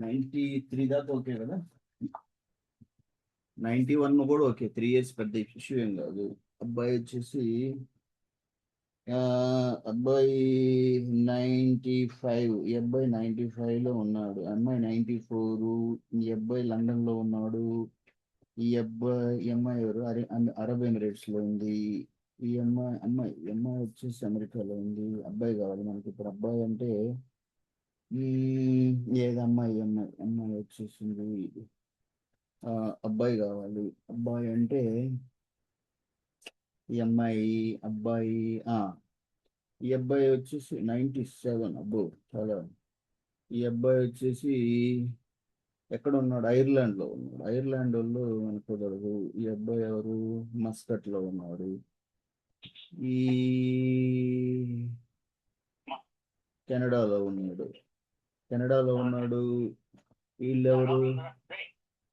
93 దాకా ఓకే కదా. 91 కూడా ఓకే, 3 years పెద్ద ఇష్యూ ఏం కాదు. అబ్బాయి వచ్చేసి అబ్బాయి 95, ఈ అబ్బాయి 95లో ఉన్నాడు, అమ్మాయి 94. ఈ అబ్బాయి లండన్లో ఉన్నాడు. ఈ అమ్మాయి ఎవరు అరబ్ ఎమిరేట్స్లో ఉంది. ఈ అమ్మాయి వచ్చేసి అమెరికాలో ఉంది. అబ్బాయి కావాలి మనకి ఇప్పుడు. అబ్బాయి అంటే ఏది అమ్మాయి వచ్చేసింది. అబ్బాయి కావాలి. అబ్బాయి అంటే ఈ అబ్బాయి ఈ అబ్బాయి వచ్చేసి 97. అబ్బో చాలా. ఈ అబ్బాయి వచ్చేసి ఎక్కడ ఉన్నాడు, ఐర్లాండ్లో ఉన్నాడు. ఐర్లాండ్ వాళ్ళు మనకు కుదరదు. ఈ అబ్బాయి ఎవరు, మస్కట్లో ఉన్నాడు. ఈ కెనడాలో ఉన్నాడు. వీళ్ళెవరు,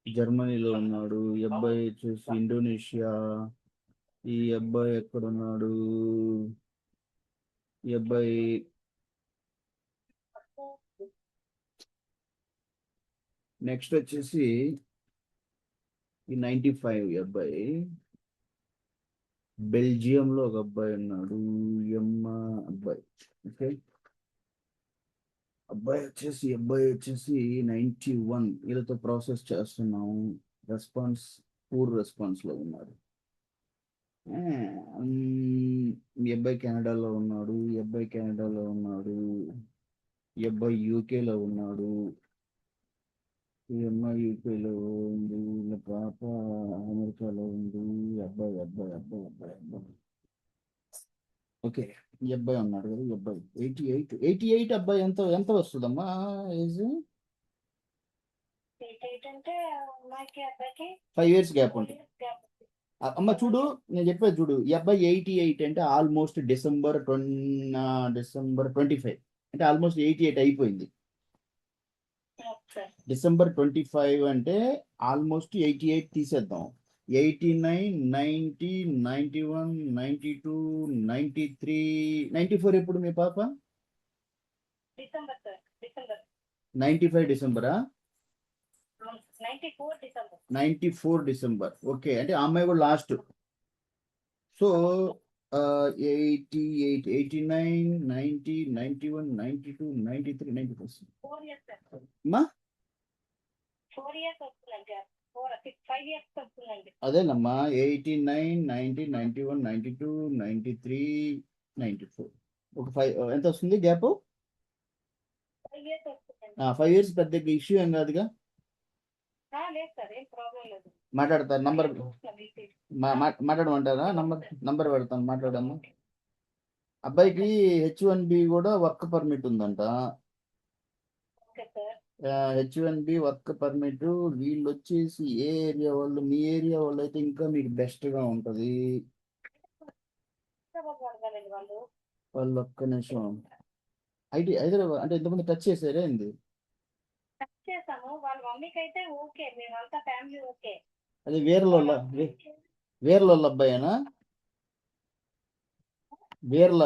జర్మనీలో ఉన్నాడు. ఈ అబ్బాయి వచ్చేసి ఇండోనేషియా. ఈ అబ్బాయి ఎక్కడున్నాడు? ఈ అబ్బాయి నెక్స్ట్ వచ్చేసి ఈ 95 ఈ అబ్బాయి బెల్జియంలో ఒక అబ్బాయి ఉన్నాడు. అబ్బాయి ఓకే. అబ్బాయి వచ్చేసి 91. వీళ్ళతో ప్రాసెస్ చేస్తున్నాము. పూర్ రెస్పాన్స్ లో ఉన్నారు. ఈ అబ్బాయి కెనడాలో ఉన్నాడు. ఈ అబ్బాయి యూకేలో ఉన్నాడు. ఈ అమ్మాయి యూకేలో ఉంది. వీళ్ళ పాప అమెరికాలో ఉంది. అబ్బాయి ఓకే. ఈ అబ్బాయి ఉన్నాడు కదా. ఈ అబ్బాయి 88 అబ్బాయి ఎంత వస్తుందమ్మా ఏజ్? 5 years గ్యాప్ ఉంటుంది. అమ్మ చూడు, నేను చెప్పేది చూడు. ఈ అబ్బాయి 88 అంటే ఆల్మోస్ట్ డిసెంబర్ 25 అంటే ఆల్మోస్ట్ 88 అయిపోయింది. డిసెంబర్ 25 అంటే ఆల్మోస్ట్ 88 తీసేద్దాం. 89, 90, 91, 92, 93, 94 ఎప్పుడు మీ పాప? 95 డిసెంబరా? 94 డిసెంబర్. ఓకే, అంటే ఆ అమ్మాయి కూడా లాస్ట్. సో 88, 89, 90, 91, 92, 93, 94. అమ్మా అదేనమ్మా 89, 90, 91, 92, 93, 94. ఒక 5 ఎంత వస్తుంది గ్యాప్? 5 years పెద్ద ఇష్యూ ఏం కాదుగా. మాట్లాడతారు. నంబర్ మాట్లాడమంటారా? నంబర్ పెడతాను, మాట్లాడమ్మా. అబ్బాయికి H1B కూడా వర్క్ పర్మిట్ ఉందంట. H1B work permit. వీళ్ళు వచ్చేసి ఏ ఏరియా వాళ్ళు? మీ ఏరియా వాళ్ళు అయితే ఇంకా మీకు బెస్ట్ గా ఉంటది. వాళ్ళు ఒక్క నిమిషం. హైదరాబాద్ అంటే ఇంతకుముందు టచ్ చేశారే ఏంది? అది వేర్ల అబ్బాయేనా? వేర్ల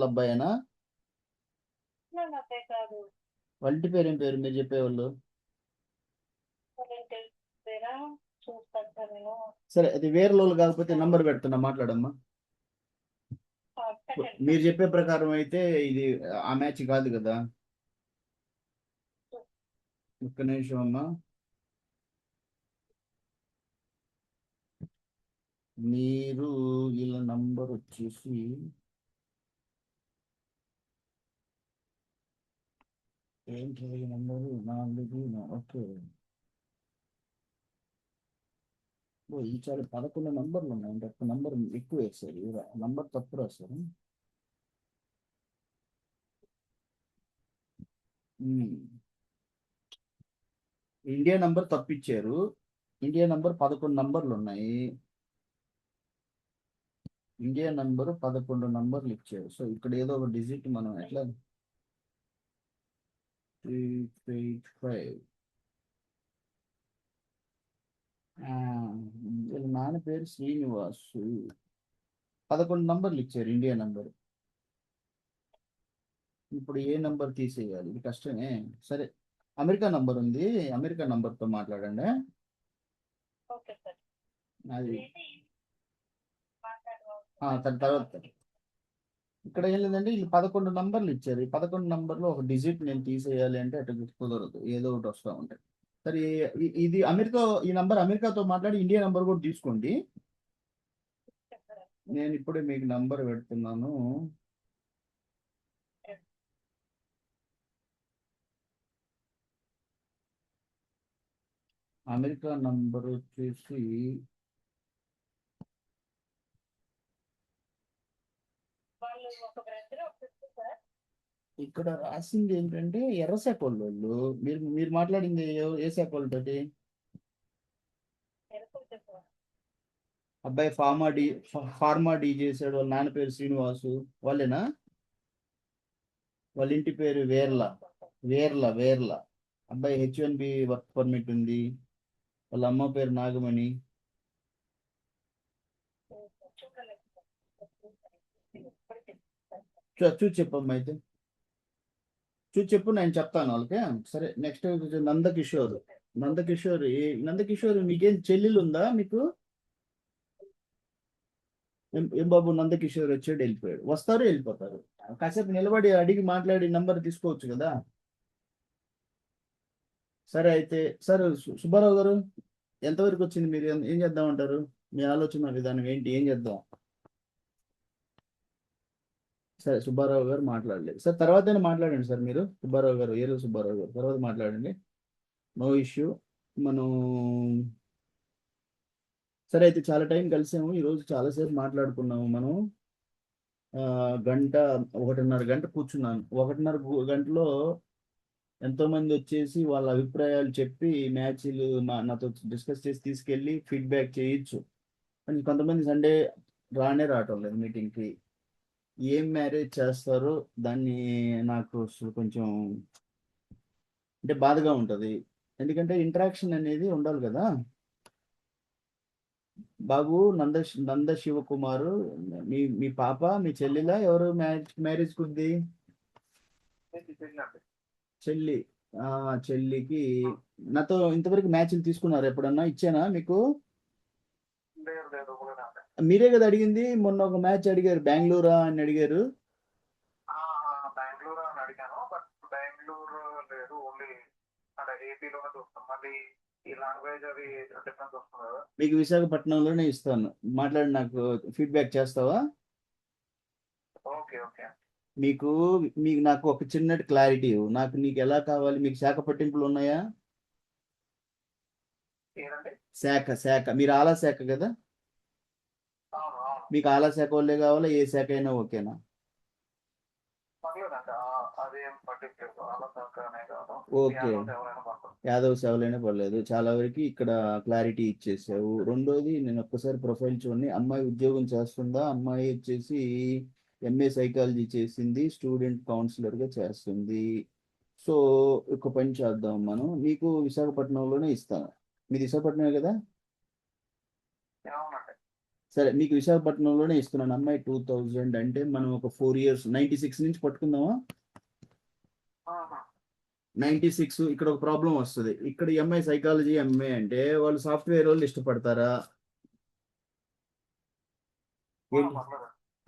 అబ్బాయేనా? వాళ్ళ ఇంటి పేరు ఏం పేరు మీరు చెప్పేవాళ్ళు? సరే, అది వేర్ల కాకపోతే నంబర్ పెడుతున్నా, మాట్లాడమ్మా. మీరు చెప్పే ప్రకారం అయితే ఇది ఆ మ్యాచ్ కాదు కదా. ఒక్క నిమిషం అమ్మా. మీరు వీళ్ళ నంబర్ వచ్చేసి ఏంటి నంబరు? 4. ఓకే. ఈ చాలా 11 నంబర్లు ఉన్నాయండి. ఒక్క నంబర్ ఎక్కువ వేస్తారు. నంబర్ తప్పు రాస్తారు. ఇండియా నంబర్ తప్పిచ్చారు. ఇండియా నంబర్ 11 నంబర్లు ఉన్నాయి. ఇండియా నంబర్ 11 నంబర్లు ఇచ్చారు. సో ఇక్కడ ఏదో ఒక డిజిట్ మనం ఎట్లా 385. వీళ్ళ నాన్న పేరు శ్రీనివాసు. 11 నంబర్లు ఇచ్చారు ఇండియా నంబర్. ఇప్పుడు ఏ నంబర్ తీసేయాలి? ఇది కష్టమే. సరే, అమెరికా నంబర్ ఉంది. అమెరికా నంబర్తో మాట్లాడండి. అది తర్వాత ఇక్కడ ఏం లేదండి, వీళ్ళు 11 నంబర్లు ఇచ్చారు. ఈ 11 నంబర్లో ఒక డిజిట్ నేను తీసేయాలి అంటే అటు కుదరదు, ఏదో ఒకటి వస్తూ ఉంటాయి. సరే, ఇది ఈ నంబర్ అమెరికాతో మాట్లాడి ఇండియా నంబర్ కూడా తీసుకోండి. నేను ఇప్పుడే మీకు నంబర్ పెడుతున్నాను. అమెరికా నంబర్ వచ్చేసి ఇక్కడ రాసింది ఏంటంటే ఎర్ర శాఖోళ్ళు వాళ్ళు. మీరు మాట్లాడింది ఏ శాఖోళ్ళతోటి? అబ్బాయి ఫార్మా డీ చేశాడు. వాళ్ళ నాన్న పేరు శ్రీనివాసు. వాళ్ళేనా? వాళ్ళ ఇంటి పేరు వేర్ల. అబ్బాయి H1B వర్క్ పర్మిట్ ఉంది. వాళ్ళ అమ్మ పేరు నాగమణి. చూసి చెప్పమ్మా అయితే. చూసి చెప్పు, నేను చెప్తాను వాళ్ళకి. సరే, నెక్స్ట్ నందకిషోర్. నందకిషోర్ మీకేం చెల్లెలు ఉందా మీకు? ఏం బాబు, నందకిషోర్ వచ్చాడు, వెళ్ళిపోయాడు. వస్తారు, వెళ్ళిపోతారు. కాసేపు నిలబడి అడిగి మాట్లాడి నంబర్ తీసుకోవచ్చు కదా. సరే అయితే, సరే సుబ్బారావు గారు, ఎంతవరకు వచ్చింది? మీరు ఏం చేద్దామంటారు? మీ ఆలోచన విధానం ఏంటి? ఏం చేద్దాం? సరే, సుబ్బారావు గారు మాట్లాడలేదు సార్, తర్వాతనే మాట్లాడండి సార్. మీరు సుబ్బారావు గారు, ఏదో సుబ్బారావు గారు, తర్వాత మాట్లాడండి. No issue. మనం సరే అయితే, చాలా టైం కలిసాము ఈరోజు, చాలాసేపు మాట్లాడుకున్నాము మనం. గంట, 1.5 గంట కూర్చున్నాను. 1.5 గంటలో ఎంతోమంది వచ్చేసి వాళ్ళ అభిప్రాయాలు చెప్పి మ్యాచ్లు నాతో డిస్కస్ చేసి తీసుకెళ్ళి ఫీడ్బ్యాక్ చేయొచ్చు. కానీ కొంతమంది సండే రావటం లేదు మీటింగ్కి. ఏం మ్యారేజ్ చేస్తారో దాన్ని నాకు కొంచెం అంటే బాధగా ఉంటుంది. ఎందుకంటే ఇంటరాక్షన్ అనేది ఉండాలి కదా. బాబు, నంద శివకుమారు, మీ పాప, మీ చెల్లెలా, ఎవరు మ్యారేజ్ ఉంది? చెల్లి. చెల్లికి నాతో ఇంతవరకు మ్యాచ్లు తీసుకున్నారు ఎప్పుడన్నా? ఇచ్చానా మీకు? మీరే కదా అడిగింది. మొన్న ఒక మ్యాచ్ అడిగారు, బెంగళూరా అని అడిగారు. బెంగళూరు అని అడిగాను, బట్ బెంగళూరు లేదు, ఓన్లీ అంటే ఏపీలోనే చూస్తాం. మళ్ళీ ఈ లాంగ్వేజ్ అది డిఫరెన్స్ వస్తుంది కదా. మీకు విశాఖపట్నంలోనే ఇస్తాను, మాట్లాడి నాకు ఫీడ్బ్యాక్ చేస్తావా? Okay okay. మీకు నాకు ఒక చిన్నటి క్లారిటీ నీకు ఎలా కావాలి? మీకు శాఖ పట్టింపులు ఉన్నాయా? ఏదండి? శాఖ మీరు ఆలా శాఖ కదా. అవును అవును. మీకు ఆలా శాఖ వాళ్ళే కావాలా? ఏ శాఖ అయినా ఓకేనా? పర్లేదండి, అదేం పట్టించలేదు. అలా దాకానే కాదు, ఓకే. ఎవరైనా పర్లేదు. యాదవ్ సేవలైనా పర్లేదు. చాలా వరకు ఇక్కడ క్లారిటీ ఇచ్చేసావు. రెండోది, నేను ఒక్కసారి ప్రొఫైల్ చూడండి. అమ్మాయి ఉద్యోగం చేస్తుందా? అమ్మాయి వచ్చేసి ఎంఏ సైకాలజీ చేసింది, స్టూడెంట్ కౌన్సిలర్గా చేస్తుంది. సో ఒక పని చేద్దాం, మనం మీకు విశాఖపట్నంలోనే ఇస్తాను. మీది విశాఖపట్నమే కదా? అవునండి. సరే, మీకు విశాఖపట్నంలోనే ఇస్తున్నాను. అమ్మాయి 2000 అంటే మనం ఒక 4 years 96 నుంచి పట్టుకుందామా? 96. ఇక్కడ ఒక ప్రాబ్లం వస్తుంది. ఇక్కడ ఎంఐ సైకాలజీ ఎంఏ అంటే వాళ్ళు సాఫ్ట్వేర్ వాళ్ళు ఇష్టపడతారా?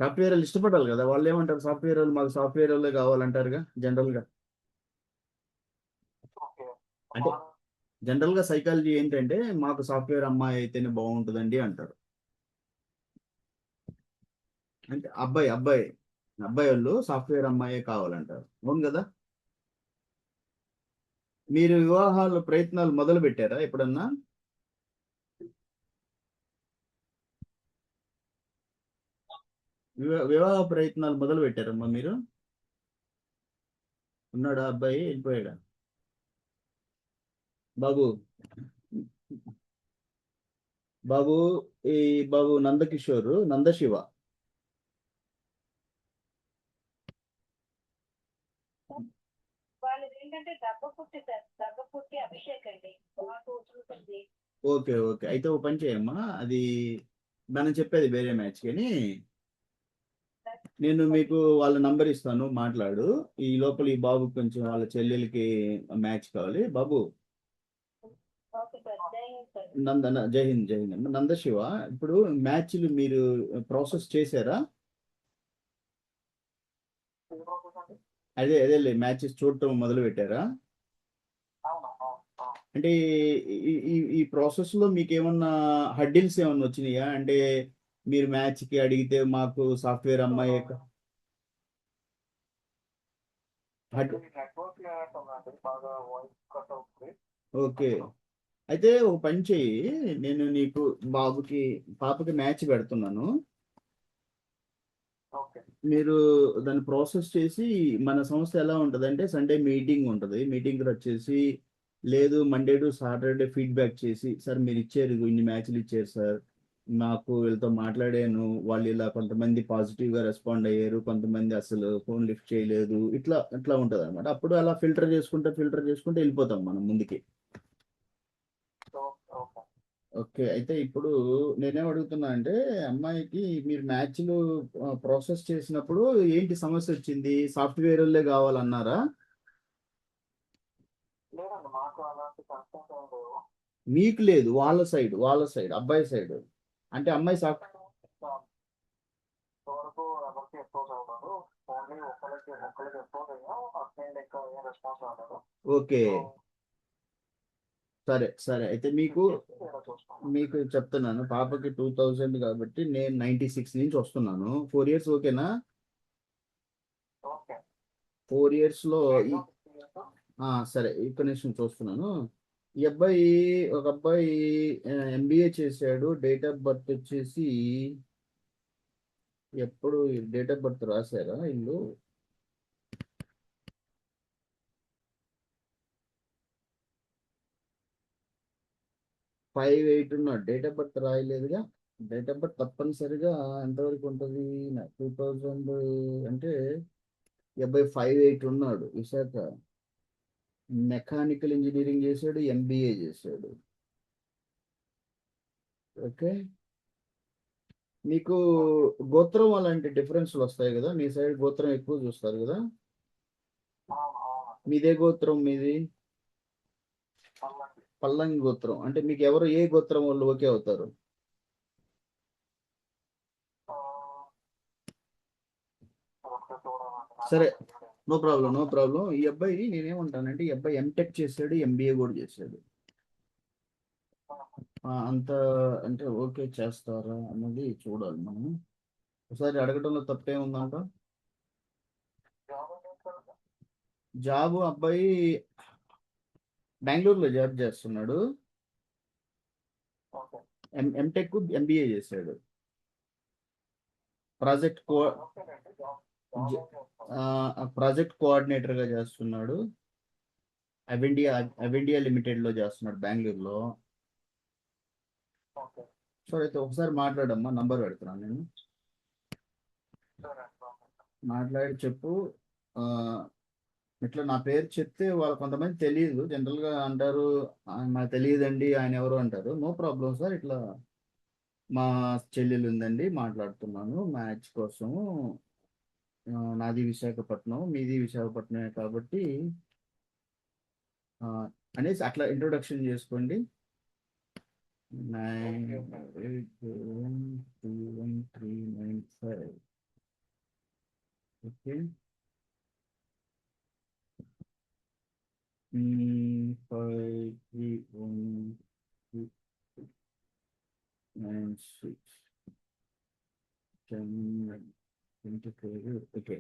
సాఫ్ట్వేర్ వాళ్ళు ఇష్టపడాలి కదా. వాళ్ళు ఏమంటారు? సాఫ్ట్వేర్ వాళ్ళు మాకు సాఫ్ట్వేర్ వాళ్ళే కావాలంటారుగా జనరల్గా. అంటే జనరల్గా సైకాలజీ ఏంటంటే మాకు సాఫ్ట్వేర్ అమ్మాయి అయితేనే బాగుంటుందండి అంటారు. అంటే అబ్బాయి వాళ్ళు సాఫ్ట్వేర్ అమ్మాయే కావాలంటారు. అవును కదా. మీరు వివాహాల ప్రయత్నాలు మొదలు పెట్టారా ఎప్పుడన్నా? వివాహ ప్రయత్నాలు మొదలు పెట్టారమ్మా మీరు? ఉన్నాడా అబ్బాయి? వెళ్ళిపోయాడా? బాబు ఈ బాబు నందకిషోర్, నందశివ. వాళ్ళది ఏంటంటే దెబ్బ పుట్టి అభిషేక్ అండి, మాకు చూసింది. ఓకే అయితే ఒక పని చేయమ్మా, అది మనం చెప్పేది వేరే మ్యాచ్. కానీ నేను మీకు వాళ్ళ నంబర్ ఇస్తాను, మాట్లాడు. ఈ లోపల ఈ బాబు కొంచెం వాళ్ళ చెల్లెలకి మ్యాచ్ కావాలి. బాబు, జై హింద్. నందశివ, ఇప్పుడు మ్యాచ్లు మీరు ప్రాసెస్ చేశారా? అదేలే, మ్యాచెస్ చూడటం మొదలు పెట్టారా? అంటే ఈ ప్రాసెస్ లో మీకు ఏమన్నా హడ్డిల్స్ ఏమన్నా వచ్చినాయా? అంటే మీరు మ్యాచ్ కి అడిగితే మాకు సాఫ్ట్వేర్ అమ్మాయి ఓకే. అయితే ఒక పని చెయ్యి, నేను నీకు పాపకి మ్యాచ్ పెడుతున్నాను. మీరు దాన్ని ప్రాసెస్ చేసి, మన సంస్థ ఎలా ఉంటుంది అంటే సండే మీటింగ్ ఉంటుంది. మీటింగ్ వచ్చేసి లేదు, మండే టు సాటర్డే ఫీడ్బ్యాక్ చేసి, సార్ మీరు ఇచ్చారు, ఇన్ని మ్యాచ్లు ఇచ్చారు సార్, నాకు వీళ్ళతో మాట్లాడాను, వాళ్ళు ఇలా కొంతమంది పాజిటివ్గా రెస్పాండ్ అయ్యారు, కొంతమంది అసలు ఫోన్ లిఫ్ట్ చేయలేదు, ఇట్లా ఉంటుంది అనమాట. అప్పుడు అలా ఫిల్టర్ చేసుకుంటే వెళ్ళిపోతాం మనం ముందుకి. ఓకే. అయితే ఇప్పుడు నేనేం అడుగుతున్నా అంటే, అమ్మాయికి మీరు మ్యాచ్‌లు ప్రాసెస్ చేసినప్పుడు ఏంటి సమస్యొచ్చింది? సాఫ్ట్‌వేరోళ్ళే గావాలన్నారా? లేదండి, మాకు అలాంటి కన్సర్న్స్ ఏం లేవు. మీకు లేదు. వాళ్ళ సైడ్ అబ్బాయి సైడ్. అంటే అమ్మాయి ఇంతవరకు ఎవరికి ఎక్స్పోజ్ అవ్వలేదు. ఓన్లీ ఒకరికి ఎక్స్పోజ్ అయ్యాం. అటెండ్ ఎక్కువ ఏం రెస్పాన్స్ రాలేదు. ఓకే. సో సరే. సరే. అయితే మీకు ఇలా చూస్తాం. మీకు చెప్తున్నాను. పాపకి 2000 కాబట్టి నేను 96 నుంచి వస్తున్నాను. 4 ఇయర్స్ ఓకేనా? ఓకే. 4 ఇయర్స్‌లో ఈ Background సరే. ఒక్క నిమిషం చూస్తున్నాను. ఈ అబ్బాయి ఒక అబ్బాయి ఎంబీఏ చేశాడు. డేట్ ఆఫ్ బర్త్ వచ్చేసి ఎప్పుడు డేట్ ఆఫ్ బర్త్ రాశారా ఈళ్ళు? ఫైవ్ ఎయిట్ ఉన్నాడు. డేట్ ఆఫ్ బర్త్ రాయలేదుగా. డేట్ ఆఫ్ బర్త్ తప్పనిసరిగా ఎంతవరకు ఉంటుంది? 2000 అంటే ఈ అబ్బాయి 58 ఉన్నాడు. విశాఖ మెకానికల్ ఇంజనీరింగ్ చేశాడు. ఎంబీఏ చేశాడు. ఓకే. మీకు గోత్రం అలాంటి డిఫరెన్స్లు వస్తాయి కదా. మీ సైడ్ గోత్రం ఎక్కువ చూస్తారు కదా. మీదే గోత్రం మీది? పల్లంగి గోత్రం. అంటే మీకు ఎవరు ఏ గోత్రం వాళ్ళు ఓకే అవుతారు? సరే. No problem. No problem. ఈ అబ్బాయి నేనేమంటానంటే ఈ అబ్బాయి ఎంటెక్ చేశాడు. ఎంబీఏ కూడా చేశాడు. అంత అంటే ఓకే చేస్తారా అన్నది చూడాలి మనం. ఒకసారి అడగటంలో తప్పేముందంట? జాబ్ అబ్బాయి బెంగళూరులో జాబ్ చేస్తున్నాడు. ఎంటెక్ ఎంబీఏ చేశాడు. ప్రాజెక్ట్ కోఆర్డినేటర్గా చేస్తున్నాడు. అవెండియా లిమిటెడ్లో చేస్తున్నాడు బెంగళూరులో. సో అయితే ఒకసారి మాట్లాడమ్మా. నంబర్ పెడుతున్నాను నేను. మాట్లాడి చెప్పు. ఇట్లా నా పేరు చెప్తే వాళ్ళు కొంతమంది తెలియదు. జనరల్గా అంటారు నాకు తెలియదండి ఆయన ఎవరు అంటారు. No problem sir. ఇట్లా మా చెల్లెలు ఉందండి మాట్లాడుతున్నాను మ్యాచ్ కోసము. నాది విశాఖపట్నం, మీది విశాఖపట్నమే కాబట్టి అనేసి అట్లా ఇంట్రొడక్షన్ చేసుకోండి. 98213195. ఓకే. 531296 ఓకే.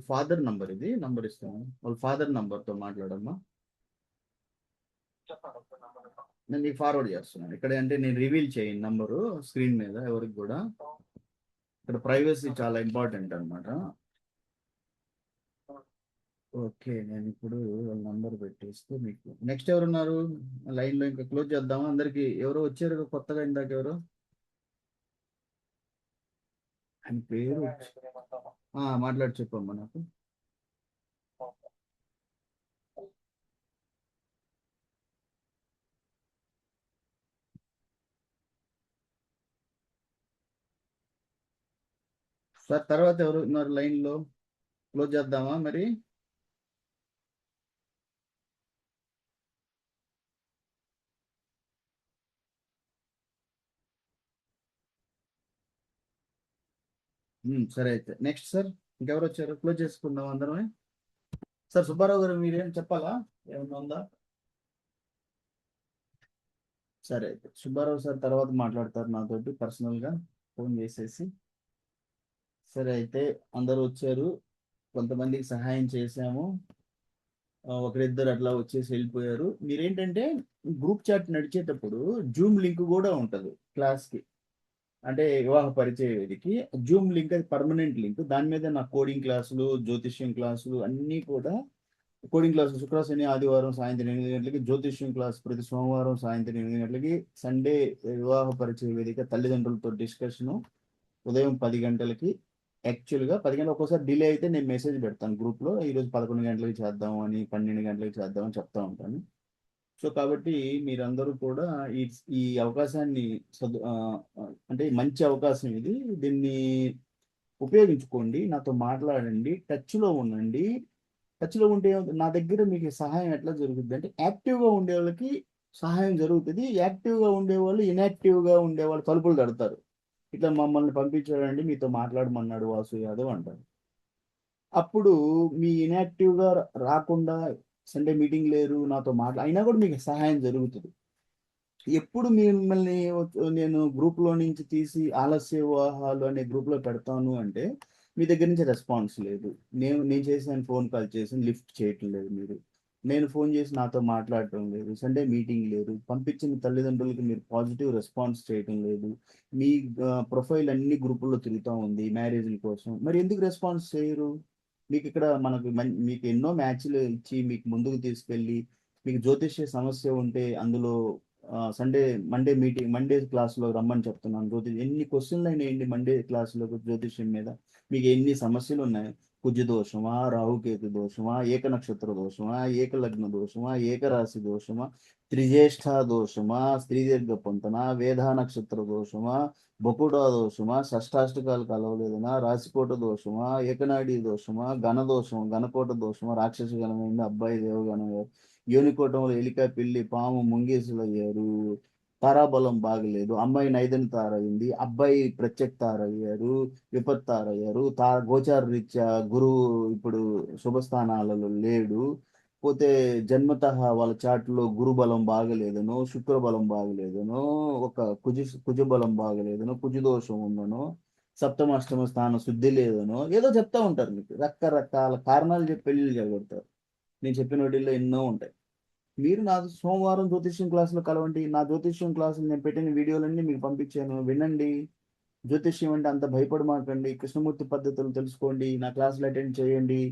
ఫాదర్ నంబర్ ఇది. నంబర్ ఇస్తాను. వాళ్ళ ఫాదర్ నంబర్తో మాట్లాడమ్మా. నేను నీకు ఫార్వర్డ్ చేస్తున్నాను. ఇక్కడ అంటే నేను రివీల్ చేయను నంబరు స్క్రీన్ మీద ఎవరికి కూడా. ఇక్కడ ప్రైవసీ చాలా ఇంపార్టెంట్ అనమాట. ఓకే. నేను ఇప్పుడు వాళ్ళ నంబర్ పెట్టేస్తే మీకు నెక్స్ట్ ఎవరున్నారు లైన్లో? ఇంకా క్లోజ్ చేద్దామా? అందరికి ఎవరో వచ్చారు కొత్తగా ఇందాక. ఎవరు ఆయన పేరు మాట్లాడి చెప్పమ్మా నాకు. సార్ తర్వాత ఎవరు ఉన్నారు లైన్లో? క్లోజ్ చేద్దామా మరి? సరే అయితే నెక్స్ట్ సార్ ఇంకెవరు వచ్చారు? క్లోజ్ చేసుకుందాం అందరమే. సార్ సుబ్బారావు గారు మీరేం చెప్పాలా? ఏమన్నా ఉందా? సరే అయితే సుబ్బారావు సార్ తర్వాత మాట్లాడతారు నాతోటి పర్సనల్గా ఫోన్ చేసేసి. సరే అయితే అందరూ వచ్చారు. కొంతమందికి సహాయం చేశాము. ఒకరిద్దరు అట్లా వచ్చేసి వెళ్ళిపోయారు. మీరేంటంటే గ్రూప్ చాట్ నడిచేటప్పుడు జూమ్ లింక్ కూడా ఉంటుంది క్లాస్కి. అంటే వివాహ పరిచయ వేదికి జూమ్ లింక్, అది పర్మనెంట్ లింక్. దాని మీద నా కోడింగ్ క్లాసులు, జ్యోతిష్యం క్లాసులు అన్నీ కూడా. కోడింగ్ క్లాసులు శుక్ర, శని, ఆదివారం సాయంత్రం 8 గంటలకి, జ్యోతిష్యం క్లాస్ ప్రతి సోమవారం సాయంత్రం 8 గంటలకి, సండే వివాహ పరిచయ వేదిక తల్లిదండ్రులతో డిస్కషను ఉదయం 10 గంటలకి. యాక్చువల్గా 10 గంటలు, ఒక్కోసారి డిలే అయితే నేను మెసేజ్ పెడతాను గ్రూప్లో, ఈరోజు 11 గంటలకి చేద్దాం అని, 12 గంటలకి చేద్దామని చెప్తా ఉంటాను. సో కాబట్టి మీరందరూ కూడా ఈ ఈ అవకాశాన్ని అంటే మంచి అవకాశం ఇది. దీన్ని ఉపయోగించుకోండి, నాతో మాట్లాడండి, టచ్లో ఉండండి. టచ్లో ఉంటే నా దగ్గర మీకు సహాయం ఎట్లా జరుగుతుంది అంటే, యాక్టివ్గా ఉండే వాళ్ళకి సహాయం జరుగుతుంది. యాక్టివ్గా ఉండేవాళ్ళు ఇన్యాక్టివ్గా ఉండేవాళ్ళు తలుపులు తడతారు. ఇట్లా మమ్మల్ని పంపించాడండి, మీతో మాట్లాడమన్నాడు వాసు యాదవ్ అంటారు. అప్పుడు మీ ఇన్యాక్టివ్గా రాకుండా సండే మీటింగ్ లేరు నాతో అయినా కూడా మీకు సహాయం జరుగుతుంది. ఎప్పుడు మిమ్మల్ని నేను గ్రూప్లో నుంచి తీసి ఆలస్య వివాహాలు అనే గ్రూప్లో పెడతాను అంటే, మీ దగ్గర నుంచి రెస్పాన్స్ లేదు. నేను చేసాను, ఫోన్ కాల్ చేసి లిఫ్ట్ చేయటం లేదు మీరు. నేను ఫోన్ చేసి నాతో మాట్లాడటం లేదు. సండే మీటింగ్ లేదు. పంపించిన తల్లిదండ్రులకి మీరు పాజిటివ్ రెస్పాన్స్ చేయటం లేదు. మీ ప్రొఫైల్ అన్ని గ్రూపుల్లో తిరుగుతూ ఉంది మ్యారేజ్ల కోసం. మరి ఎందుకు రెస్పాన్స్ చేయరు? మీకు ఇక్కడ మీకు ఎన్నో మ్యాచ్లు ఇచ్చి మీకు ముందుకు తీసుకెళ్ళి, మీకు జ్యోతిష్య సమస్య ఉంటే అందులో మండే క్లాస్లో రమ్మని చెప్తున్నాను. ఎన్ని క్వశ్చన్లు అయినాయండి మండే క్లాస్లో జ్యోతిష్యం మీద? మీకు ఎన్ని సమస్యలు ఉన్నాయి? కుజ దోషమా, రాహుకేతు దోషమా, ఏక నక్షత్ర దోషమా, ఏకలగ్న దోషమా, ఏకరాశి దోషమా, త్రిజ్యేష్ఠ దోషమా, స్త్రీదీర్ఘ పొంతన, వేధా నక్షత్ర దోషమా, బకుడా దోషమా, షష్టాష్టకాలు కలవలేదనా, రాశికోట దోషమా, ఏకనాడి దోషమా, ఘనదోషమా, ఘనకోట దోషమా, రాక్షస గణమైంది, అబ్బాయి దేవగణం, యోనికోటంలో ఎలిక పిల్లి పాము ముంగేసులు అయ్యారు, తారాబలం బాగలేదు, అమ్మాయి నైదన తారయింది, అబ్బాయి ప్రత్యక్ తారయ్యారు, విపత్ తారయ్యారు, గోచార రీత్యా గురువు ఇప్పుడు శుభస్థానాలలో లేడు. పోతే జన్మతః వాళ్ళ చాట్లో గురుబలం బాగలేదనో, శుక్రబలం బాగలేదనో, ఒక కుజబలం బాగలేదనో, కుజదోషం ఉందనో, సప్తమాష్టమ స్థానం శుద్ధి లేదనో ఏదో చెప్తా ఉంటారు. మీకు రకరకాల కారణాలు చెప్పి పెళ్లిళ్ళు జరగొడతారు. నేను చెప్పిన వాటిల్లో ఎన్నో ఉంటాయి. మీరు నా సోమవారం జ్యోతిష్యం క్లాసులో కలవండి. నా జ్యోతిష్యం క్లాసులు నేను పెట్టిన వీడియోలన్నీ మీకు పంపించాను, వినండి. జ్యోతిష్యం అంటే అంత భయపడమాకండి. కృష్ణమూర్తి పద్ధతులు తెలుసుకోండి. నా క్లాసులు అటెండ్ చేయండి.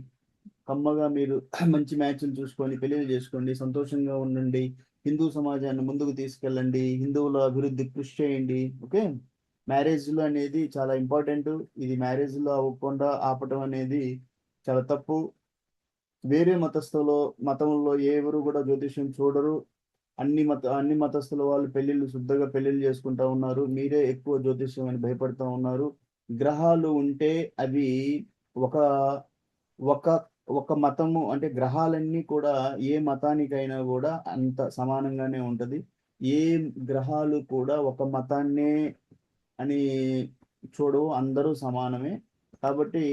కమ్మగా మీరు మంచి మ్యాచ్లు చూసుకొని పెళ్లిళ్ళు చేసుకోండి, సంతోషంగా ఉండండి. హిందూ సమాజాన్ని ముందుకు తీసుకెళ్ళండి. హిందువుల అభివృద్ధి కృషి చేయండి. ఓకే, మ్యారేజ్లో అనేది చాలా ఇంపార్టెంట్. ఇది మ్యారేజ్లో అవ్వకుండా ఆపటం అనేది చాలా తప్పు. వేరే మతంలో ఎవరు కూడా జ్యోతిష్యం చూడరు. అన్ని మతస్థుల వాళ్ళు శుద్ధంగా పెళ్లిళ్ళు చేసుకుంటా ఉన్నారు. మీరే ఎక్కువ జ్యోతిష్యం అని భయపడతా ఉన్నారు. గ్రహాలు ఉంటే అవి ఒక ఒక ఒక మతము అంటే గ్రహాలన్నీ కూడా ఏ మతానికైనా కూడా అంత సమానంగానే ఉంటది. ఏ గ్రహాలు కూడా ఒక మతాన్నే అని చూడవు, అందరూ సమానమే. కాబట్టి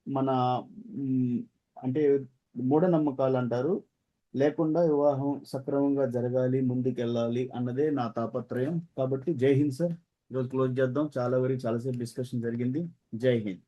మన అంటే మూఢనమ్మకాలు అంటారు, లేకుండా వివాహం సక్రమంగా జరగాలి, ముందుకెళ్ళాలి అన్నదే నా తాపత్రయం. కాబట్టి జై హింద్ సార్. ఈరోజు క్లోజ్ చేద్దాం. చాలాసేపు డిస్కషన్ జరిగింది. జై హింద్.